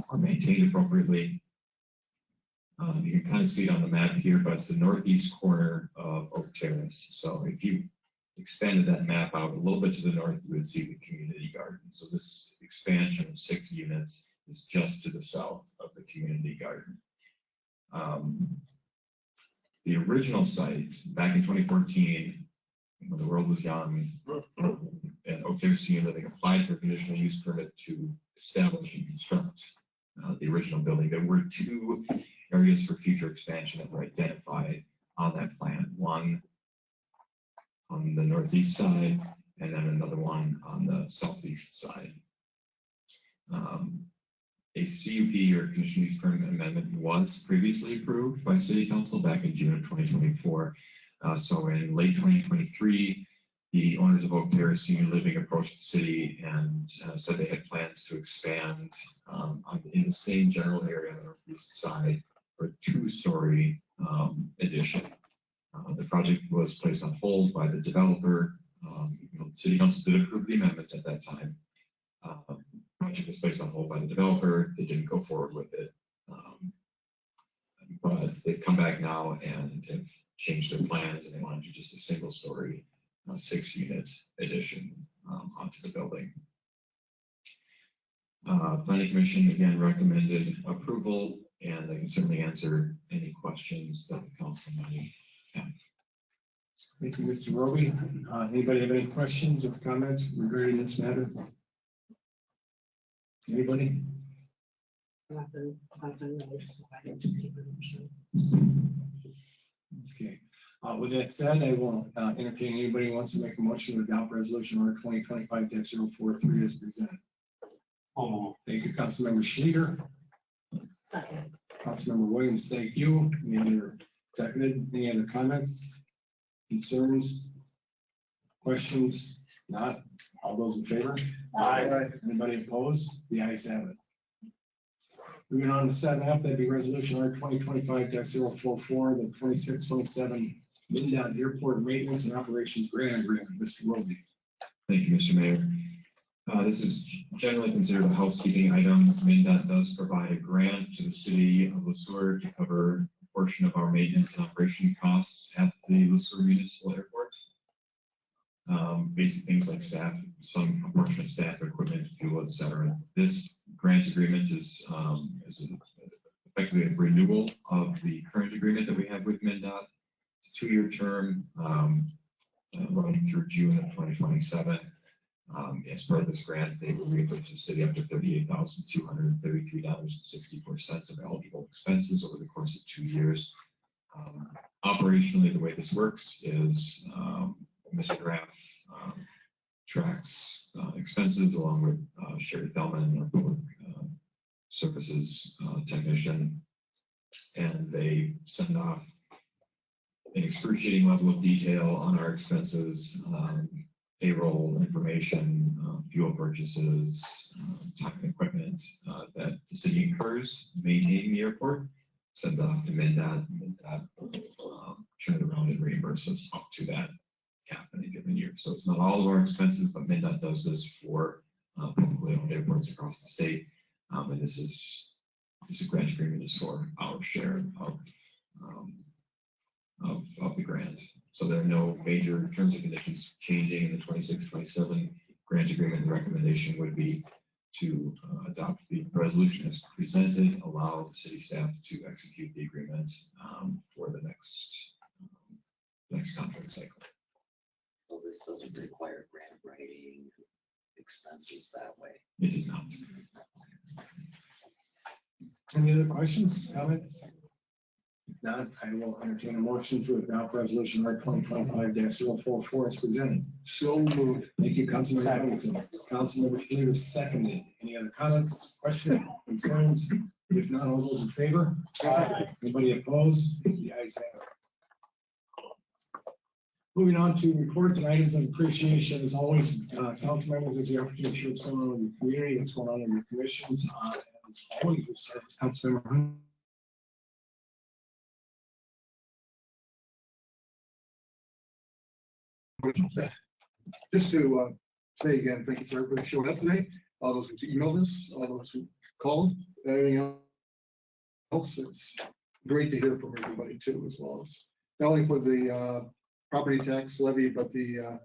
are maintained appropriately. You can kind of see it on the map here, but it's the northeast corner of Oak Terrace. So if you expanded that map out a little bit to the north, you would see the community garden. So this expansion of 6 units is just to the south of the community garden. The original site back in 2014, when the world was young, and Oak Terrace Senior Living applied for a conditional use permit to establish and construct the original building. There were 2 areas for future expansion that were identified on that plan. One on the northeast side, and then another one on the southeast side. A CUP or conditional use permit amendment was previously approved by City Council back in June of 2024. So in late 2023, the owners of Oak Terrace Senior Living approached the city and said they had plans to expand in the same general area on the northeast side for a 2-story addition. The project was placed on hold by the developer. The City Council did approve the amendment at that time. Project was placed on hold by the developer. They didn't go forward with it. But they've come back now and have changed their plans, and they want to do just a single-story 6-unit addition onto the building. Planning Commission again recommended approval, and they can certainly answer any questions that the council might have. Thank you, Mr. Roby. Anybody have any questions or comments regarding this matter? Anybody? Nothing nice. I can just keep it motion. Okay. With that said, I will entertain anybody who wants to make a motion to adopt resolution R 2025-043 as presented. Thank you, Councilmember Schleger. Second. Councilmember Williams, thank you. Any other seconded? Any other comments, concerns, questions? Not. All those in favor? Aye. Anybody opposed? The ayes have it. Moving on to 7F, that'd be resolution R 2025-044, the 2627 MnDOT Airport Maintenance and Operations Grant Agreement. Mr. Roby. Thank you, Mr. Mayor. This is generally considered a housekeeping item. MnDOT does provide a grant to the city of Sueur to cover a portion of our maintenance and operation costs at the Sueur Municipal Airport. Basic things like staff, some portion of staff, equipment, fuel, etc. This grant agreement is effectively a renewal of the current agreement that we have with MnDOT. It's a 2-year term running through June of 2027. As part of this grant, they will reimburse the city up to $38,233.64 of eligible expenses over the course of 2 years. Operationally, the way this works is Mr. Graff tracks expenses along with Sherry Thelman, our public services technician. And they send off an excruciating level of detail on our expenses, payroll information, fuel purchases, time and equipment that the city incurs maintaining the airport, sends off to MnDOT. MnDOT turn it around and reimburse us up to that cap in a given year. So it's not all of our expenses, but MnDOT does this for publicly owned airports across the state. And this grant agreement is for our share of the grant. So there are no major terms and conditions changing in the 26-27 grant agreement. The recommendation would be to adopt the resolution as presented, allow the city staff to execute the agreement for the next contract cycle. So this doesn't require grant writing expenses that way. It does not. Any other questions, comments? If not, I will entertain a motion to adopt resolution R 2025-044 as presented. So moved. Thank you, Councilmember Hamilton. Councilmember Schluter seconded. Any other comments, questions, concerns? If not, all those in favor? Aye. Anybody opposed? The ayes have it. Moving on to reports and items of appreciation. As always, council members, there's the opportunity to share what's going on in the community, what's going on in your commissions. As always, we'll start with Councilmember Hunt. Just to say again, thank you for everybody showing up today, all those who emailed us, all those who called, everything else. It's great to hear from everybody too, as well as not only for the property tax levy, but the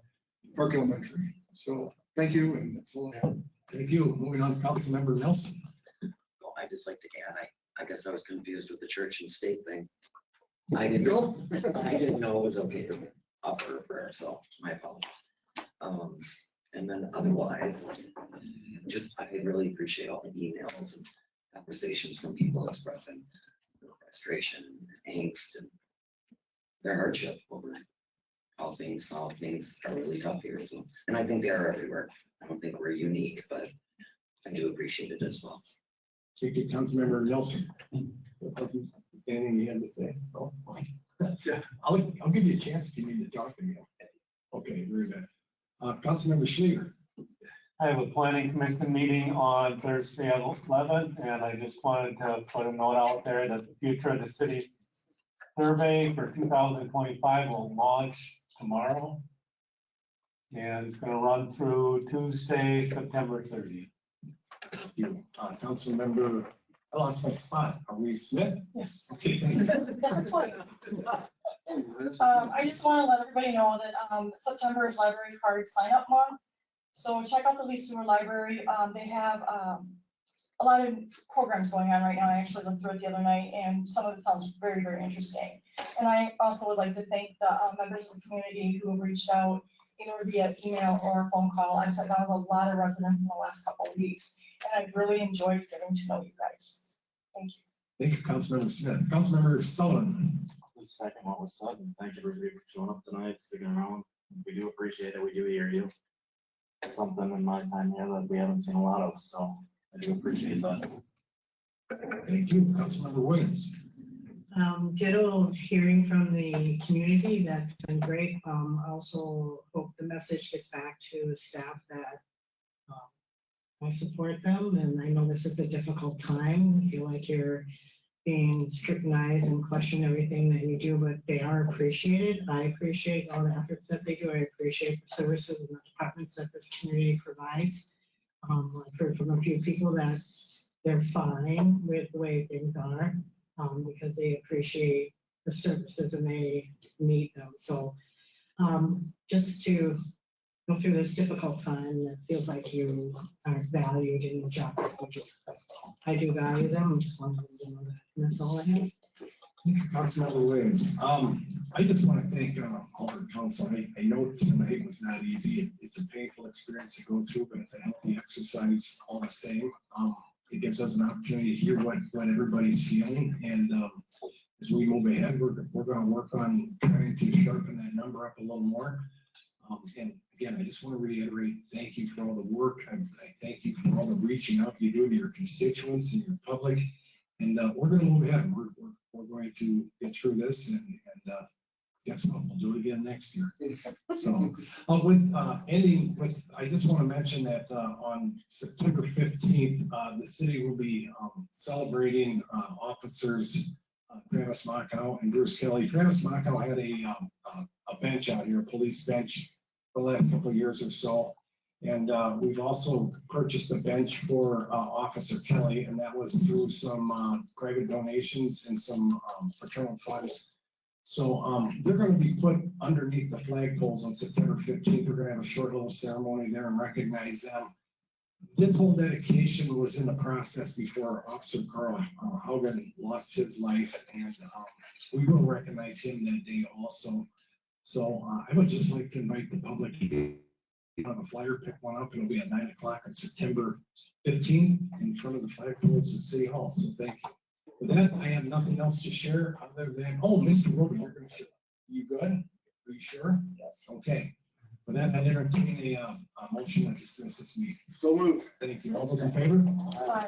Park Elementary. So thank you, and that's all I have. Thank you. Moving on to Councilmember Nelson. Well, I'd just like to add, I guess I was confused with the church and state thing. I didn't know it was okay to offer a prayer, so my apologies. And then otherwise, I really appreciate all the emails and conversations from people expressing their frustration and angst and their hardship over how things are really tough here. So, and I think they are everywhere. I don't think we're unique, but I do appreciate it as well. Thank you, Councilmember Nelson. Anything you had to say? Oh, yeah. I'll give you a chance if you need to talk to me. Okay, very good. Councilmember Schluter. I have a planning commission meeting on Thursday at 11, and I just wanted to put a note out there that the future of the city survey for 2025 will launch tomorrow. And it's going to run through Tuesday, September 30th. Thank you. Councilmember, I lost my spot. Are we Smith? Yes. Okay, thank you. I just want to let everybody know that September is library card sign up month. So check out the Sueur Library. They have a lot of programs going on right now. I actually looked through it the other night, and some of it sounds very, very interesting. And I also would like to thank the members of the community who have reached out either via email or phone call. I've sat down with a lot of residents in the last couple of weeks, and I've really enjoyed getting to know you guys. Thank you. Thank you, Councilmember Smith. Councilmember Sullivan. Second what was said, and thank you everybody for showing up tonight, sticking around. We do appreciate it. We do hear you. Something in my time here that we haven't seen a lot of, so I do appreciate that. Thank you, Councilmember Williams. Ditto hearing from the community. That's been great. Also hope the message gets back to the staff that I support them, and I know this is a difficult time. I feel like you're being scrutinized and question everything that you do, but they are appreciated. I appreciate all the efforts that they do. I appreciate the services and the departments that this community provides. I've heard from a few people that they're fine with the way things are because they appreciate the services and they need them. So just to go through this difficult time, it feels like you aren't valued in the job that you do. I do value them. I just wanted them to know that. And that's all I have. Thank you, Councilmember Williams. I just want to thank all our council. I know tonight was not easy. It's a painful experience to go through, but it's a healthy exercise all the same. It gives us an opportunity to hear what everybody's feeling. And as we move ahead, we're going to work on trying to sharpen that number up a little more. And again, I just want to reiterate, thank you for all the work. I thank you for all the reaching out you do to your constituents and your public. And we're going to move ahead. We're going to get through this and guess what? We'll do it again next year. So with ending with, I just want to mention that on September 15th, the city will be celebrating officers Travis Mockow and Bruce Kelly. Travis Mockow had a bench out here, a police bench, for the last couple of years or so. And we've also purchased a bench for Officer Kelly, and that was through some private donations and some fraternal funds. So they're going to be put underneath the flagpoles on September 15th. We're going to have a short little ceremony there and recognize them. This whole dedication was in the process before Officer Carl Haugen lost his life, and we will recognize him that day also. So I would just like to invite the public to have a flyer, pick one up. It'll be at 9 o'clock on September 15th in front of the flagpoles at City Hall. So thank you. With that, I have nothing else to share other than, oh, Mr. Roby, you're going to share. You good? Are you sure? Yes. Okay. With that, I entertain a motion to dismiss this meeting. So moved. Thank you. All those in favor? Aye.